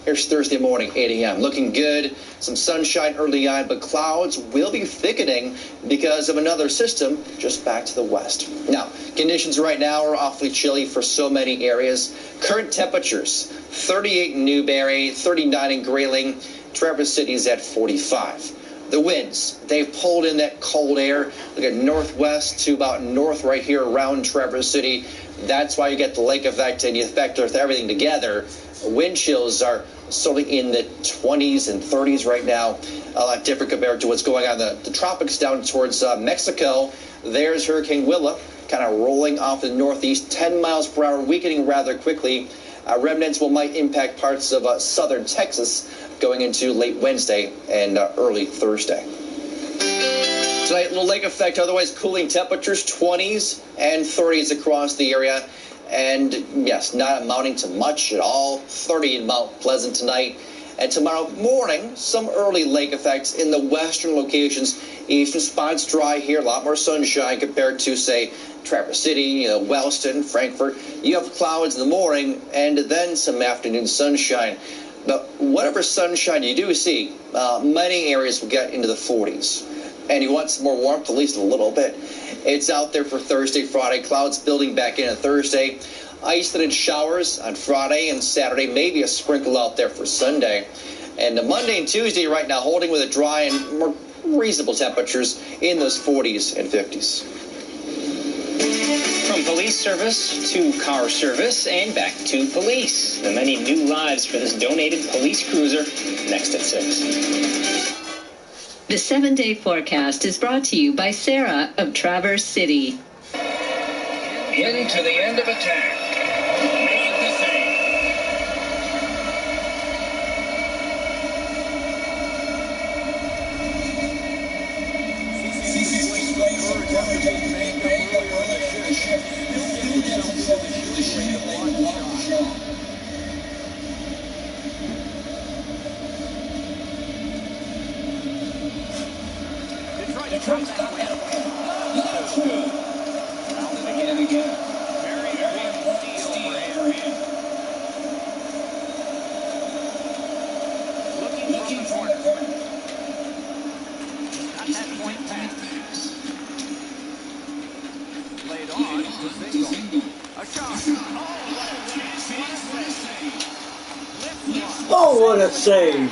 [SPEAKER 30] Here's Thursday morning, 8 a.m. Looking good. Some sunshine early on, but clouds will be thickening because of another system just back to the west. Now, conditions right now are awfully chilly for so many areas. Current temperatures, 38 in Newberry, 39 in Grayling. Traverse City is at 45. The winds, they've pulled in that cold air. Look at northwest to about north right here around Traverse City. That's why you get the lake effect and you factor everything together. Wind chills are sort of in the 20s and 30s right now. A lot different compared to what's going on in the tropics down towards Mexico. There's Hurricane Willa, kind of rolling off the northeast, 10 miles per hour, weakening rather quickly. Remnants might impact parts of southern Texas going into late Wednesday and early Thursday. Tonight, little lake effect, otherwise cooling temperatures, 20s and 30s across the area. And yes, not amounting to much at all. 30 in Mount Pleasant tonight. And tomorrow morning, some early lake effects in the western locations. Eastern spots dry here, a lot more sunshine compared to, say, Traverse City, Wellston, Frankfort. You have clouds in the morning and then some afternoon sunshine. But whatever sunshine you do see, many areas will get into the 40s. And you want some more warmth, at least a little bit. It's out there for Thursday, Friday. Clouds building back in on Thursday. Isolated showers on Friday and Saturday. Maybe a sprinkle out there for Sunday. And Monday and Tuesday right now holding with a dry and more reasonable temperatures in those 40s and 50s.
[SPEAKER 22] From police service to car service and back to police. The many new lives for this donated police cruiser next at 6.
[SPEAKER 4] The 7-day forecast is brought to you by Sarah of Traverse City.
[SPEAKER 3] Into the end of attack. Made the save.
[SPEAKER 9] Oh, what a save!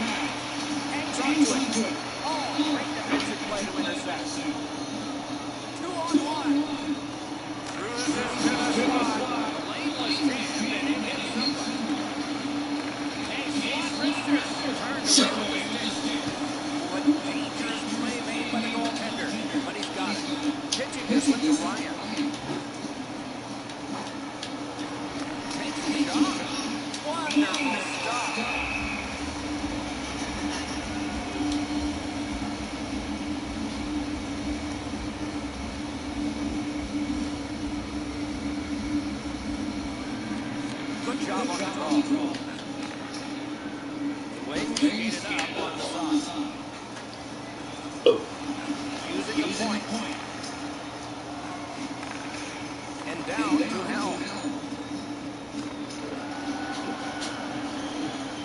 [SPEAKER 3] Good job on the draw. Wade made it up on the side. Using the point. And down to Helm.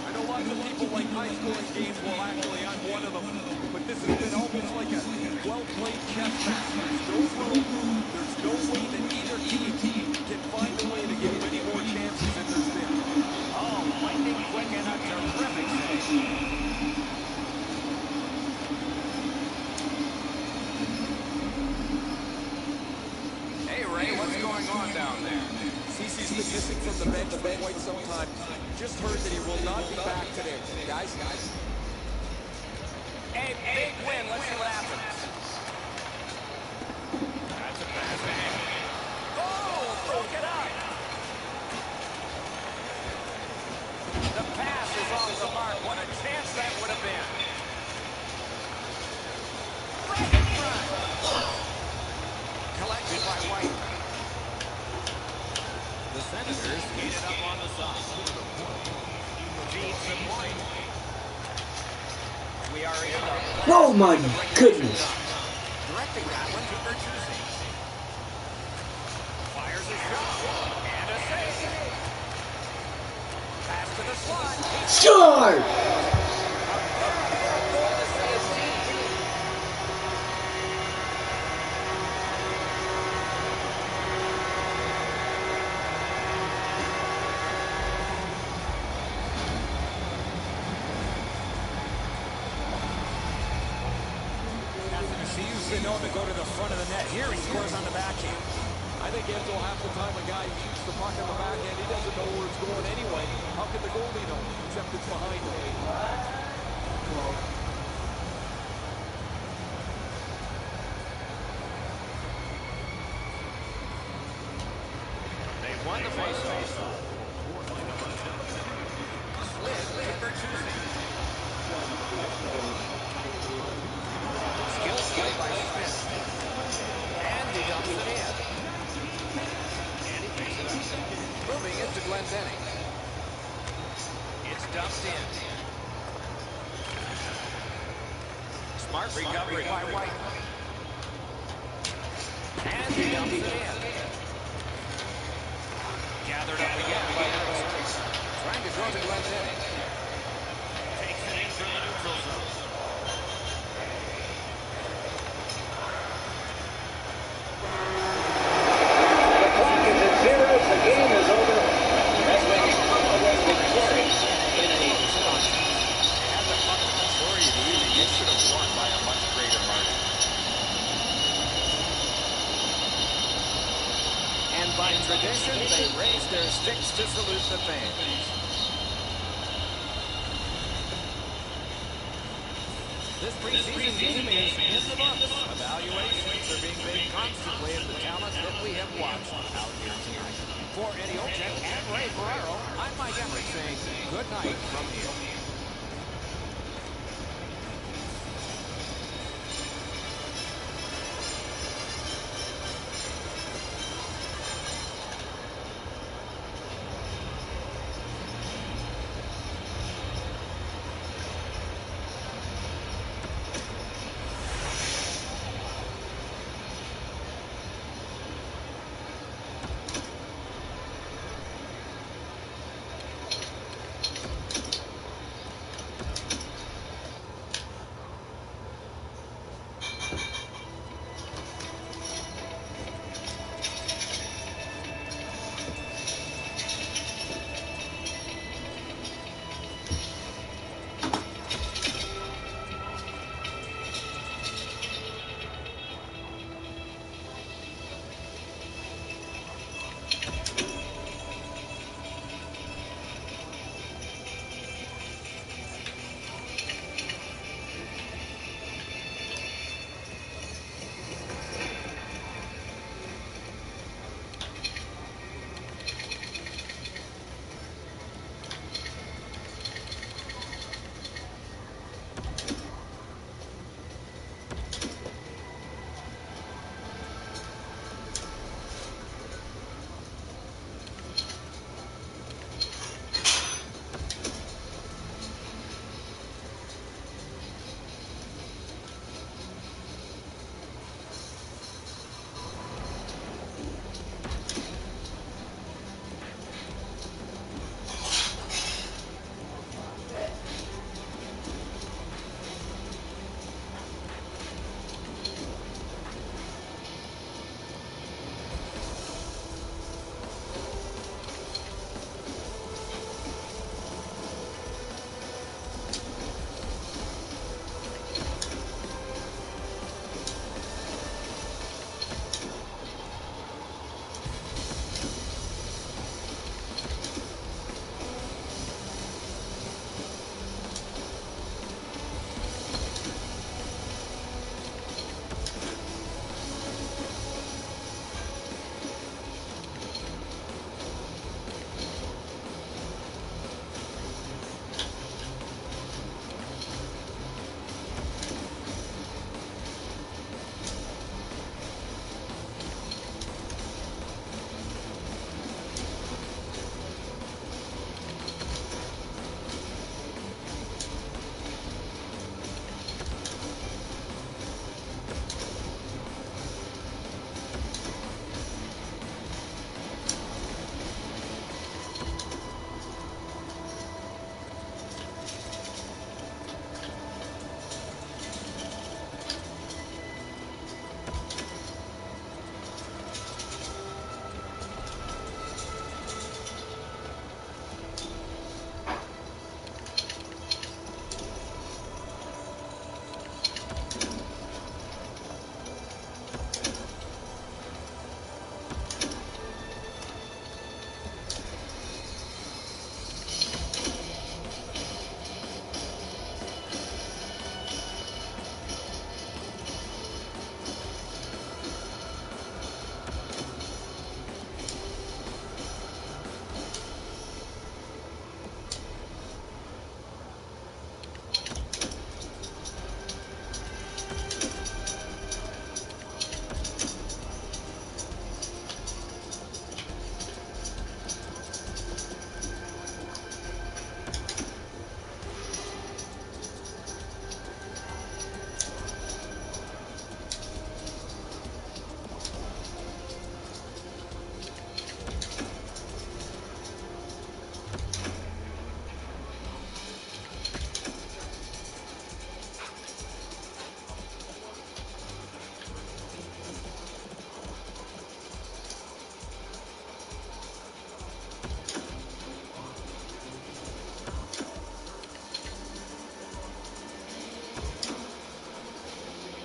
[SPEAKER 3] I know lots of people like high schooling games. Well, actually, I'm one of them. But this has been almost like a well-played chess match. There's no rule. There's no way that either team can find a way to get many more chances than there's been. Oh, lightning quick and a terrific save. Hey, Ray, what's going on down there?
[SPEAKER 2] CC's been missing from the bench for quite some time. Just heard that he will not be back today. Guys.
[SPEAKER 3] A big win. Let's see what happens. That's a pass back. Oh, broke it up. The pass is off the mark. What a chance that would have been. Right in front. Collected by White. The Senators get it up on the side. Feeds the point. We are in the...
[SPEAKER 9] Oh my goodness.
[SPEAKER 3] Directing that one to Bertuzzi. Fires a shot. And a save. Pass to the slot.
[SPEAKER 9] Score!
[SPEAKER 2] Been known to go to the front of the net. Here he scores on the backhand. I think Enzo, half the time a guy shoots the puck on the back end, he doesn't know where it's going anyway. How can the goalie know? Except it's behind him.
[SPEAKER 3] They won the face-off. Slid to Bertuzzi. Skill play by Smith. And he dumps it in. And he picks it up. Moving it to Glendening. It's dumped in. Smart recovery by White. And he dumps it in. Gathered up again by Erickson. Trying to go to Glendening. Takes it in from the neutral zone.
[SPEAKER 7] The clock is at 0. The game is over. Red Wings are victorious in an 8.
[SPEAKER 3] They had the puck in the majority of the evening. They should have won by a much greater margin.
[SPEAKER 2] And by tradition, they raise their sticks to salute the fans. This preseason game is in the books. Evaluations are being made constantly of the talent that we have watched out here tonight. For Eddie Olczyk and Ray Ferraro, I'm Mike Emmerich saying good night from here.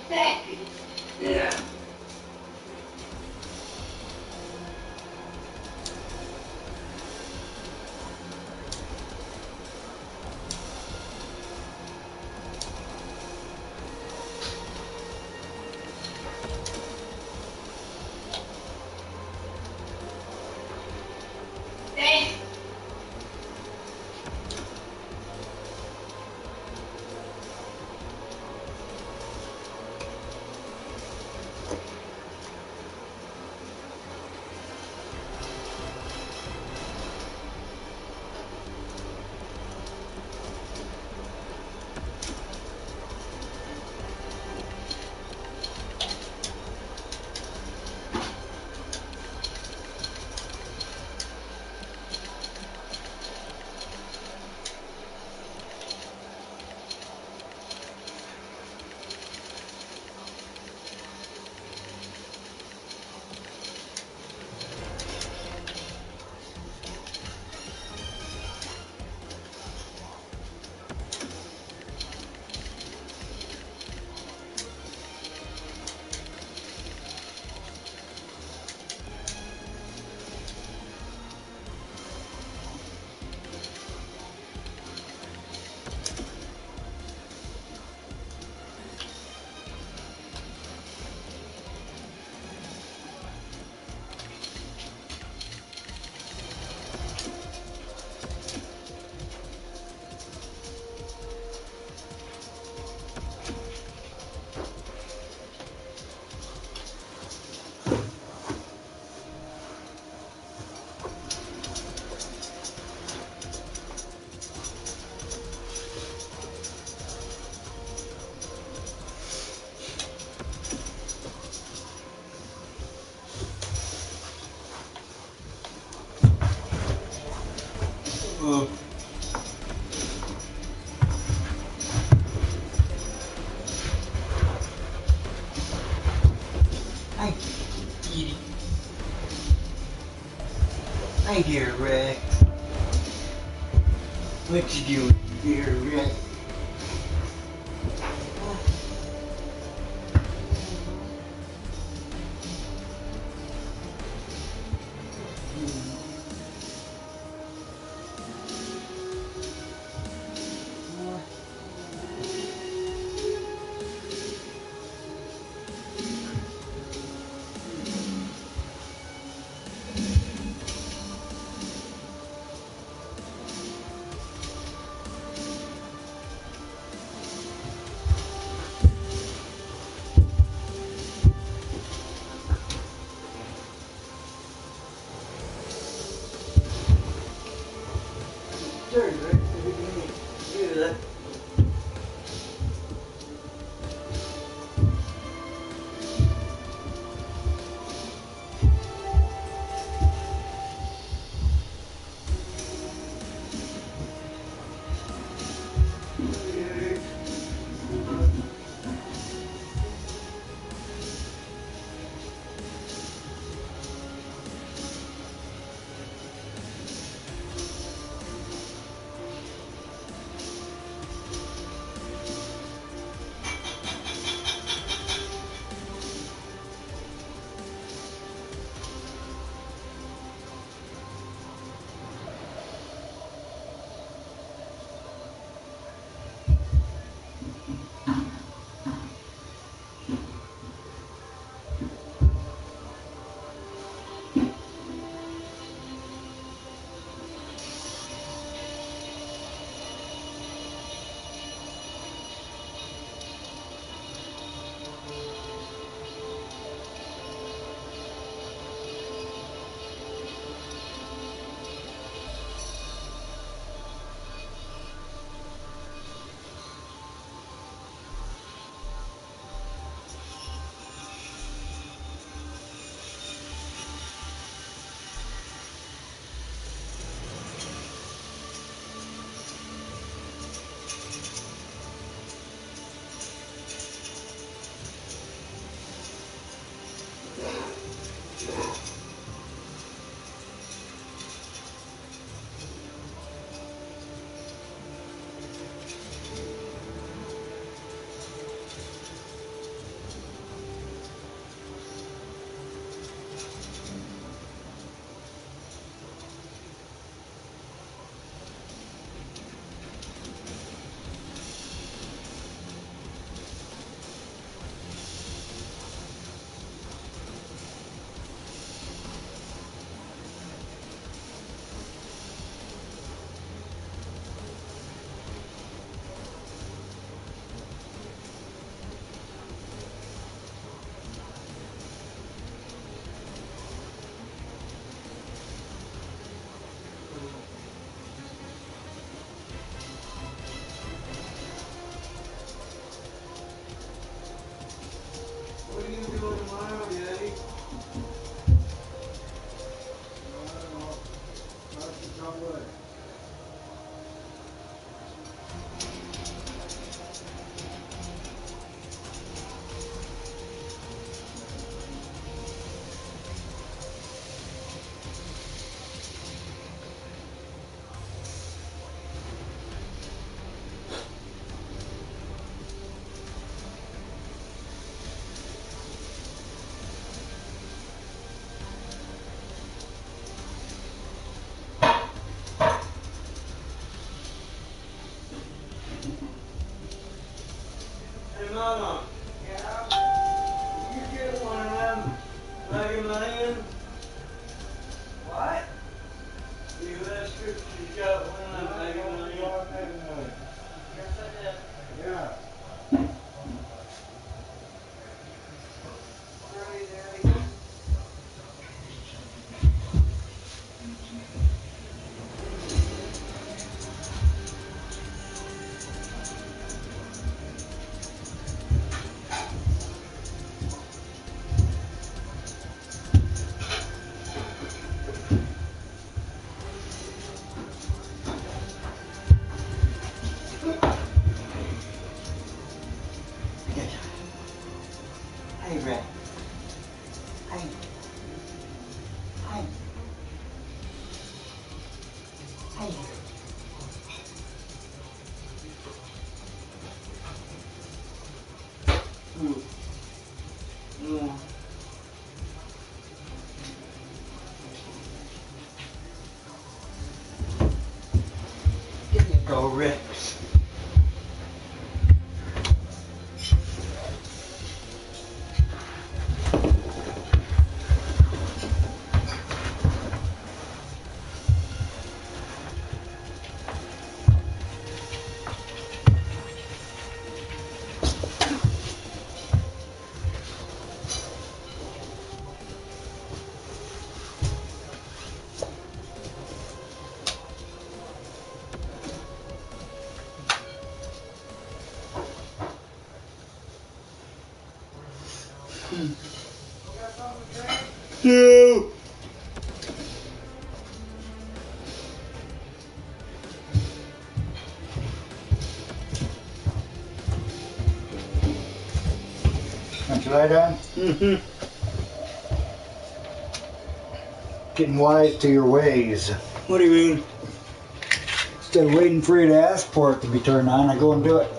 [SPEAKER 9] Yeah. Hi, Kitty. Hi, dear Rex. What you doing, dear Rex? Hey, Mama. Yeah? You get one of them Mega Millions? What? You asked her if she got one of them Mega Millions. Yes, I did. Yeah. Ready, Daddy? Hey, Red. Hey. Hey. Hey. There you go, Rex. No.
[SPEAKER 1] Want you lie down? Mm-hmm. Getting wise to your ways.
[SPEAKER 9] What do you mean?
[SPEAKER 1] Instead of waiting for you to ask for it to be turned on, I go and do it.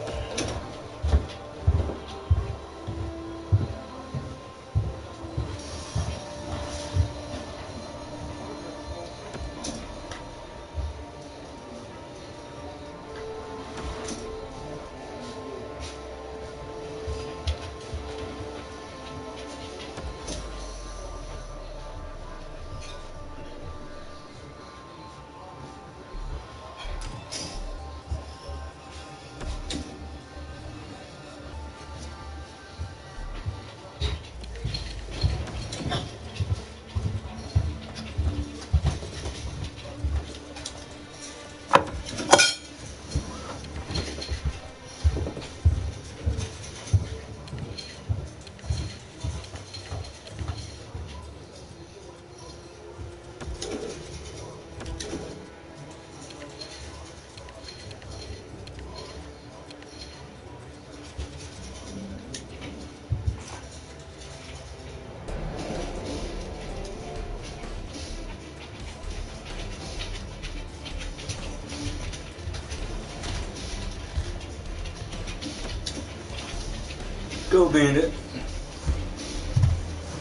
[SPEAKER 9] Go, Bandit.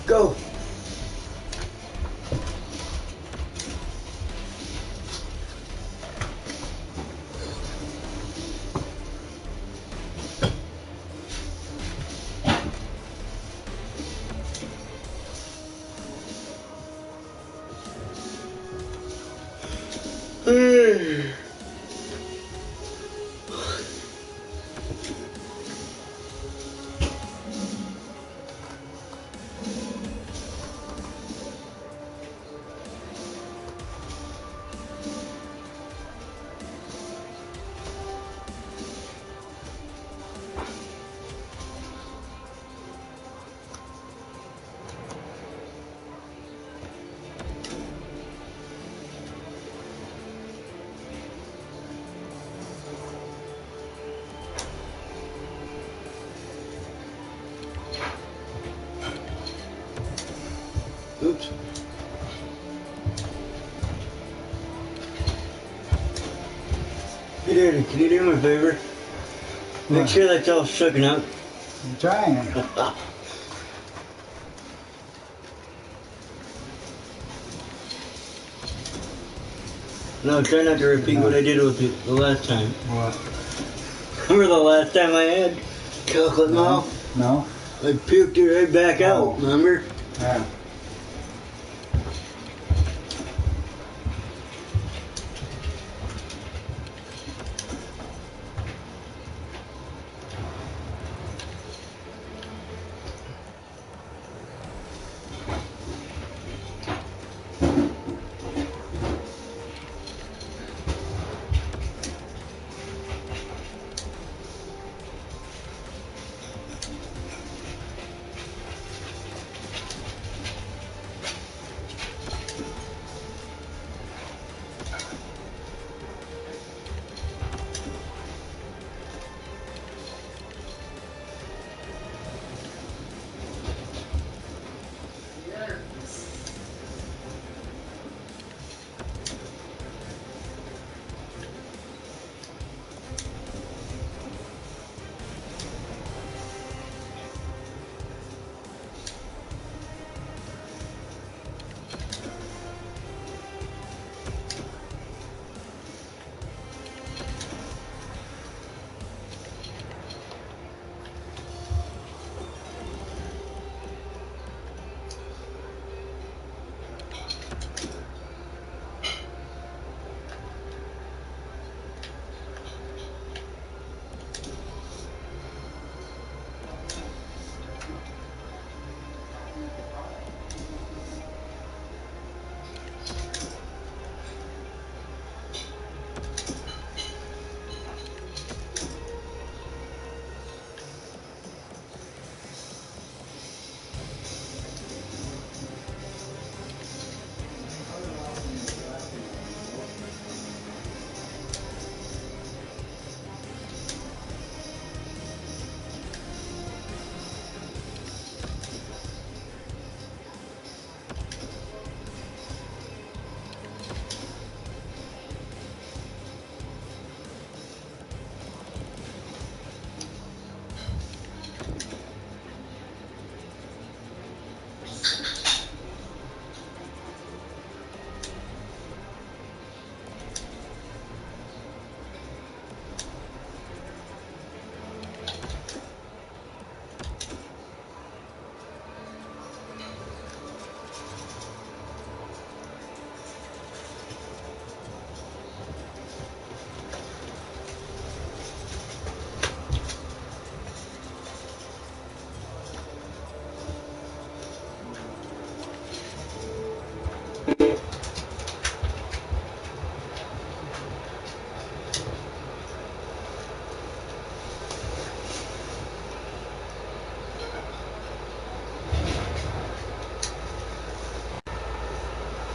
[SPEAKER 9] Go. Oops. Hey, Daddy, can you do me a favor? Make sure that's all shaken up.
[SPEAKER 1] I'm trying.
[SPEAKER 9] No, try not to repeat what I did with it the last time.
[SPEAKER 1] What?
[SPEAKER 9] Remember the last time I had chocolate mouth?
[SPEAKER 1] No.
[SPEAKER 9] I puked it right back out, remember?
[SPEAKER 1] Yeah.